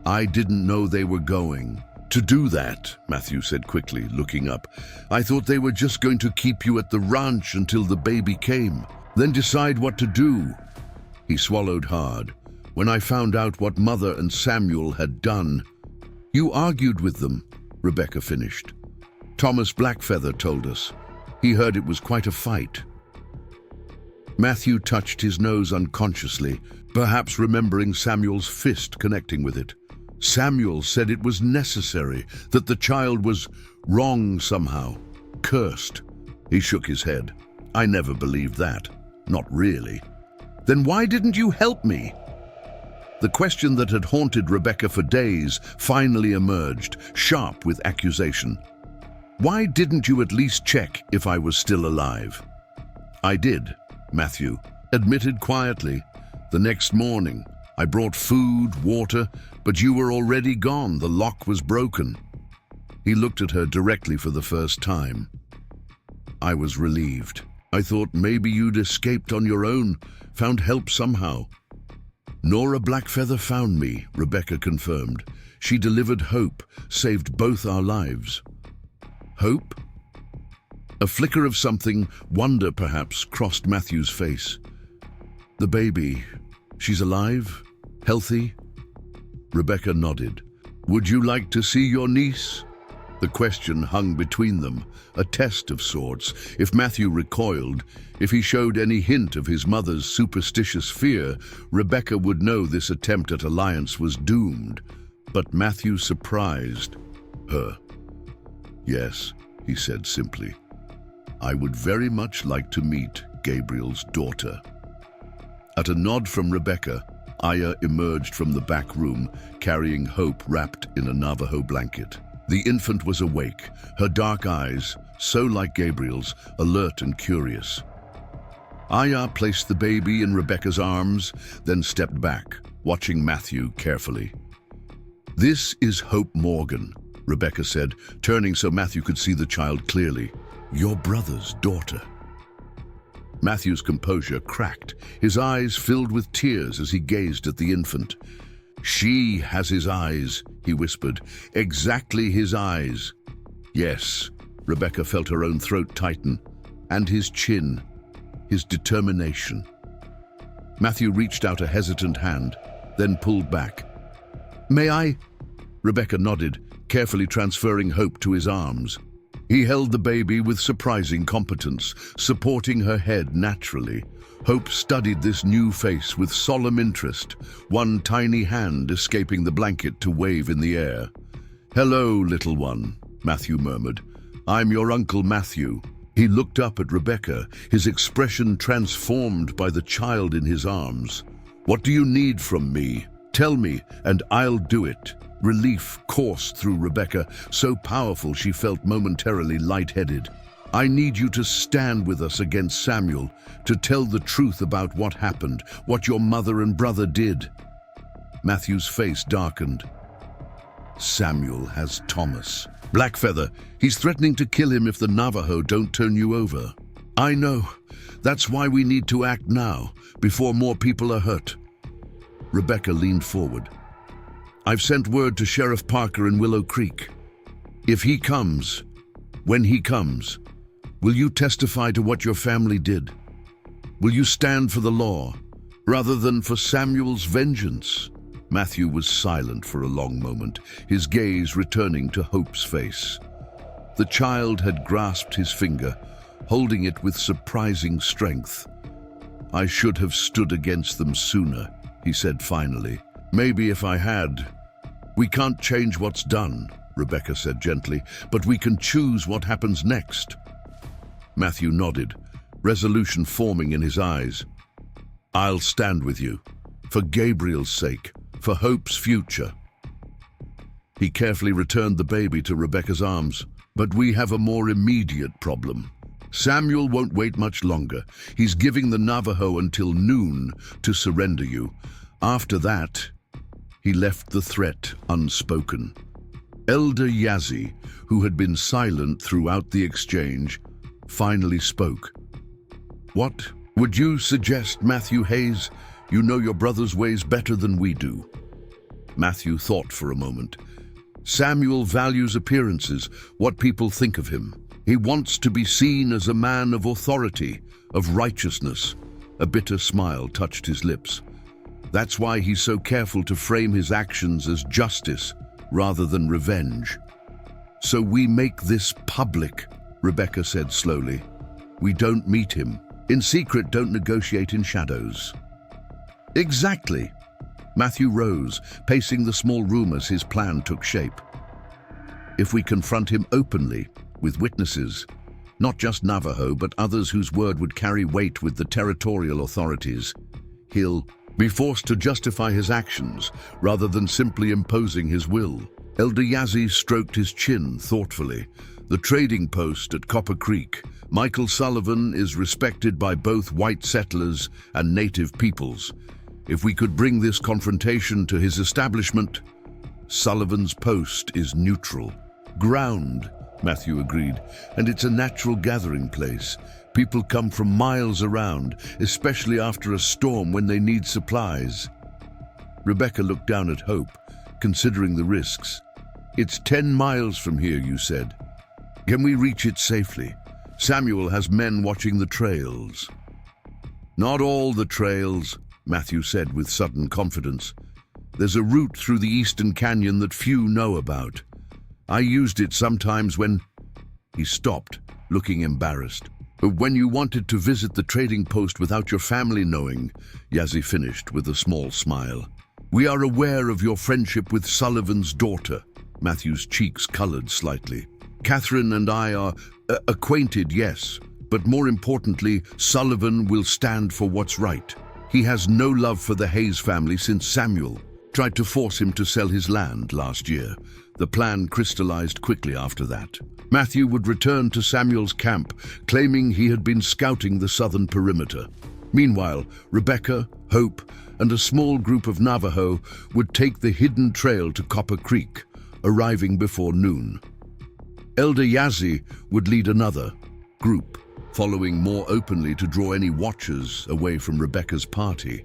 S1: I didn't know they were going to do that, Matthew said quickly, looking up. I thought they were just going to keep you at the ranch until the baby came, then decide what to do. He swallowed hard. When I found out what Mother and Samuel had done. You argued with them, Rebecca finished. Thomas Blackfeather told us. He heard it was quite a fight. Matthew touched his nose unconsciously, perhaps remembering Samuel's fist connecting with it. Samuel said it was necessary, that the child was wrong somehow, cursed. He shook his head. I never believed that. Not really. Then why didn't you help me? The question that had haunted Rebecca for days finally emerged, sharp with accusation. Why didn't you at least check if I was still alive? I did, Matthew admitted quietly. The next morning, I brought food, water, but you were already gone. The lock was broken. He looked at her directly for the first time. I was relieved. I thought maybe you'd escaped on your own, found help somehow. Nora Blackfeather found me, Rebecca confirmed. She delivered hope, saved both our lives. Hope? A flicker of something, wonder perhaps, crossed Matthew's face. The baby, she's alive? Healthy? Rebecca nodded. Would you like to see your niece? The question hung between them, a test of sorts. If Matthew recoiled, if he showed any hint of his mother's superstitious fear, Rebecca would know this attempt at alliance was doomed. But Matthew surprised her. Yes, he said simply. I would very much like to meet Gabriel's daughter. At a nod from Rebecca, Aya emerged from the back room, carrying Hope wrapped in a Navajo blanket. The infant was awake, her dark eyes, so like Gabriel's, alert and curious. Aya placed the baby in Rebecca's arms, then stepped back, watching Matthew carefully. This is Hope Morgan, Rebecca said, turning so Matthew could see the child clearly. Your brother's daughter. Matthew's composure cracked, his eyes filled with tears as he gazed at the infant. She has his eyes, he whispered. Exactly his eyes. Yes, Rebecca felt her own throat tighten. And his chin, his determination. Matthew reached out a hesitant hand, then pulled back. May I? Rebecca nodded, carefully transferring Hope to his arms. He held the baby with surprising competence, supporting her head naturally. Hope studied this new face with solemn interest, one tiny hand escaping the blanket to wave in the air. Hello, little one, Matthew murmured. I'm your Uncle Matthew. He looked up at Rebecca, his expression transformed by the child in his arms. What do you need from me? Tell me, and I'll do it. Relief coursed through Rebecca, so powerful she felt momentarily lightheaded. I need you to stand with us against Samuel, to tell the truth about what happened, what your mother and brother did. Matthew's face darkened. Samuel has Thomas. Blackfeather, he's threatening to kill him if the Navajo don't turn you over. I know. That's why we need to act now, before more people are hurt. Rebecca leaned forward. I've sent word to Sheriff Parker in Willow Creek. If he comes, when he comes, will you testify to what your family did? Will you stand for the law, rather than for Samuel's vengeance? Matthew was silent for a long moment, his gaze returning to Hope's face. The child had grasped his finger, holding it with surprising strength. I should have stood against them sooner, he said finally. Maybe if I had. We can't change what's done, Rebecca said gently, but we can choose what happens next. Matthew nodded, resolution forming in his eyes. I'll stand with you, for Gabriel's sake, for Hope's future. He carefully returned the baby to Rebecca's arms. But we have a more immediate problem. Samuel won't wait much longer. He's giving the Navajo until noon to surrender you. After that, he left the threat unspoken. Elder Yazzie, who had been silent throughout the exchange, finally spoke. What would you suggest, Matthew Hayes? You know your brother's ways better than we do. Matthew thought for a moment. Samuel values appearances, what people think of him. He wants to be seen as a man of authority, of righteousness. A bitter smile touched his lips. That's why he's so careful to frame his actions as justice rather than revenge. So we make this public, Rebecca said slowly. We don't meet him. In secret, don't negotiate in shadows. Exactly. Matthew rose, pacing the small room as his plan took shape. If we confront him openly, with witnesses, not just Navajo, but others whose word would carry weight with the territorial authorities, he'll be forced to justify his actions rather than simply imposing his will. Elder Yazzie stroked his chin thoughtfully. The trading post at Copper Creek, Michael Sullivan, is respected by both white settlers and native peoples. If we could bring this confrontation to his establishment, Sullivan's post is neutral. Ground, Matthew agreed, and it's a natural gathering place. People come from miles around, especially after a storm when they need supplies. Rebecca looked down at Hope, considering the risks. It's 10 miles from here, you said. Can we reach it safely? Samuel has men watching the trails. Not all the trails, Matthew said with sudden confidence. There's a route through the Eastern Canyon that few know about. I used it sometimes when... He stopped, looking embarrassed. But when you wanted to visit the trading post without your family knowing, Yazzie finished with a small smile. We are aware of your friendship with Sullivan's daughter. Matthew's cheeks colored slightly. Catherine and I are acquainted, yes, but more importantly, Sullivan will stand for what's right. He has no love for the Hayes family since Samuel tried to force him to sell his land last year. The plan crystallized quickly after that. Matthew would return to Samuel's camp, claiming he had been scouting the southern perimeter. Meanwhile, Rebecca, Hope, and a small group of Navajo would take the hidden trail to Copper Creek, arriving before noon. Elder Yazzie would lead another group, following more openly to draw any watchers away from Rebecca's party.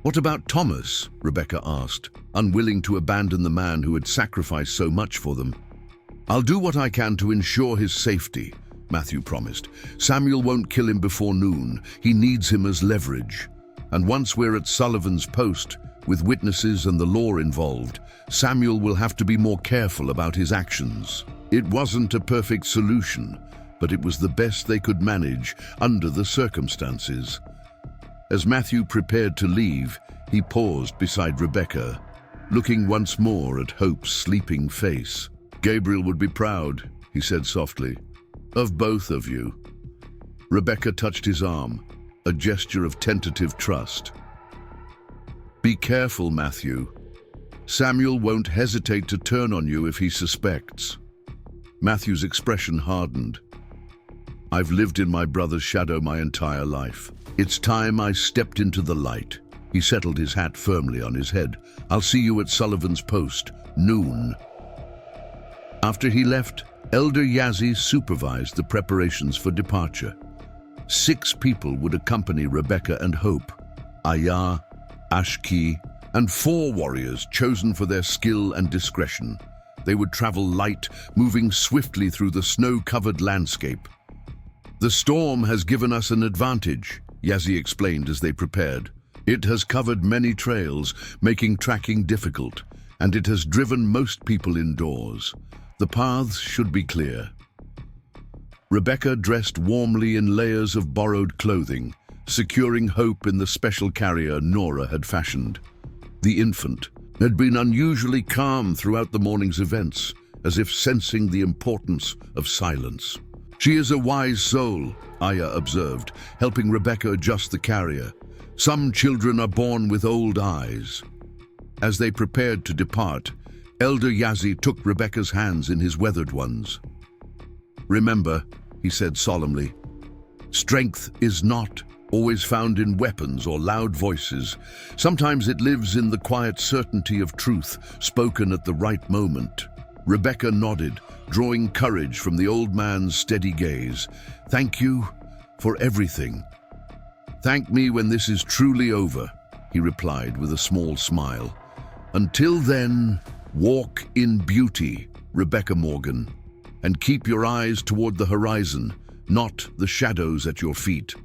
S1: What about Thomas? Rebecca asked, unwilling to abandon the man who had sacrificed so much for them. I'll do what I can to ensure his safety, Matthew promised. Samuel won't kill him before noon. He needs him as leverage. And once we're at Sullivan's post, with witnesses and the law involved, Samuel will have to be more careful about his actions. It wasn't a perfect solution, but it was the best they could manage under the circumstances. As Matthew prepared to leave, he paused beside Rebecca, looking once more at Hope's sleeping face. Gabriel would be proud, he said softly, of both of you. Rebecca touched his arm, a gesture of tentative trust. Be careful, Matthew. Samuel won't hesitate to turn on you if he suspects. Matthew's expression hardened. I've lived in my brother's shadow my entire life. It's time I stepped into the light. He settled his hat firmly on his head. I'll see you at Sullivan's post, noon. After he left, Elder Yazzie supervised the preparations for departure. 6 people would accompany Rebecca and Hope, Aya, Ashki, and 4 warriors chosen for their skill and discretion. They would travel light, moving swiftly through the snow-covered landscape. The storm has given us an advantage, Yazzie explained as they prepared. It has covered many trails, making tracking difficult, and it has driven most people indoors. The paths should be clear. Rebecca dressed warmly in layers of borrowed clothing, securing Hope in the special carrier Nora had fashioned. The infant had been unusually calm throughout the morning's events, as if sensing the importance of silence. She is a wise soul, Aya observed, helping Rebecca adjust the carrier. Some children are born with old eyes. As they prepared to depart, Elder Yazzie took Rebecca's hands in his weathered ones. "Remember," he said solemnly, "strength is not always found in weapons or loud voices. Sometimes it lives in the quiet certainty of truth, spoken at the right moment." Rebecca nodded, drawing courage from the old man's steady gaze. "Thank you for everything." "Thank me when this is truly over," he replied with a small smile. "Until then, walk in beauty, Rebecca Morgan, and keep your eyes toward the horizon, not the shadows at your feet."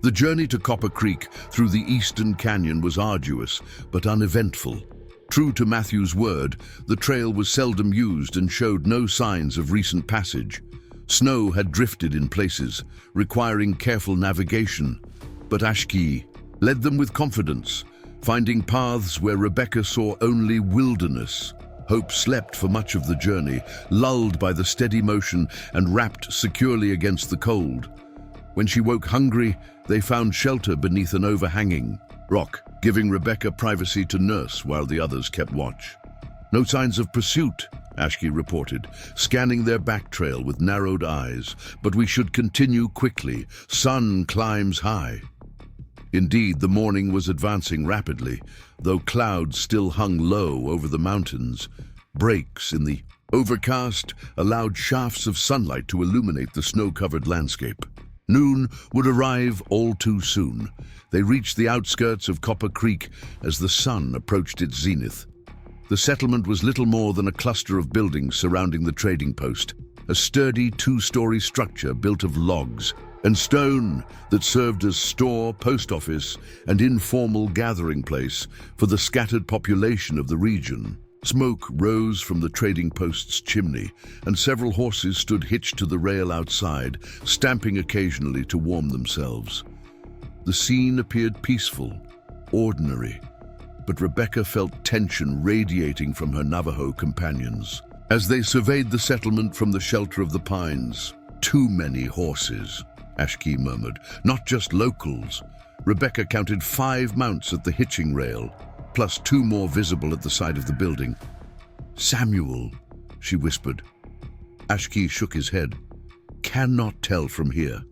S1: The journey to Copper Creek through the Eastern Canyon was arduous but uneventful. True to Matthew's word, the trail was seldom used and showed no signs of recent passage. Snow had drifted in places, requiring careful navigation, but Ashki led them with confidence, finding paths where Rebecca saw only wilderness. Hope slept for much of the journey, lulled by the steady motion and wrapped securely against the cold. When she woke hungry, they found shelter beneath an overhanging rock, giving Rebecca privacy to nurse while the others kept watch. "No signs of pursuit," Ashki reported, scanning their back trail with narrowed eyes. "But we should continue quickly. Sun climbs high." Indeed, the morning was advancing rapidly, though clouds still hung low over the mountains. Breaks in the overcast allowed shafts of sunlight to illuminate the snow-covered landscape. Noon would arrive all too soon. They reached the outskirts of Copper Creek as the sun approached its zenith. The settlement was little more than a cluster of buildings surrounding the trading post, a sturdy two-story structure built of logs and stone that served as store, post office, and informal gathering place for the scattered population of the region. Smoke rose from the trading post's chimney, and several horses stood hitched to the rail outside, stamping occasionally to warm themselves. The scene appeared peaceful, ordinary, but Rebecca felt tension radiating from her Navajo companions. As they surveyed the settlement from the shelter of the pines, "Too many horses," Ashki murmured, "not just locals." Rebecca counted 5 mounts at the hitching rail, plus 2 more visible at the side of the building. "Samuel," she whispered. Ashki shook his head. "Cannot tell from here,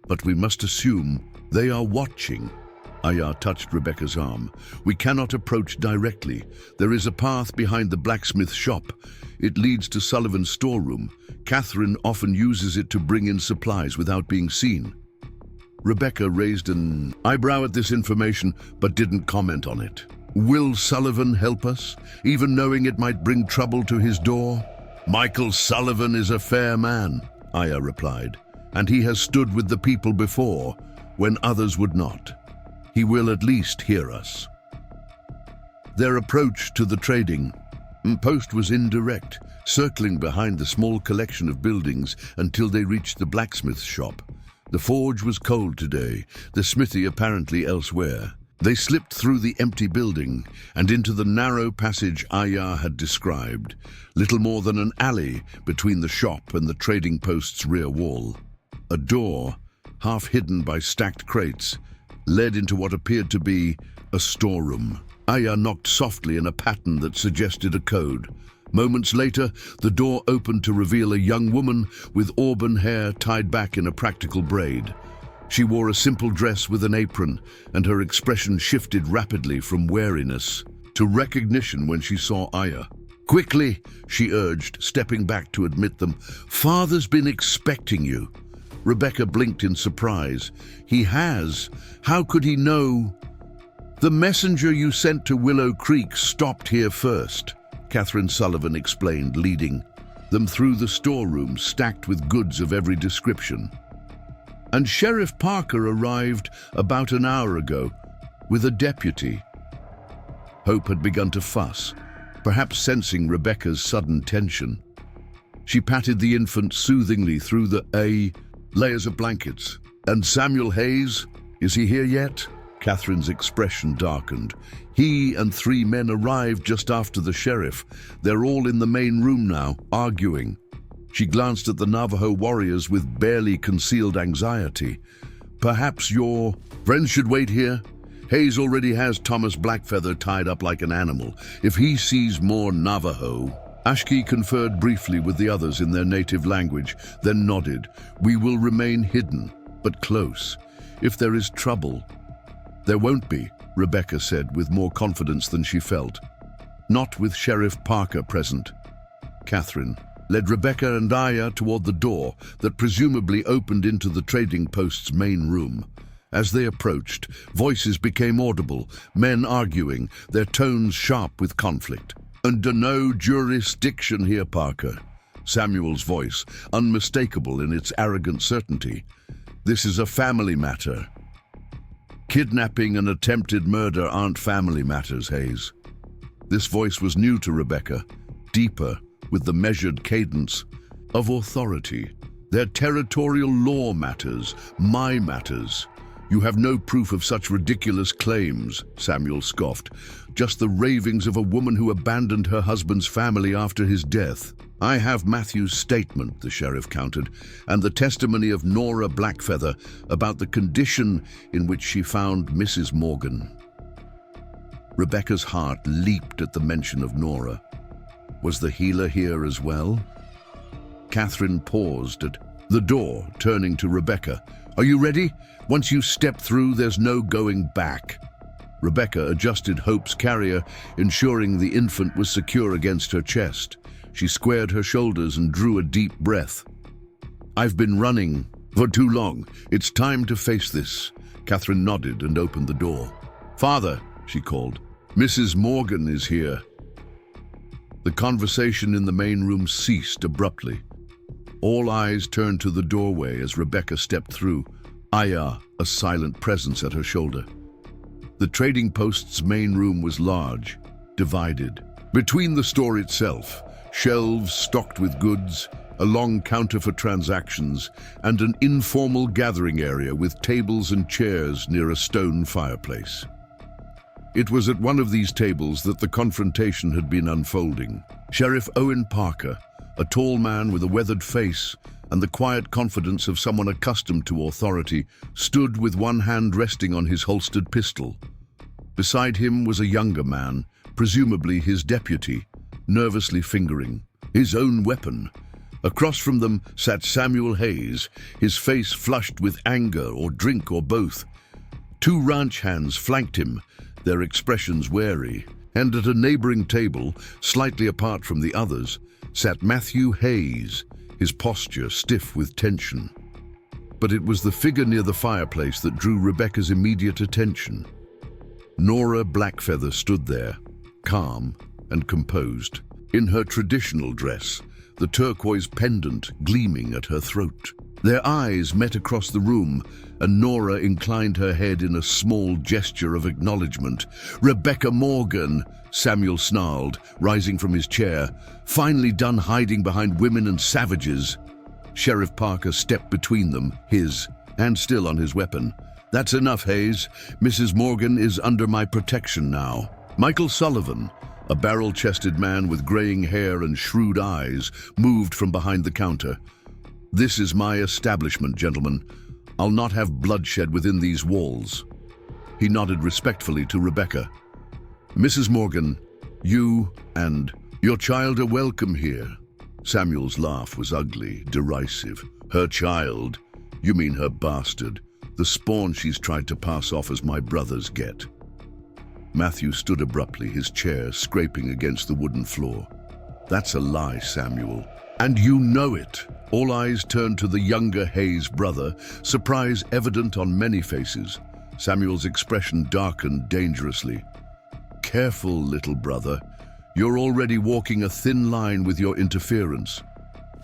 S1: but we must assume they are watching." Aya touched Rebecca's arm. "We cannot approach directly. There is a path behind the blacksmith shop. It leads to Sullivan's storeroom. Catherine often uses it to bring in supplies without being seen." Rebecca raised an eyebrow at this information, but didn't comment on it. "Will Sullivan help us, even knowing it might bring trouble to his door?" "Michael Sullivan is a fair man," Aya replied, "and he has stood with the people before, when others would not. He will at least hear us." Their approach to the trading post was indirect, circling behind the small collection of buildings until they reached the blacksmith's shop. The forge was cold today, the smithy apparently elsewhere. They slipped through the empty building and into the narrow passage Aya had described, little more than an alley between the shop and the trading post's rear wall. A door, half hidden by stacked crates, led into what appeared to be a storeroom. Aya knocked softly in a pattern that suggested a code. Moments later, the door opened to reveal a young woman with auburn hair tied back in a practical braid. She wore a simple dress with an apron, and her expression shifted rapidly from wariness to recognition when she saw Aya. "Quickly," she urged, stepping back to admit them. "Father's been expecting you." Rebecca blinked in surprise. "He has? How could he know?" "The messenger you sent to Willow Creek stopped here first," Catherine Sullivan explained, leading them through the storeroom stacked with goods of every description. "And Sheriff Parker arrived about an hour ago with a deputy." Hope had begun to fuss, perhaps sensing Rebecca's sudden tension. She patted the infant soothingly through the layers of blankets. "And Samuel Hayes, is he here yet?" Catherine's expression darkened. "He and 3 men arrived just after the sheriff. They're all in the main room now, arguing." She glanced at the Navajo warriors with barely concealed anxiety. "Perhaps your friends should wait here?" Hayes already has Thomas Blackfeather tied up like an animal. If he sees more Navajo... Ashki conferred briefly with the others in their native language, then nodded. We will remain hidden, but close. If there is trouble... There won't be, Rebecca said with more confidence than she felt. Not with Sheriff Parker present. Catherine led Rebecca and Aya toward the door that presumably opened into the trading post's main room. As they approached, voices became audible, men arguing, their tones sharp with conflict. Under no jurisdiction here, Parker. Samuel's voice, unmistakable in its arrogant certainty. This is a family matter. Kidnapping and attempted murder aren't family matters, Hayes. This voice was new to Rebecca, deeper, with the measured cadence of authority. Their territorial law matters, my matters. You have no proof of such ridiculous claims, Samuel scoffed. Just the ravings of a woman who abandoned her husband's family after his death. I have Matthew's statement, the sheriff countered, and the testimony of Nora Blackfeather about the condition in which she found Mrs. Morgan. Rebecca's heart leaped at the mention of Nora. Was the healer here as well? Catherine paused at the door, turning to Rebecca. Are you ready? Once you step through, there's no going back. Rebecca adjusted Hope's carrier, ensuring the infant was secure against her chest. She squared her shoulders and drew a deep breath. I've been running for too long. It's time to face this. Catherine nodded and opened the door. Father, she called. Mrs. Morgan is here. The conversation in the main room ceased abruptly. All eyes turned to the doorway as Rebecca stepped through, Aya, a silent presence at her shoulder. The trading post's main room was large, divided. Between the store itself, shelves stocked with goods, a long counter for transactions, and an informal gathering area with tables and chairs near a stone fireplace. It was at one of these tables that the confrontation had been unfolding. Sheriff Owen Parker, a tall man with a weathered face and the quiet confidence of someone accustomed to authority, stood with one hand resting on his holstered pistol. Beside him was a younger man, presumably his deputy, nervously fingering his own weapon. Across from them sat Samuel Hayes, his face flushed with anger or drink or both. Two ranch hands flanked him, their expressions wary, and at a neighboring table, slightly apart from the others, sat Matthew Hayes, his posture stiff with tension. But it was the figure near the fireplace that drew Rebecca's immediate attention. Nora Blackfeather stood there, calm and composed, in her traditional dress, the turquoise pendant gleaming at her throat. Their eyes met across the room, and Nora inclined her head in a small gesture of acknowledgement. Rebecca Morgan, Samuel snarled, rising from his chair. Finally done hiding behind women and savages. Sheriff Parker stepped between them, his hand still on his weapon. That's enough, Hayes. Mrs. Morgan is under my protection now. Michael Sullivan, a barrel-chested man with graying hair and shrewd eyes, moved from behind the counter. This is my establishment, gentlemen. I'll not have bloodshed within these walls. He nodded respectfully to Rebecca. Mrs. Morgan, you and your child are welcome here. Samuel's laugh was ugly, derisive. Her child? You mean her bastard, the spawn she's tried to pass off as my brothers get. Matthew stood abruptly, his chair scraping against the wooden floor. That's a lie, Samuel. And you know it. All eyes turned to the younger Hayes brother, surprise evident on many faces. Samuel's expression darkened dangerously. Careful, little brother. You're already walking a thin line with your interference.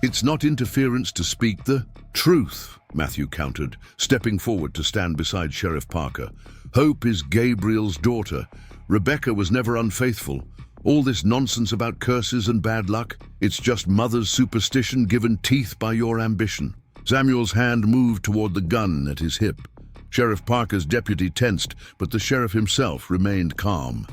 S1: It's not interference to speak the truth, Matthew countered, stepping forward to stand beside Sheriff Parker. Hope is Gabriel's daughter. Rebecca was never unfaithful. All this nonsense about curses and bad luck, it's just mother's superstition given teeth by your ambition. Samuel's hand moved toward the gun at his hip. Sheriff Parker's deputy tensed, but the sheriff himself remained calm.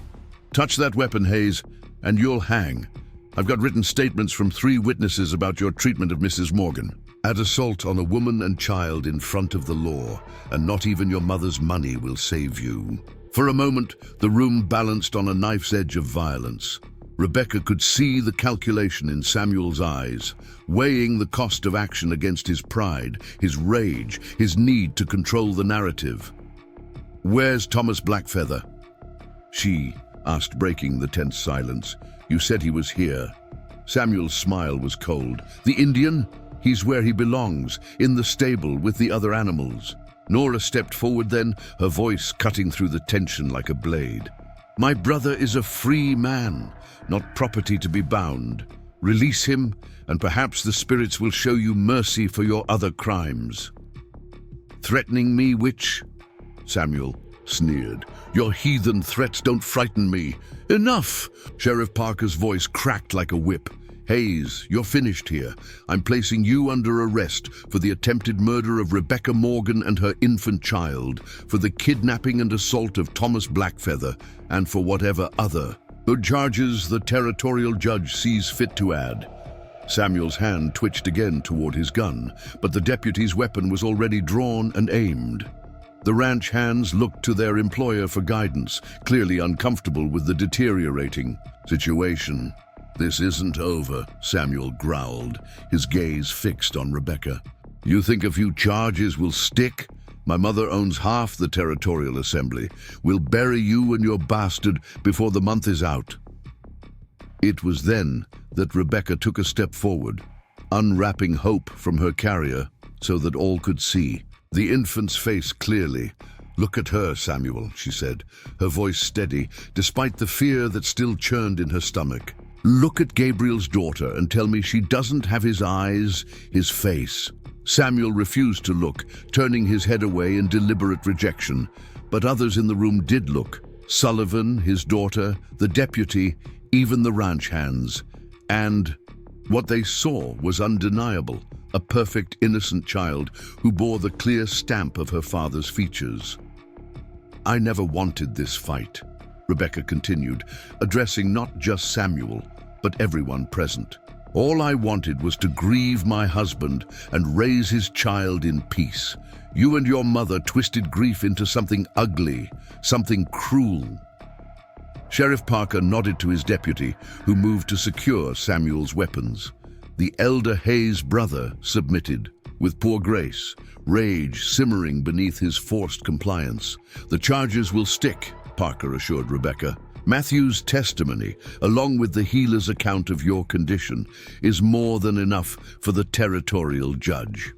S1: Touch that weapon, Hayes, and you'll hang. I've got written statements from 3 witnesses about your treatment of Mrs. Morgan. Add assault on a woman and child in front of the law, and not even your mother's money will save you. For a moment, the room balanced on a knife's edge of violence. Rebecca could see the calculation in Samuel's eyes, weighing the cost of action against his pride, his rage, his need to control the narrative. "Where's Thomas Blackfeather?" she asked, breaking the tense silence. "You said he was here." Samuel's smile was cold. "The Indian? He's where he belongs, in the stable with the other animals." Nora stepped forward then, her voice cutting through the tension like a blade. "My brother is a free man, not property to be bound. Release him, and perhaps the spirits will show you mercy for your other crimes." "Threatening me, witch?" Samuel sneered. "Your heathen threats don't frighten me." "Enough!" Sheriff Parker's voice cracked like a whip. "Hayes, you're finished here. I'm placing you under arrest for the attempted murder of Rebecca Morgan and her infant child, for the kidnapping and assault of Thomas Blackfeather, and for whatever other charges the territorial judge sees fit to add." Samuel's hand twitched again toward his gun, but the deputy's weapon was already drawn and aimed. The ranch hands looked to their employer for guidance, clearly uncomfortable with the deteriorating situation. "This isn't over," Samuel growled, his gaze fixed on Rebecca. "You think a few charges will stick? My mother owns half the territorial assembly. We'll bury you and your bastard before the month is out." It was then that Rebecca took a step forward, unwrapping hope from her carrier so that all could see the infant's face clearly. "Look at her, Samuel," she said, her voice steady, despite the fear that still churned in her stomach. "Look at Gabriel's daughter and tell me she doesn't have his eyes, his face." Samuel refused to look, turning his head away in deliberate rejection. But others in the room did look. Sullivan, his daughter, the deputy, even the ranch hands. And what they saw was undeniable. A perfect, innocent child who bore the clear stamp of her father's features. "I never wanted this fight," Rebecca continued, addressing not just Samuel, but everyone present. "All I wanted was to grieve my husband and raise his child in peace. You and your mother twisted grief into something ugly, something cruel." Sheriff Parker nodded to his deputy, who moved to secure Samuel's weapons. The elder Hayes' brother submitted, with poor grace, rage simmering beneath his forced compliance. "The charges will stick," Parker assured Rebecca. "Matthew's testimony, along with the healer's account of your condition, is more than enough for the territorial judge.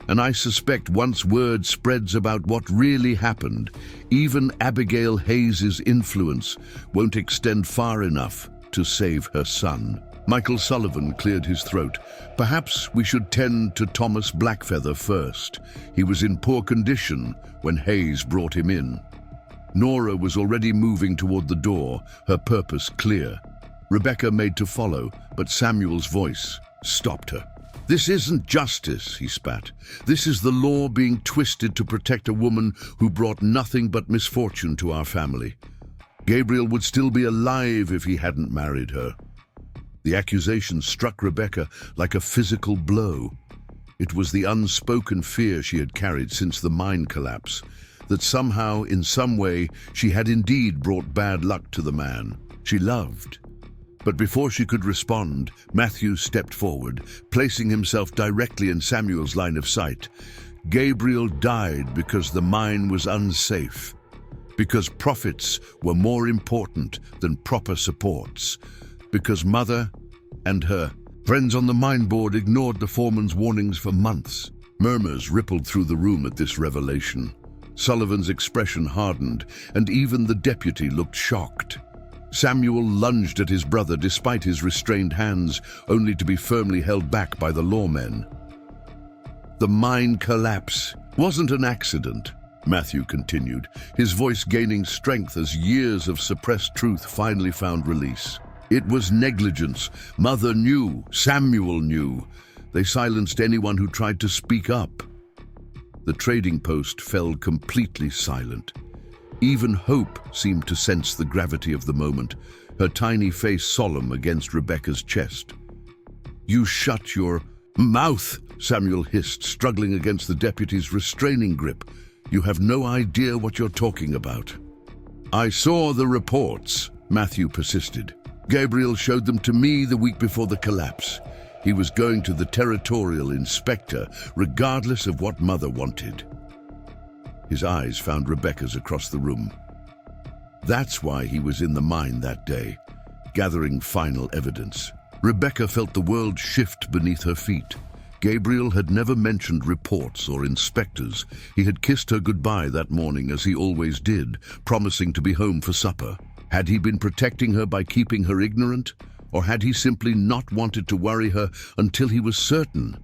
S1: And I suspect once word spreads about what really happened, even Abigail Hayes' influence won't extend far enough to save her son." Michael Sullivan cleared his throat. "Perhaps we should tend to Thomas Blackfeather first. He was in poor condition when Hayes brought him in." Nora was already moving toward the door, her purpose clear. Rebecca made to follow, but Samuel's voice stopped her. "This isn't justice," he spat. "This is the law being twisted to protect a woman who brought nothing but misfortune to our family. Gabriel would still be alive if he hadn't married her." The accusation struck Rebecca like a physical blow. It was the unspoken fear she had carried since the mine collapse, that somehow, in some way, she had indeed brought bad luck to the man she loved. But before she could respond, Matthew stepped forward, placing himself directly in Samuel's line of sight. "Gabriel died because the mine was unsafe, because profits were more important than proper supports, because Mother and her friends on the mine board ignored the foreman's warnings for months." Murmurs rippled through the room at this revelation. Sullivan's expression hardened, and even the deputy looked shocked. Samuel lunged at his brother despite his restrained hands, only to be firmly held back by the lawmen. "The mine collapse wasn't an accident," Matthew continued, his voice gaining strength as years of suppressed truth finally found release. "It was negligence. Mother knew. Samuel knew. They silenced anyone who tried to speak up." The trading post fell completely silent. Even Hope seemed to sense the gravity of the moment, her tiny face solemn against Rebecca's chest. "You shut your mouth," Samuel hissed, struggling against the deputy's restraining grip. "You have no idea what you're talking about." I saw the reports, Matthew persisted. Gabriel showed them to me the week before the collapse. He was going to the territorial inspector, regardless of what Mother wanted. His eyes found Rebecca's across the room. That's why he was in the mine that day, gathering final evidence. Rebecca felt the world shift beneath her feet. Gabriel had never mentioned reports or inspectors. He had kissed her goodbye that morning, as he always did, promising to be home for supper. Had he been protecting her by keeping her ignorant, or had he simply not wanted to worry her until he was certain?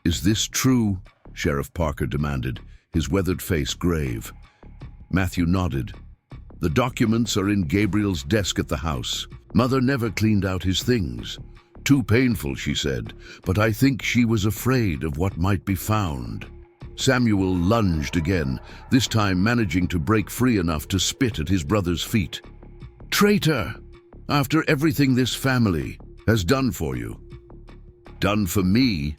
S1: "Is this true?" Sheriff Parker demanded, his weathered face grave. Matthew nodded. "The documents are in Gabriel's desk at the house. Mother never cleaned out his things. Too painful," she said, "but I think she was afraid of what might be found." Samuel lunged again, this time managing to break free enough to spit at his brother's feet. "Traitor! After everything this family has done for you." "Done for me?"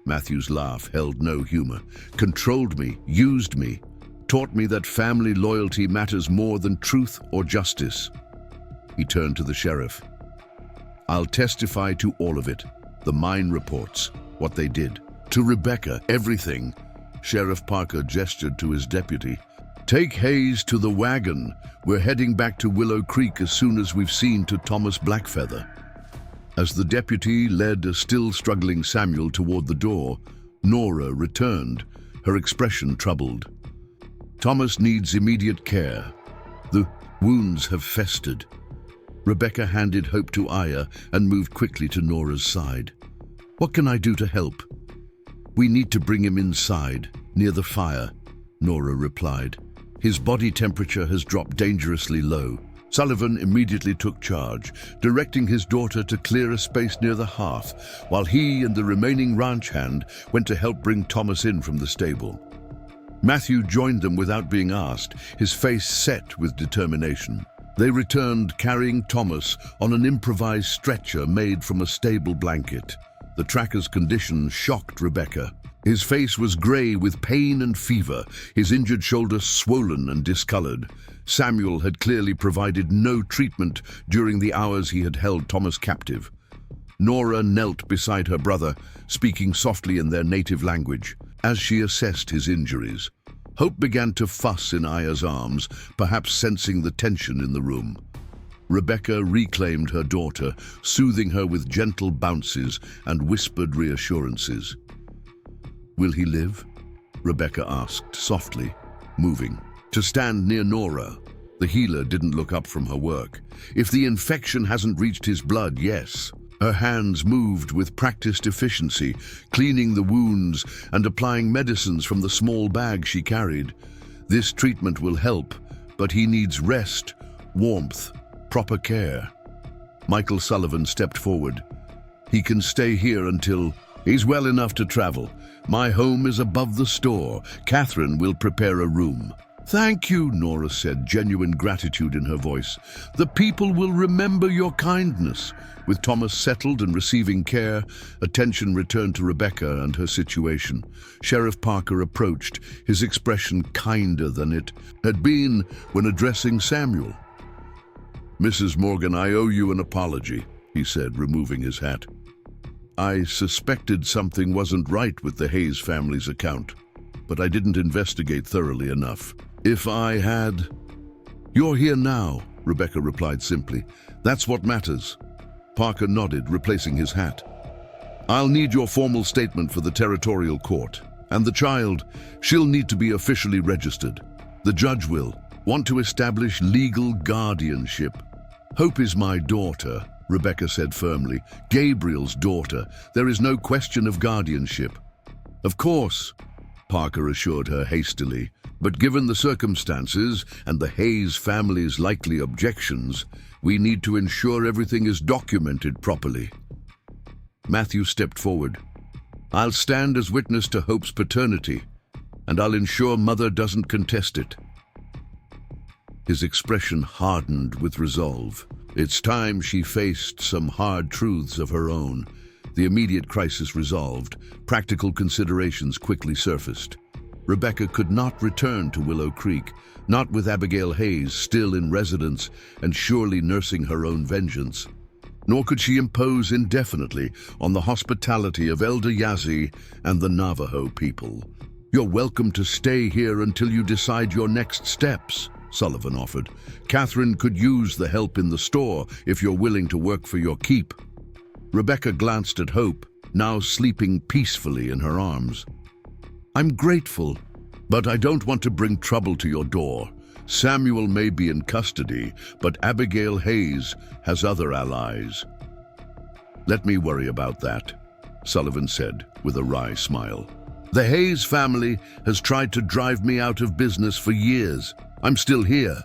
S1: Matthew's laugh held no humor. "Controlled me, used me, taught me that family loyalty matters more than truth or justice." He turned to the sheriff. "I'll testify to all of it. The mine reports, what they did. To Rebecca, everything." Sheriff Parker gestured to his deputy. "Take Hayes to the wagon. We're heading back to Willow Creek as soon as we've seen to Thomas Blackfeather." As the deputy led a still struggling Samuel toward the door, Nora returned, her expression troubled. "Thomas needs immediate care. The wounds have festered." Rebecca handed Hope to Aya and moved quickly to Nora's side. "What can I do to help?" "We need to bring him inside, near the fire," Nora replied. "His body temperature has dropped dangerously low." Sullivan immediately took charge, directing his daughter to clear a space near the hearth, while he and the remaining ranch hand went to help bring Thomas in from the stable. Matthew joined them without being asked, his face set with determination. They returned carrying Thomas on an improvised stretcher made from a stable blanket. The tracker's condition shocked Rebecca. His face was gray with pain and fever, his injured shoulder swollen and discolored. Samuel had clearly provided no treatment during the hours he had held Thomas captive. Nora knelt beside her brother, speaking softly in their native language. As she assessed his injuries, Hope began to fuss in Aya's arms, perhaps sensing the tension in the room. Rebecca reclaimed her daughter, soothing her with gentle bounces and whispered reassurances. "Will he live?" Rebecca asked softly, moving. To stand near Nora, the healer didn't look up from her work. "If the infection hasn't reached his blood, yes." Her hands moved with practiced efficiency, cleaning the wounds and applying medicines from the small bag she carried. "This treatment will help, but he needs rest, warmth, proper care." Michael Sullivan stepped forward. "He can stay here until he's well enough to travel. My home is above the store. Catherine will prepare a room." "Thank you," Nora said, genuine gratitude in her voice. "The people will remember your kindness." With Thomas settled and receiving care, attention returned to Rebecca and her situation. Sheriff Parker approached, his expression kinder than it had been when addressing Samuel. "Mrs. Morgan, I owe you an apology," he said, removing his hat. "I suspected something wasn't right with the Hayes family's account, but I didn't investigate thoroughly enough. If I had—" "You're here now," Rebecca replied simply. "That's what matters." Parker nodded, replacing his hat. "I'll need your formal statement for the territorial court. And the child, she'll need to be officially registered. The judge will want to establish legal guardianship." "Hope is my daughter," Rebecca said firmly. "Gabriel's daughter. There is no question of guardianship." "Of course," Parker assured her hastily. "But given the circumstances and the Hayes family's likely objections, we need to ensure everything is documented properly." Matthew stepped forward. "I'll stand as witness to Hope's paternity, and I'll ensure Mother doesn't contest it." His expression hardened with resolve. It's time she faced some hard truths of her own. The immediate crisis resolved, practical considerations quickly surfaced. Rebecca could not return to Willow Creek, not with Abigail Hayes still in residence and surely nursing her own vengeance. Nor could she impose indefinitely on the hospitality of Elder Yazzie and the Navajo people. "You're welcome to stay here until you decide your next steps," Sullivan offered. "Catherine could use the help in the store if you're willing to work for your keep." Rebecca glanced at Hope, now sleeping peacefully in her arms. "I'm grateful, but I don't want to bring trouble to your door. Samuel may be in custody, but Abigail Hayes has other allies." "Let me worry about that," Sullivan said with a wry smile. "The Hayes family has tried to drive me out of business for years. I'm still here."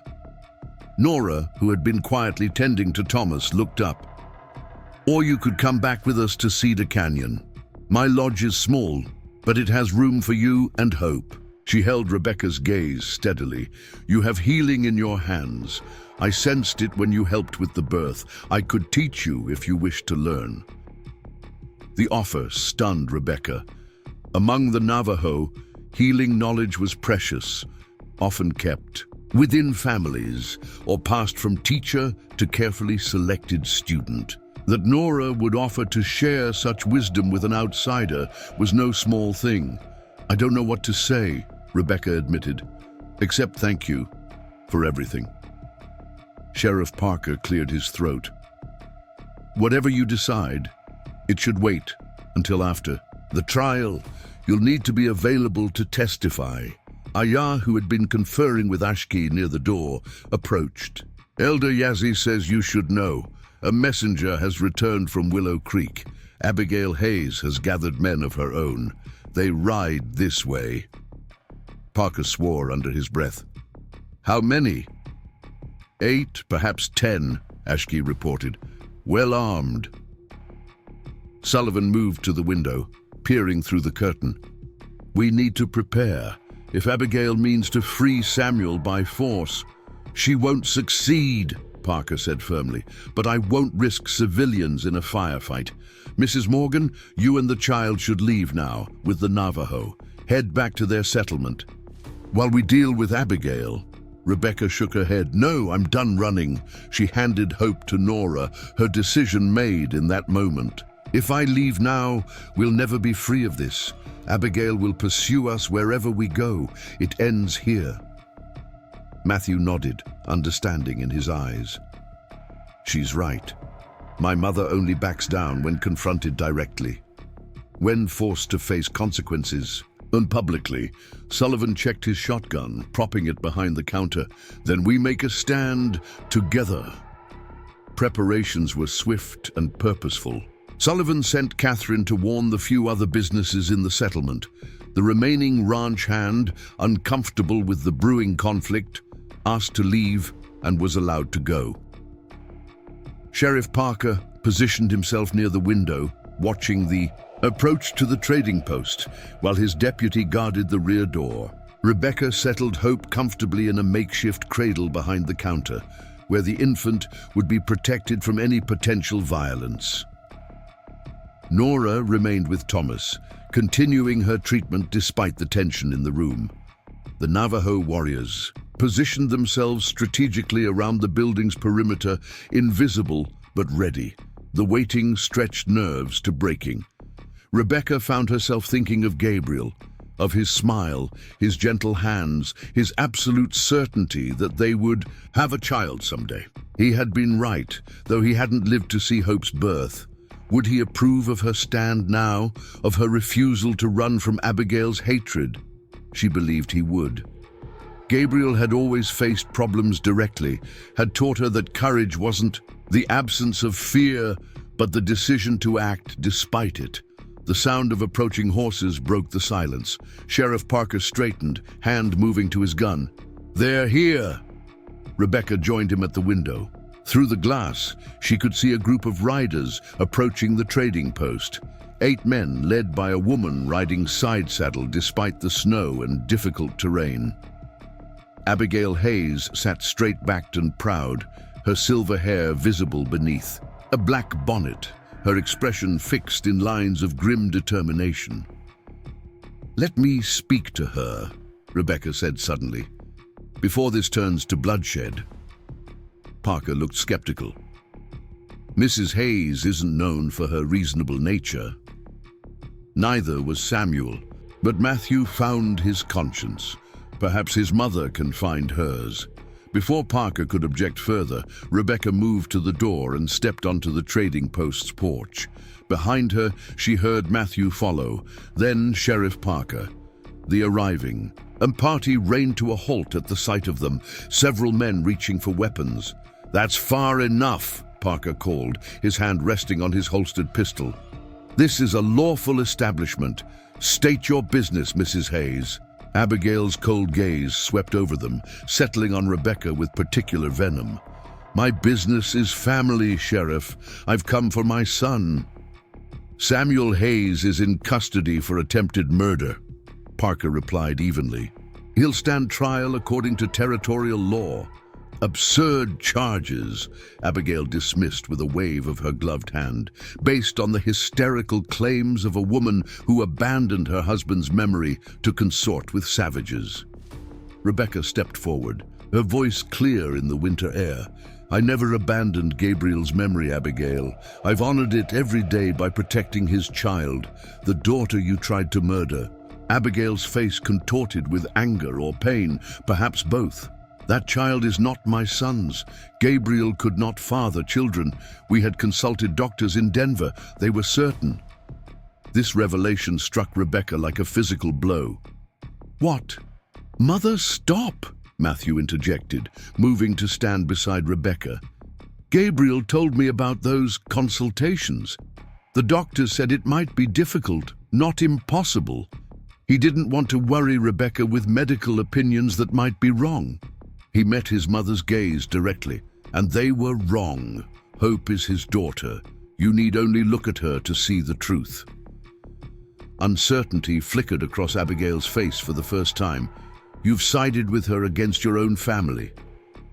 S1: Nora, who had been quietly tending to Thomas, looked up. "Or you could come back with us to Cedar Canyon. My lodge is small, but it has room for you and Hope." She held Rebecca's gaze steadily. "You have healing in your hands. I sensed it when you helped with the birth. I could teach you if you wish to learn." The offer stunned Rebecca. Among the Navajo, healing knowledge was precious, often kept within families or passed from teacher to carefully selected student. That Nora would offer to share such wisdom with an outsider was no small thing. "I don't know what to say," Rebecca admitted, "except thank you for everything." Sheriff Parker cleared his throat. "Whatever you decide, it should wait until after the trial. You'll need to be available to testify." Ayah, who had been conferring with Ashki near the door, approached. "Elder Yazzie says you should know. A messenger has returned from Willow Creek. Abigail Hayes has gathered men of her own. They ride this way." Parker swore under his breath. "How many?" 8, perhaps 10, Ashki reported. "Well armed." Sullivan moved to the window, peering through the curtain. "We need to prepare. If Abigail means to free Samuel by force, she won't succeed," Parker said firmly. "But I won't risk civilians in a firefight. Mrs. Morgan, you and the child should leave now with the Navajo. Head back to their settlement. While we deal with Abigail." Rebecca shook her head. "No, I'm done running." She handed Hope to Nora, her decision made in that moment. "If I leave now, we'll never be free of this. Abigail will pursue us wherever we go. It ends here." Matthew nodded, understanding in his eyes. "She's right. My mother only backs down when confronted directly. When forced to face consequences." And publicly, Sullivan checked his shotgun, propping it behind the counter. "Then we make a stand together." Preparations were swift and purposeful. Sullivan sent Catherine to warn the few other businesses in the settlement. The remaining ranch hand, uncomfortable with the brewing conflict, asked to leave and was allowed to go. Sheriff Parker positioned himself near the window, watching the approach to the trading post, while his deputy guarded the rear door. Rebecca settled Hope comfortably in a makeshift cradle behind the counter, where the infant would be protected from any potential violence. Nora remained with Thomas, continuing her treatment despite the tension in the room. The Navajo warriors positioned themselves strategically around the building's perimeter, invisible but ready, the waiting stretched nerves to breaking. Rebecca found herself thinking of Gabriel, of his smile, his gentle hands, his absolute certainty that they would have a child someday. He had been right, though he hadn't lived to see Hope's birth. Would he approve of her stand now, of her refusal to run from Abigail's hatred? She believed he would. Gabriel had always faced problems directly, had taught her that courage wasn't the absence of fear, but the decision to act despite it. The sound of approaching horses broke the silence. Sheriff Parker straightened, hand moving to his gun. "They're here!" Rebecca joined him at the window. Through the glass, she could see a group of riders approaching the trading post. 8 men led by a woman riding side saddle despite the snow and difficult terrain. Abigail Hayes sat straight-backed and proud, her silver hair visible beneath. A black bonnet, her expression fixed in lines of grim determination. "Let me speak to her," Rebecca said suddenly, "before this turns to bloodshed." Parker looked skeptical. Mrs. Hayes isn't known for her reasonable nature. Neither was Samuel, but Matthew found his conscience. Perhaps his mother can find hers. Before Parker could object further, Rebecca moved to the door and stepped onto the trading post's porch. Behind her, she heard Matthew follow, then Sheriff Parker. The arriving party reined to a halt at the sight of them, several men reaching for weapons. "That's far enough," Parker called, his hand resting on his holstered pistol. "This is a lawful establishment. State your business, Mrs. Hayes." Abigail's cold gaze swept over them, settling on Rebecca with particular venom. "My business is family, Sheriff. I've come for my son." "Samuel Hayes is in custody for attempted murder," Parker replied evenly. "He'll stand trial according to territorial law." "Absurd charges," Abigail dismissed with a wave of her gloved hand, "based on the hysterical claims of a woman who abandoned her husband's memory to consort with savages." Rebecca stepped forward, her voice clear in the winter air. "I never abandoned Gabriel's memory, Abigail. I've honored it every day by protecting his child, the daughter you tried to murder." Abigail's face contorted with anger or pain, perhaps both. "That child is not my son's. Gabriel could not father children. We had consulted doctors in Denver. They were certain." This revelation struck Rebecca like a physical blow. "What?" "Mother, stop!" Matthew interjected, moving to stand beside Rebecca. "Gabriel told me about those consultations. The doctor said it might be difficult, not impossible. He didn't want to worry Rebecca with medical opinions that might be wrong." He met his mother's gaze directly, and they were wrong. Hope is his daughter. You need only look at her to see the truth. Uncertainty flickered across Abigail's face for the first time. "You've sided with her against your own family."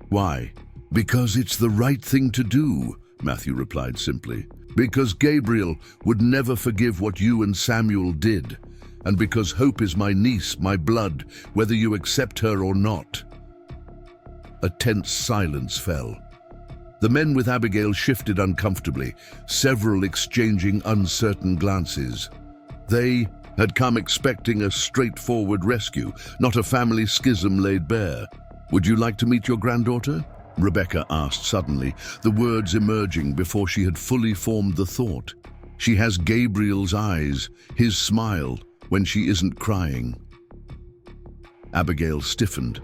S1: "Why?" "Because it's the right thing to do," Matthew replied simply. "Because Gabriel would never forgive what you and Samuel did. And because Hope is my niece, my blood, whether you accept her or not." A tense silence fell. The men with Abigail shifted uncomfortably, several exchanging uncertain glances. They had come expecting a straightforward rescue, not a family schism laid bare. "Would you like to meet your granddaughter?" Rebecca asked suddenly, the words emerging before she had fully formed the thought. "She has Gabriel's eyes, his smile, when she isn't crying." Abigail stiffened.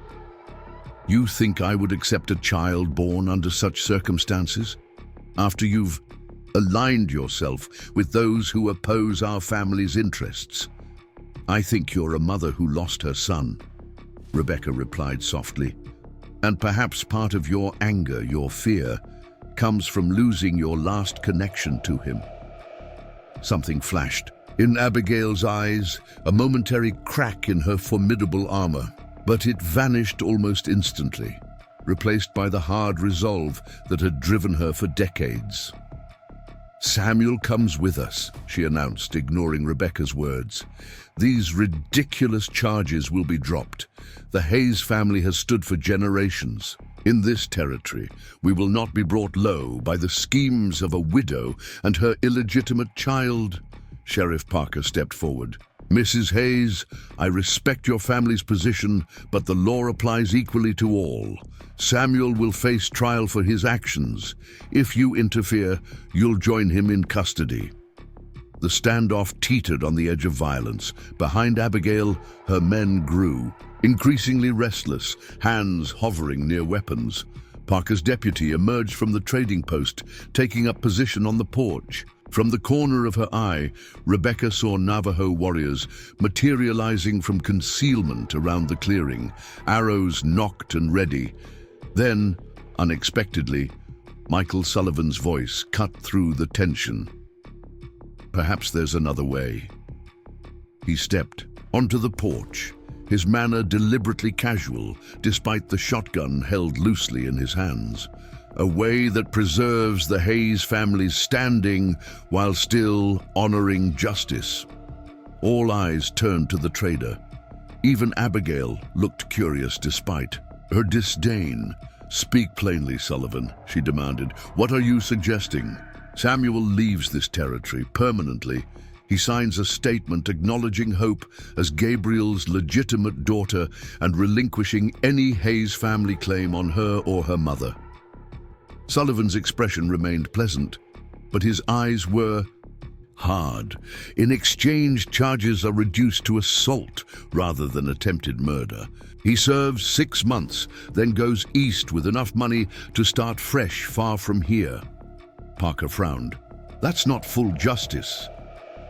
S1: "You think I would accept a child born under such circumstances? After you've aligned yourself with those who oppose our family's interests? I think you're a mother who lost her son," Rebecca replied softly. "And perhaps part of your anger, your fear, comes from losing your last connection to him." Something flashed in Abigail's eyes, a momentary crack in her formidable armor. But it vanished almost instantly, replaced by the hard resolve that had driven her for decades. "Samuel comes with us," she announced, ignoring Rebecca's words. "These ridiculous charges will be dropped. The Hayes family has stood for generations. In this territory, we will not be brought low by the schemes of a widow and her illegitimate child." Sheriff Parker stepped forward. "Mrs. Hayes, I respect your family's position, but the law applies equally to all. Samuel will face trial for his actions. If you interfere, you'll join him in custody." The standoff teetered on the edge of violence. Behind Abigail, her men grew, increasingly restless, hands hovering near weapons. Parker's deputy emerged from the trading post, taking up position on the porch. From the corner of her eye, Rebecca saw Navajo warriors materializing from concealment around the clearing, arrows nocked and ready. Then, unexpectedly, Michael Sullivan's voice cut through the tension. "Perhaps there's another way." He stepped onto the porch, his manner deliberately casual, despite the shotgun held loosely in his hands. "A way that preserves the Hayes family's standing while still honoring justice." All eyes turned to the trader. Even Abigail looked curious despite her disdain. "Speak plainly, Sullivan," she demanded. "What are you suggesting?" Samuel leaves this territory permanently. He signs a statement acknowledging Hope as Gabriel's legitimate daughter and relinquishing any Hayes family claim on her or her mother. Sullivan's expression remained pleasant, but his eyes were hard. In exchange, charges are reduced to assault rather than attempted murder. He serves 6 months, then goes east with enough money to start fresh far from here. Parker frowned. "That's not full justice."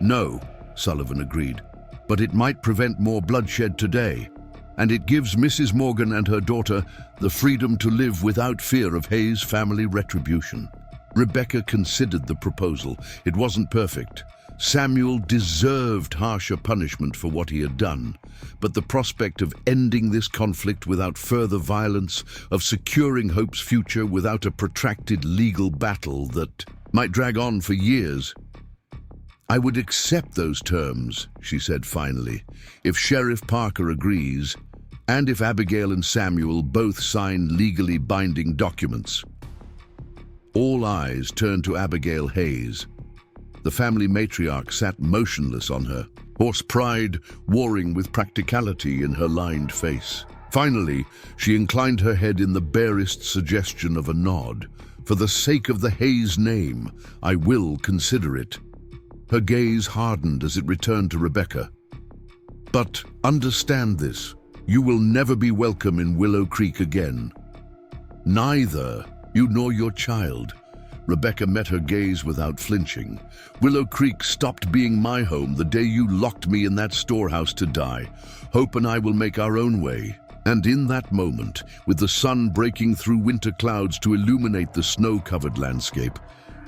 S1: "No," Sullivan agreed, "but it might prevent more bloodshed today, and it gives Mrs. Morgan and her daughter the freedom to live without fear of Hayes family retribution." Rebecca considered the proposal. It wasn't perfect. Samuel deserved harsher punishment for what he had done, but the prospect of ending this conflict without further violence, of securing Hope's future without a protracted legal battle that might drag on for years. "I would accept those terms," she said finally, "if Sheriff Parker agrees, and if Abigail and Samuel both sign legally binding documents." All eyes turned to Abigail Hayes. The family matriarch sat motionless on her, horse pride warring with practicality in her lined face. Finally, she inclined her head in the barest suggestion of a nod. "For the sake of the Hayes name, I will consider it." Her gaze hardened as it returned to Rebecca. "But understand this, you will never be welcome in Willow Creek again. Neither you nor your child." Rebecca met her gaze without flinching. "Willow Creek stopped being my home the day you locked me in that storehouse to die. Hope and I will make our own way." And in that moment, with the sun breaking through winter clouds to illuminate the snow-covered landscape,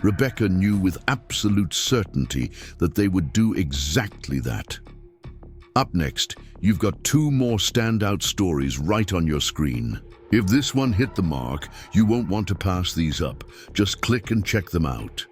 S1: Rebecca knew with absolute certainty that they would do exactly that. Up next, you've got 2 more standout stories right on your screen. If this one hit the mark, you won't want to pass these up. Just click and check them out.